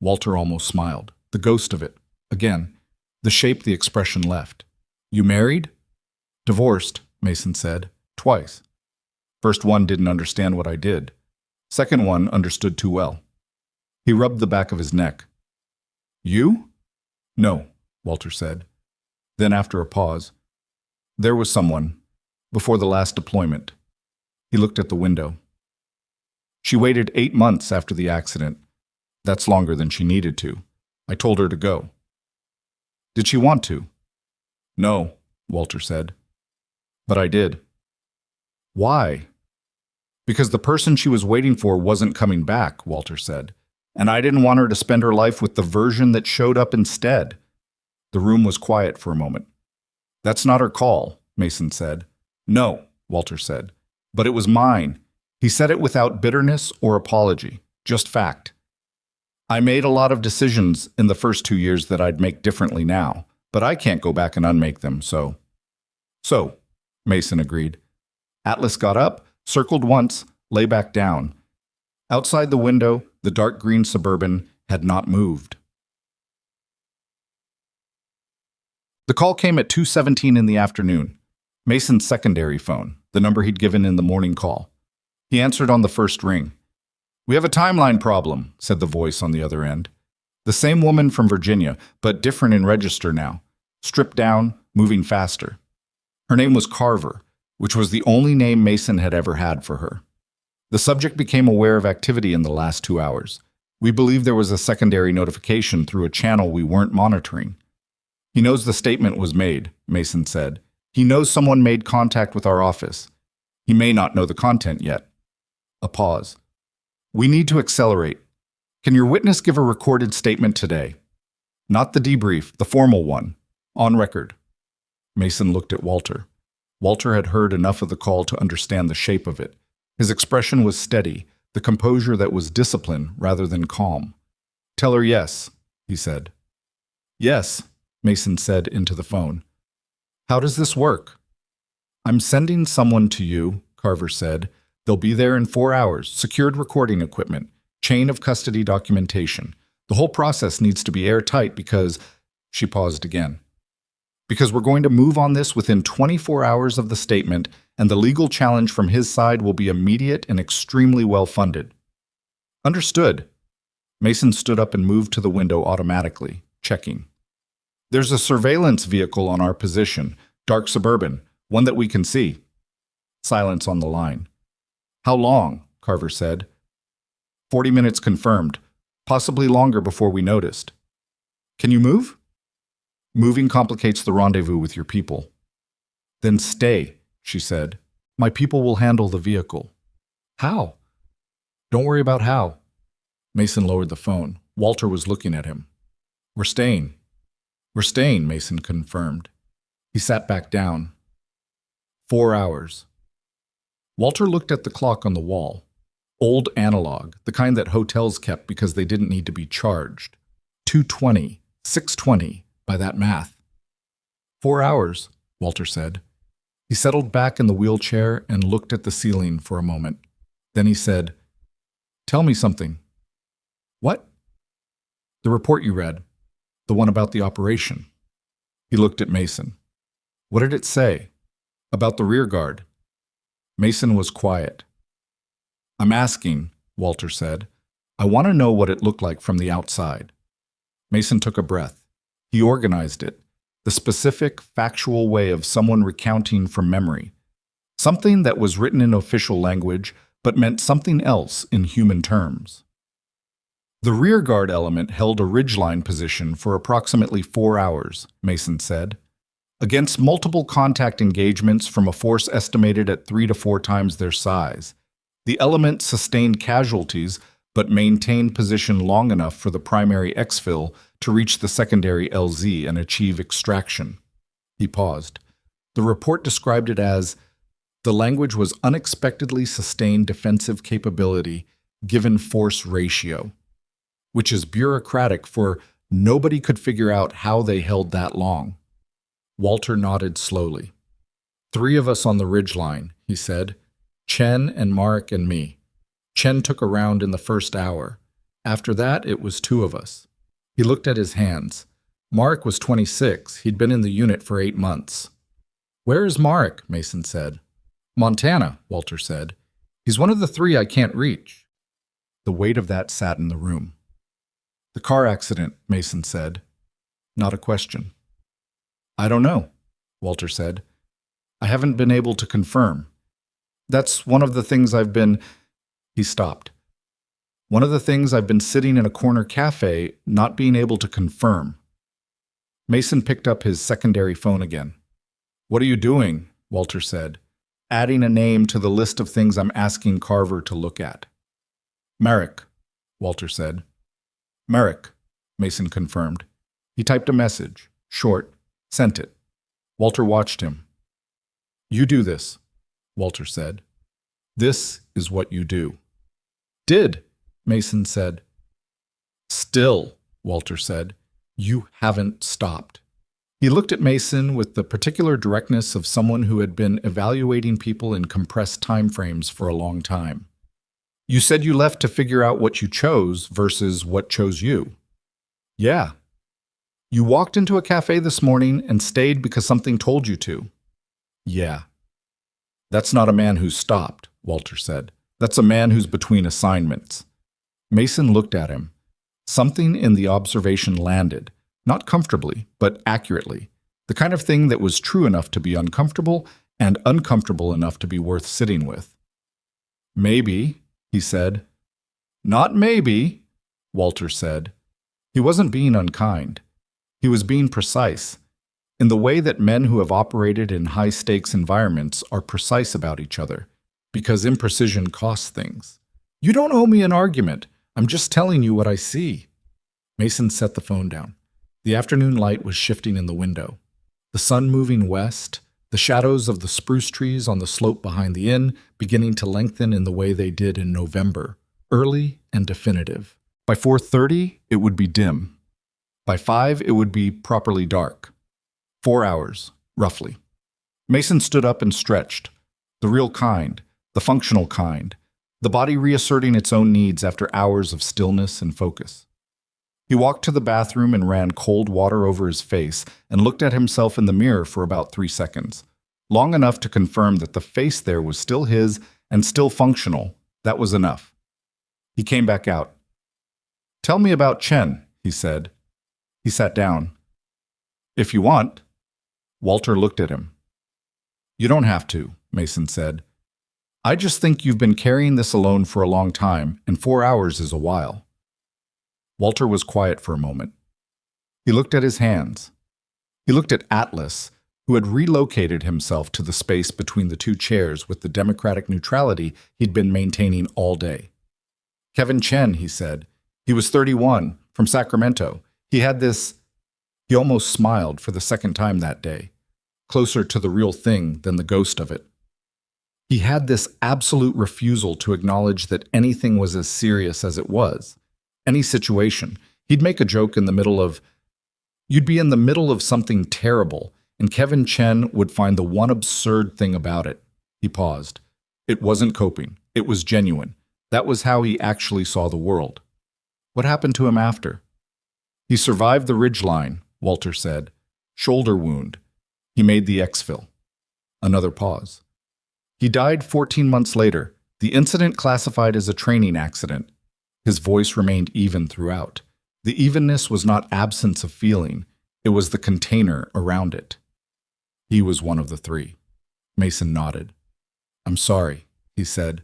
Walter almost smiled. The ghost of it. Again, the shape the expression left. "You married?" "Divorced," Mason said. "Twice. First one didn't understand what I did. Second one understood too well." He rubbed the back of his neck. "You?" "No," Walter said. Then after a pause, "There was someone, before the last deployment." He looked at the window. "She waited 8 months after the accident. That's longer than she needed to. I told her to go." "Did she want to?" "No," Walter said. "But I did." "Why?" "Because the person she was waiting for wasn't coming back," Walter said. "And I didn't want her to spend her life with the version that showed up instead." The room was quiet for a moment. "That's not her call," Mason said. "No," Walter said. "But it was mine." He said it without bitterness or apology, just fact. "I made a lot of decisions in the first 2 years that I'd make differently now, but I can't go back and unmake them, so." "So," Mason agreed. Atlas got up, circled once, lay back down. Outside the window, the dark green Suburban had not moved. The call came at 2:17 in the afternoon. Mason's secondary phone, the number he'd given in the morning call. He answered on the first ring. "We have a timeline problem," said the voice on the other end. The same woman from Virginia, but different in register now. Stripped down, moving faster. Her name was Carver, which was the only name Mason had ever had for her. The subject became aware of activity in the last 2 hours. "We believe there was a secondary notification through a channel we weren't monitoring." "He knows the statement was made," Mason said. "He knows someone made contact with our office. He may not know the content yet." A pause. "We need to accelerate. Can your witness give a recorded statement today? Not the debrief, the formal one. On record." Mason looked at Walter. Walter had heard enough of the call to understand the shape of it. His expression was steady, the composure that was discipline rather than calm. "Tell her yes," he said. "Yes," Mason said into the phone. "How does this work?" "I'm sending someone to you," Carver said. "They'll be there in 4 hours, secured recording equipment, chain of custody documentation. The whole process needs to be airtight because—" She paused again. "Because we're going to move on this within 24 hours of the statement, and the legal challenge from his side will be immediate and extremely well-funded." "Understood." Mason stood up and moved to the window automatically, checking. "There's a surveillance vehicle on our position, dark Suburban, one that we can see." Silence on the line. "How long?" Carver said. 40 minutes confirmed, possibly longer before we noticed." "Can you move?" "Moving complicates the rendezvous with your people." "Then stay," she said. "My people will handle the vehicle." "How?" "Don't worry about how." Mason lowered the phone. Walter was looking at him. We're staying. We're staying, Mason confirmed. He sat back down. 4 hours. Walter looked at the clock on the wall. Old analog, the kind that hotels kept because they didn't need to be charged. 2:20, 6:20, by that math. 4 hours, Walter said. He settled back in the wheelchair and looked at the ceiling for a moment. Then he said, Tell me something. What? The report you read. The one about the operation. He looked at Mason. What did it say? About the rear guard. Mason was quiet. I'm asking, Walter said. I want to know what it looked like from the outside. Mason took a breath. He organized it. The specific, factual way of someone recounting from memory. Something that was written in official language, but meant something else in human terms. The rear guard element held a ridgeline position for approximately 4 hours, Mason said. Against multiple contact engagements from a force estimated at 3 to 4 times their size. The element sustained casualties, but maintained position long enough for the primary exfil to reach the secondary LZ and achieve extraction. He paused. The report described it as, the language was unexpectedly sustained defensive capability given force ratio, which is bureaucratic for nobody could figure out how they held that long. Walter nodded slowly. 3 of us on the ridgeline, he said. Chen and Mark and me. Chen took a round in the first hour. After that, it was 2 of us. He looked at his hands. Mark was 26. He'd been in the unit for 8 months. Where is Mark? Mason said. Montana, Walter said. He's one of the 3 I can't reach. The weight of that sat in the room. The car accident, Mason said. Not a question. I don't know, Walter said. I haven't been able to confirm. That's one of the things I've been... He stopped. One of the things I've been sitting in a corner cafe, not being able to confirm. Mason picked up his secondary phone again. What are you doing? Walter said, adding a name to the list of things I'm asking Carver to look at. Merrick, Walter said. Merrick, Mason confirmed. He typed a message, short, sent it. Walter watched him. You do this, Walter said. This is what you do. Did, Mason said. Still, Walter said. You haven't stopped. He looked at Mason with the particular directness of someone who had been evaluating people in compressed time frames for a long time. You said you left to figure out what you chose versus what chose you. Yeah. You walked into a cafe this morning and stayed because something told you to. Yeah. That's not a man who's stopped, Walter said. That's a man who's between assignments. Mason looked at him. Something in the observation landed, not comfortably, but accurately. The kind of thing that was true enough to be uncomfortable and uncomfortable enough to be worth sitting with. Maybe, he said. Not maybe, Walter said. He wasn't being unkind. He was being precise, in the way that men who have operated in high-stakes environments are precise about each other, because imprecision costs things. You don't owe me an argument. I'm just telling you what I see. Mason set the phone down. The afternoon light was shifting in the window. The sun moving west, the shadows of the spruce trees on the slope behind the inn beginning to lengthen in the way they did in November, early and definitive. By 4:30, it would be dim. By 5, it would be properly dark. 4 hours, roughly. Mason stood up and stretched. The real kind, the functional kind, the body reasserting its own needs after hours of stillness and focus. He walked to the bathroom and ran cold water over his face and looked at himself in the mirror for about 3 seconds, long enough to confirm that the face there was still his and still functional. That was enough. He came back out. Tell me about Chen, he said. He sat down. If you want. Walter looked at him. You don't have to, Mason said. I just think you've been carrying this alone for a long time, and 4 hours is a while. Walter was quiet for a moment. He looked at his hands. He looked at Atlas, who had relocated himself to the space between the 2 chairs with the democratic neutrality he'd been maintaining all day. Kevin Chen, he said. He was 31, from Sacramento. He almost smiled for the second time that day, closer to the real thing than the ghost of it. He had this absolute refusal to acknowledge that anything was as serious as it was. Any situation. He'd make a joke in the middle of, you'd be in the middle of something terrible, and Kevin Chen would find the one absurd thing about it. He paused. It wasn't coping. It was genuine. That was how he actually saw the world. What happened to him after? He survived the ridgeline, Walter said. Shoulder wound. He made the exfil. Another pause. He died 14 months later, the incident classified as a training accident. His voice remained even throughout. The evenness was not absence of feeling. It was the container around it. He was one of the three. Mason nodded. I'm sorry, he said.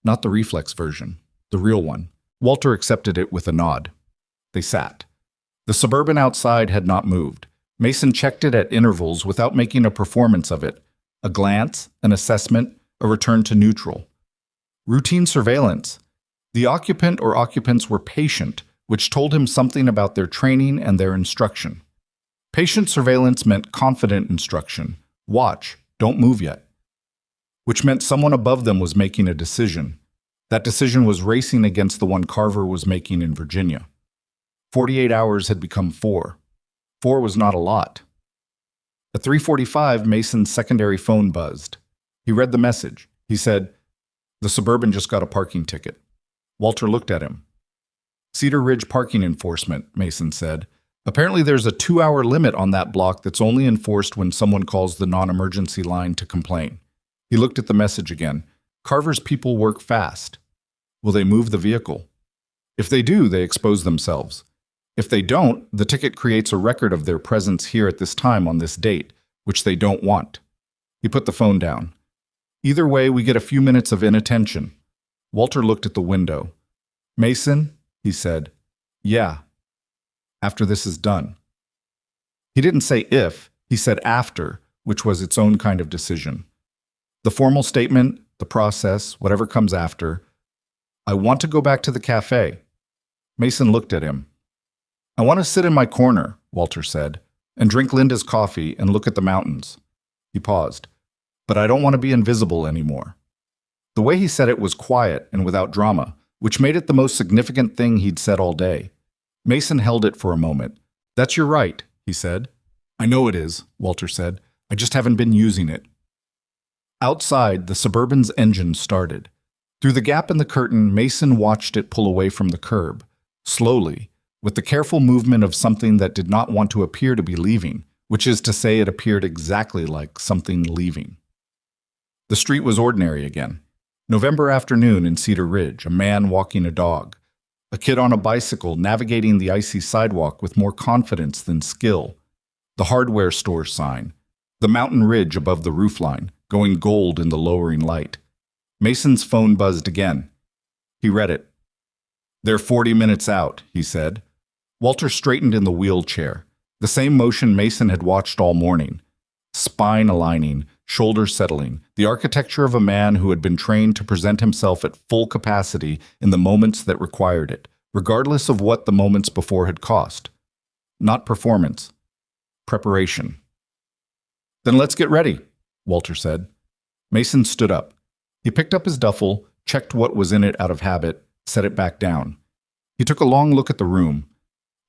Not the reflex version, the real one. Walter accepted it with a nod. They sat. The Suburban outside had not moved. Mason checked it at intervals without making a performance of it. A glance, an assessment, a return to neutral. Routine surveillance. The occupant or occupants were patient, which told him something about their training and their instruction. Patient surveillance meant confident instruction. Watch, don't move yet. Which meant someone above them was making a decision. That decision was racing against the one Carver was making in Virginia. 48 hours had become 4. 4 was not a lot. At 3:45, Mason's secondary phone buzzed. He read the message. He said, "The Suburban just got a parking ticket." Walter looked at him. "Cedar Ridge parking enforcement," Mason said. "Apparently there's a 2-hour limit on that block that's only enforced when someone calls the non-emergency line to complain." He looked at the message again. "Carver's people work fast. Will they move the vehicle? If they do, they expose themselves. If they don't, the ticket creates a record of their presence here at this time on this date, which they don't want." He put the phone down. "Either way, we get a few minutes of inattention." Walter looked at the window. "Mason," he said, "yeah, after this is done." He didn't say if, he said after, which was its own kind of decision. The formal statement, the process, whatever comes after. "I want to go back to the cafe." Mason looked at him. "I want to sit in my corner," Walter said, "and drink Linda's coffee and look at the mountains." He paused. "But I don't want to be invisible anymore." The way he said it was quiet and without drama, which made it the most significant thing he'd said all day. Mason held it for a moment. "That's your right," he said. "I know it is," Walter said. "I just haven't been using it." Outside, the Suburban's engine started. Through the gap in the curtain, Mason watched it pull away from the curb, slowly, with the careful movement of something that did not want to appear to be leaving, which is to say it appeared exactly like something leaving. The street was ordinary again. November afternoon in Cedar Ridge, a man walking a dog. A kid on a bicycle navigating the icy sidewalk with more confidence than skill. The hardware store sign. The mountain ridge above the roofline, going gold in the lowering light. Mason's phone buzzed again. He read it. "They're 40 minutes out," he said. Walter straightened in the wheelchair. The same motion Mason had watched all morning. Spine aligning, shoulders settling, the architecture of a man who had been trained to present himself at full capacity in the moments that required it, regardless of what the moments before had cost. Not performance. Preparation. "Then let's get ready," Walter said. Mason stood up. He picked up his duffel, checked what was in it out of habit, set it back down. He took a long look at the room.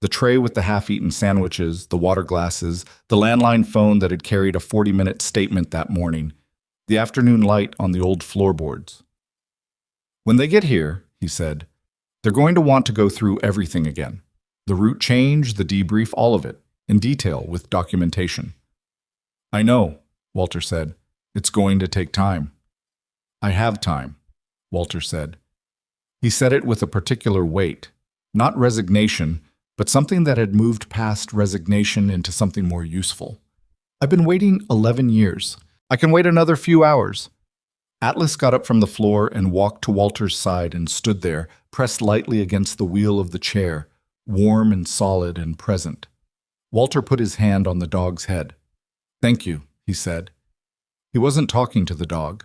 The tray with the half-eaten sandwiches, the water glasses, the landline phone that had carried a 40-minute statement that morning, the afternoon light on the old floorboards. "When they get here," he said, "they're going to want to go through everything again. The route change, the debrief, all of it, in detail with documentation." "I know," Walter said. "It's going to take time." "I have time," Walter said. He said it with a particular weight, not resignation, but something that had moved past resignation into something more useful. "I've been waiting 11 years. I can wait another few hours." Atlas got up from the floor and walked to Walter's side and stood there, pressed lightly against the wheel of the chair, warm and solid and present. Walter put his hand on the dog's head. "Thank you," he said. He wasn't talking to the dog.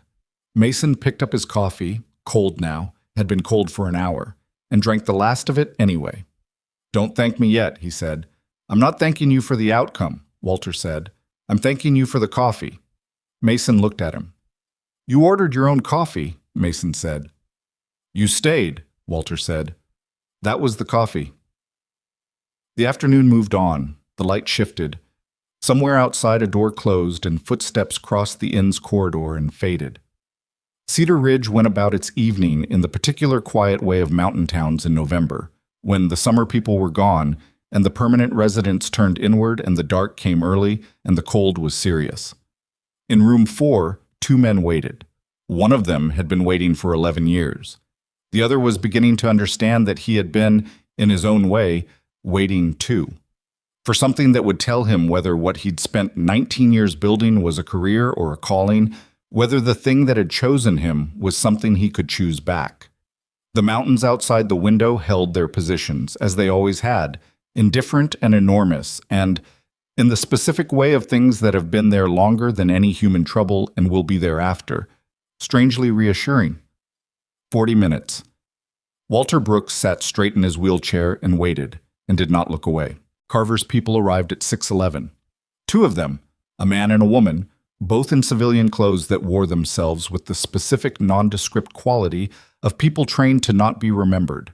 Mason picked up his coffee, cold now, had been cold for an hour. and drank the last of it anyway. "Don't thank me yet," he said. "I'm not thanking you for the outcome," Walter said. "I'm thanking you for the coffee." Mason looked at him. "You ordered your own coffee," Mason said. "You stayed," Walter said. "That was the coffee." The afternoon moved on. The light shifted. Somewhere outside a door closed and footsteps crossed the inn's corridor and faded. Cedar Ridge went about its evening in the particular quiet way of mountain towns in November, when the summer people were gone and the permanent residents turned inward and the dark came early and the cold was serious. In room 4, 2 men waited. One of them had been waiting for 11 years. The other was beginning to understand that he had been, in his own way, waiting too. For something that would tell him whether what he'd spent 19 years building was a career or a calling, whether the thing that had chosen him was something he could choose back. The mountains outside the window held their positions, as they always had, indifferent and enormous, and, in the specific way of things that have been there longer than any human trouble and will be thereafter, strangely reassuring. 40 minutes. Walter Brooks sat straight in his wheelchair and waited, and did not look away. Carver's people arrived at 6:11. 2 of them, a man and a woman, both in civilian clothes that wore themselves with the specific nondescript quality of people trained to not be remembered.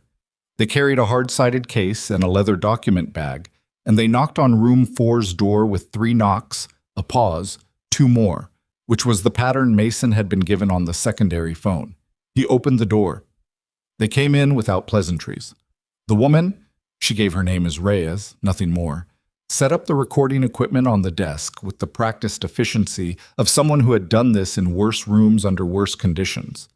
They carried a hard-sided case and a leather document bag, and they knocked on room 4's door with 3 knocks, a pause, 2 more, which was the pattern Mason had been given on the secondary phone. He opened the door. They came in without pleasantries. The woman, she gave her name as Reyes, nothing more, set up the recording equipment on the desk with the practiced efficiency of someone who had done this in worse rooms under worse conditions.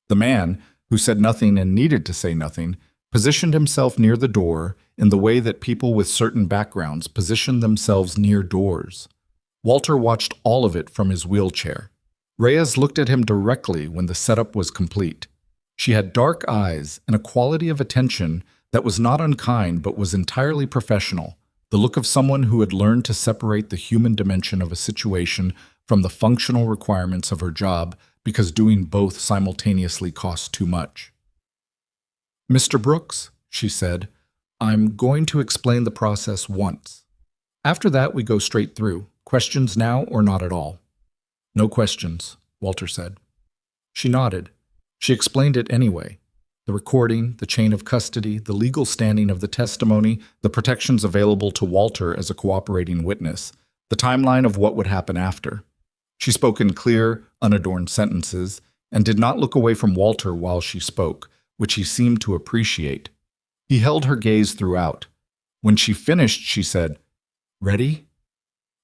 The man, who said nothing and needed to say nothing, positioned himself near the door in the way that people with certain backgrounds position themselves near doors. Walter watched all of it from his wheelchair. Reyes looked at him directly when the setup was complete. She had dark eyes and a quality of attention that was not unkind but was entirely professional, the look of someone who had learned to separate the human dimension of a situation from the functional requirements of her job because doing both simultaneously costs too much. "Mr. Brooks," she said, "I'm going to explain the process once. After that, we go straight through. Questions now or not at all?" "No questions," Walter said. She nodded. She explained it anyway. The recording, the chain of custody, the legal standing of the testimony, the protections available to Walter as a cooperating witness, the timeline of what would happen after. She spoke in clear, unadorned sentences, and did not look away from Walter while she spoke, which he seemed to appreciate. He held her gaze throughout. When she finished, she said, "Ready?"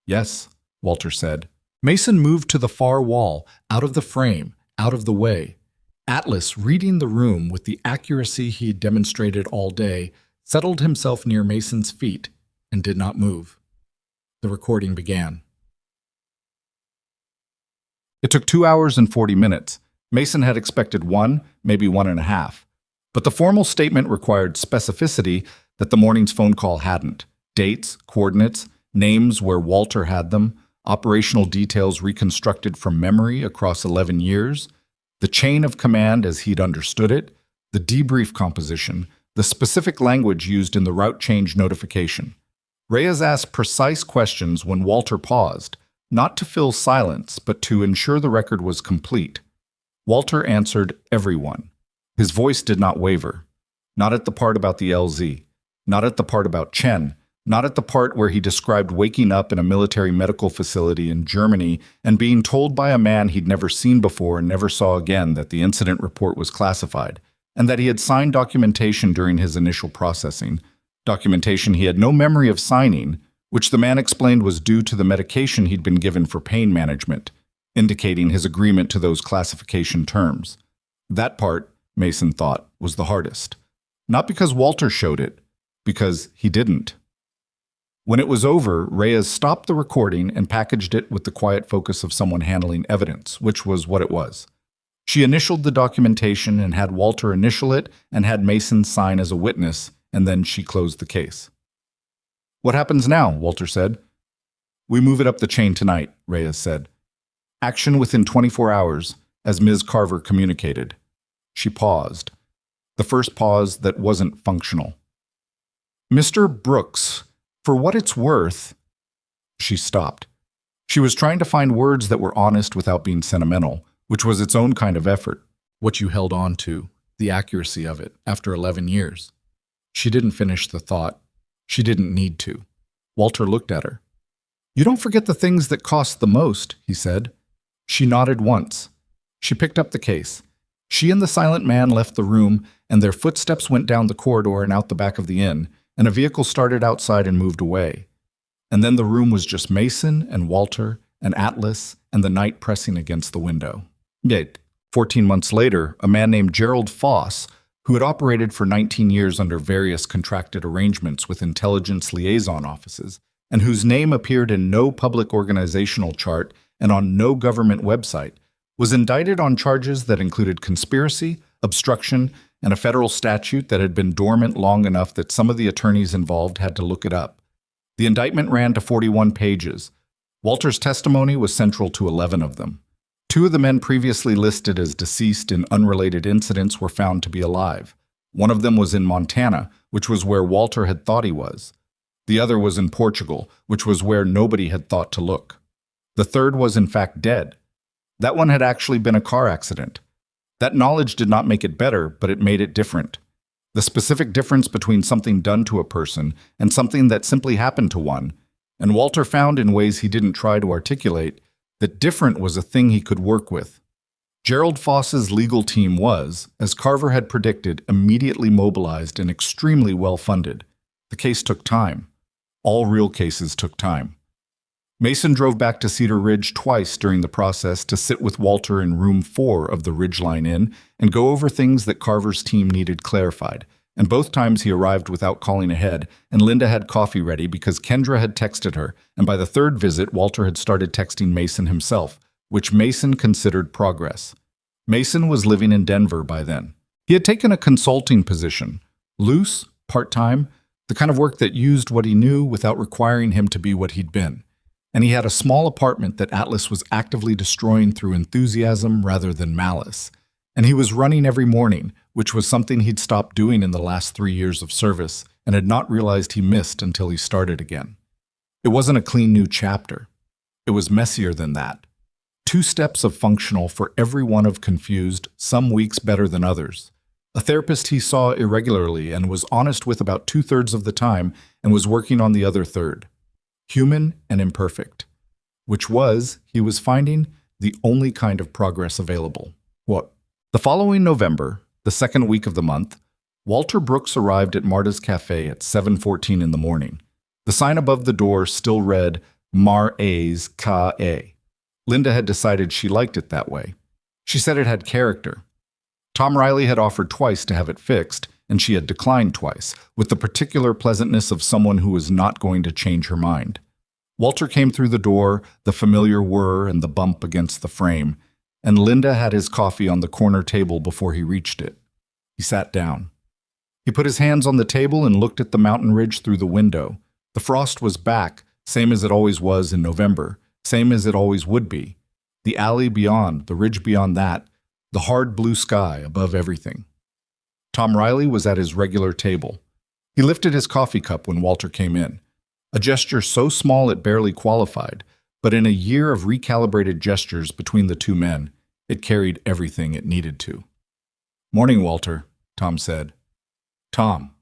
"Yes," Walter said. Mason moved to the far wall, out of the frame, out of the way. Atlas, reading the room with the accuracy he had demonstrated all day, settled himself near Mason's feet and did not move. The recording began. It took 2 hours and 40 minutes. Mason had expected 1, maybe 1.5. But the formal statement required specificity that the morning's phone call hadn't. Dates, coordinates, names where Walter had them, operational details reconstructed from memory across 11 years, the chain of command as he'd understood it, the debrief composition, the specific language used in the route change notification. Reyes asked precise questions when Walter paused, not to fill silence, but to ensure the record was complete. Walter answered everyone. His voice did not waver. Not at the part about the LZ, not at the part about Chen, not at the part where he described waking up in a military medical facility in Germany and being told by a man he'd never seen before and never saw again that the incident report was classified, and that he had signed documentation during his initial processing, documentation he had no memory of signing, which the man explained was due to the medication he'd been given for pain management, indicating his agreement to those classification terms. That part, Mason thought, was the hardest. Not because Walter showed it, because he didn't. When it was over, Reyes stopped the recording and packaged it with the quiet focus of someone handling evidence, which was what it was. She initialed the documentation and had Walter initial it and had Mason sign as a witness, and then she closed the case. "What happens now?" Walter said. "We move it up the chain tonight," Reyes said. "Action within 24 hours, as Ms. Carver communicated." She paused. The first pause that wasn't functional. "Mr. Brooks, for what it's worth—" She stopped. She was trying to find words that were honest without being sentimental, which was its own kind of effort. What you held on to, the accuracy of it, after 11 years. She didn't finish the thought. She didn't need to. Walter looked at her. "You don't forget the things that cost the most," he said. She nodded once. She picked up the case. She and the silent man left the room, and their footsteps went down the corridor and out the back of the inn, and a vehicle started outside and moved away. And then the room was just Mason and Walter and Atlas and the night pressing against the window. Yet, 14 months later, a man named Gerald Foss, who had operated for 19 years under various contracted arrangements with intelligence liaison offices, and whose name appeared in no public organizational chart and on no government website, was indicted on charges that included conspiracy, obstruction, and a federal statute that had been dormant long enough that some of the attorneys involved had to look it up. The indictment ran to 41 pages. Walter's testimony was central to 11 of them. 2 of the men previously listed as deceased in unrelated incidents were found to be alive. One of them was in Montana, which was where Walter had thought he was. The other was in Portugal, which was where nobody had thought to look. The third was in fact dead. That one had actually been a car accident. That knowledge did not make it better, but it made it different. The specific difference between something done to a person and something that simply happened to one, and Walter found in ways he didn't try to articulate, that different was a thing he could work with. Gerald Foss's legal team was, as Carver had predicted, immediately mobilized and extremely well-funded. The case took time. All real cases took time. Mason drove back to Cedar Ridge twice during the process to sit with Walter in room 4 of the Ridgeline Inn and go over things that Carver's team needed clarified. And both times he arrived without calling ahead, and Linda had coffee ready because Kendra had texted her, and by the third visit, Walter had started texting Mason himself, which Mason considered progress. Mason was living in Denver by then. He had taken a consulting position, loose, part-time, the kind of work that used what he knew without requiring him to be what he'd been. And he had a small apartment that Atlas was actively destroying through enthusiasm rather than malice. And he was running every morning, which was something he'd stopped doing in the last 3 years of service and had not realized he missed until he started again. It wasn't a clean new chapter. It was messier than that. 2 steps of functional for every one of confused, some weeks better than others. A therapist he saw irregularly and was honest with about 2/3 of the time and was working on the other third. Human and imperfect, which was, he was finding, the only kind of progress available. What? The following November, the second week of the month, Walter Brooks arrived at Marta's Cafe at 7:14 in the morning. The sign above the door still read, Mar A's K.A. Linda had decided she liked it that way. She said it had character. Tom Riley had offered twice to have it fixed, and she had declined twice, with the particular pleasantness of someone who was not going to change her mind. Walter came through the door, the familiar whir and the bump against the frame, and Linda had his coffee on the corner table before he reached it. He sat down. He put his hands on the table and looked at the mountain ridge through the window. The frost was back, same as it always was in November, same as it always would be. The alley beyond, the ridge beyond that, the hard blue sky above everything. Tom Riley was at his regular table. He lifted his coffee cup when Walter came in, a gesture so small it barely qualified, but in a year of recalibrated gestures between the 2 men, it carried everything it needed to. "Morning, Walter," Tom said. "Tom,"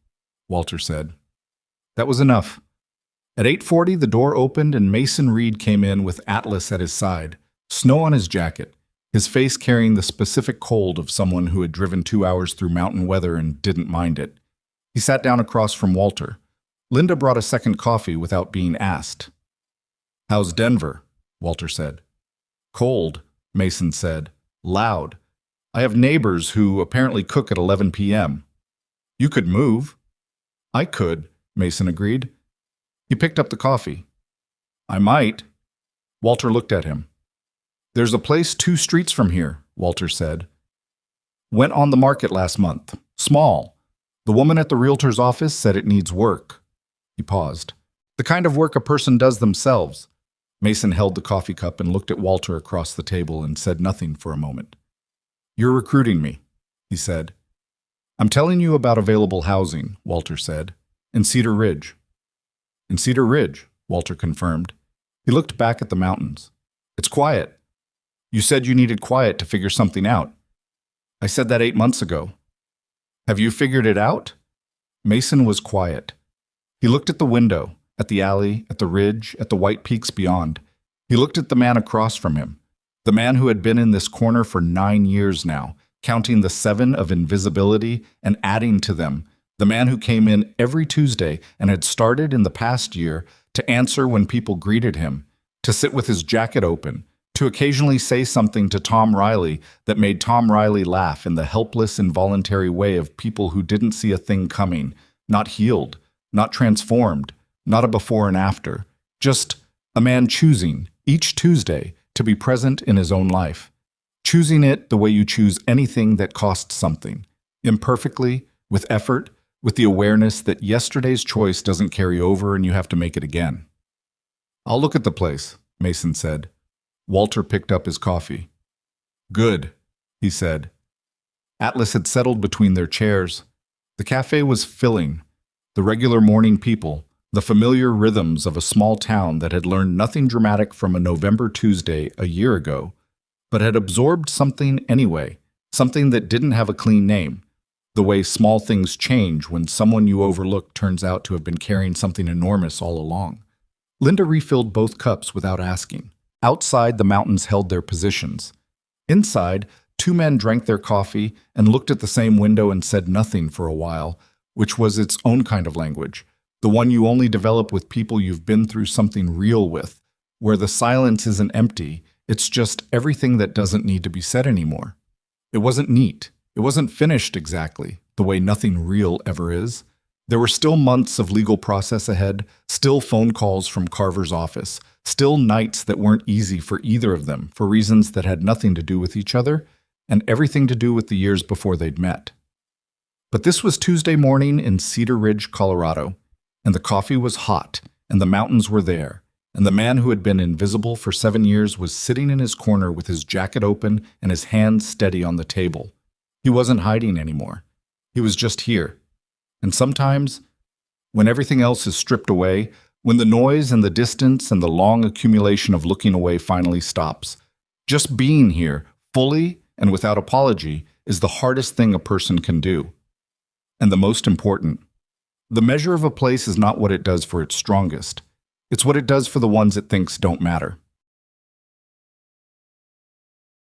Walter said. That was enough. At 8:40, the door opened and Mason Reed came in with Atlas at his side, snow on his jacket, his face carrying the specific cold of someone who had driven 2 hours through mountain weather and didn't mind it. He sat down across from Walter. Linda brought a second coffee without being asked. "How's Denver?" Walter said. "Cold," Mason said. "Loud. I have neighbors who apparently cook at 11 p.m. You could move." "I could," Mason agreed. He picked up the coffee. "I might." Walter looked at him. "There's a place 2 streets from here," Walter said. "Went on the market last month. Small. The woman at the realtor's office said it needs work." He paused. "The kind of work a person does themselves." Mason held the coffee cup and looked at Walter across the table and said nothing for a moment. "You're recruiting me," he said. I'm telling you about available housing, Walter said. In Cedar Ridge. In Cedar Ridge, Walter confirmed. He looked back at the mountains. It's quiet. You said you needed quiet to figure something out. I said that 8 months ago. Have you figured it out? Mason was quiet. He looked at the window, at the alley, at the ridge, at the white peaks beyond. He looked at the man across from him, the man who had been in this corner for 9 years now, counting the 7 of invisibility and adding to them, the man who came in every Tuesday and had started in the past year to answer when people greeted him, to sit with his jacket open, to occasionally say something to Tom Riley that made Tom Riley laugh in the helpless, involuntary way of people who didn't see a thing coming, not healed, not transformed, not a before and after, just a man choosing, each Tuesday, to be present in his own life. Choosing it the way you choose anything that costs something, imperfectly, with effort, with the awareness that yesterday's choice doesn't carry over and you have to make it again. I'll look at the place, Mason said. Walter picked up his coffee. Good, he said. Atlas had settled between their chairs. The cafe was filling. The regular morning people, the familiar rhythms of a small town that had learned nothing dramatic from a November Tuesday a year ago, but had absorbed something anyway, something that didn't have a clean name, the way small things change when someone you overlook turns out to have been carrying something enormous all along. Linda refilled both cups without asking. Outside, the mountains held their positions. Inside, 2 men drank their coffee and looked at the same window and said nothing for a while, which was its own kind of language, the one you only develop with people you've been through something real with, where the silence isn't empty, it's just everything that doesn't need to be said anymore. It wasn't neat. It wasn't finished exactly, the way nothing real ever is. There were still months of legal process ahead, still phone calls from Carver's office, still nights that weren't easy for either of them for reasons that had nothing to do with each other and everything to do with the years before they'd met. But this was Tuesday morning in Cedar Ridge, Colorado, and the coffee was hot, and the mountains were there, and the man who had been invisible for 7 years was sitting in his corner with his jacket open and his hands steady on the table. He wasn't hiding anymore. He was just here. And sometimes, when everything else is stripped away, when the noise and the distance and the long accumulation of looking away finally stops, just being here, fully and without apology, is the hardest thing a person can do. And the most important. The measure of a place is not what it does for its strongest. It's what it does for the ones it thinks don't matter.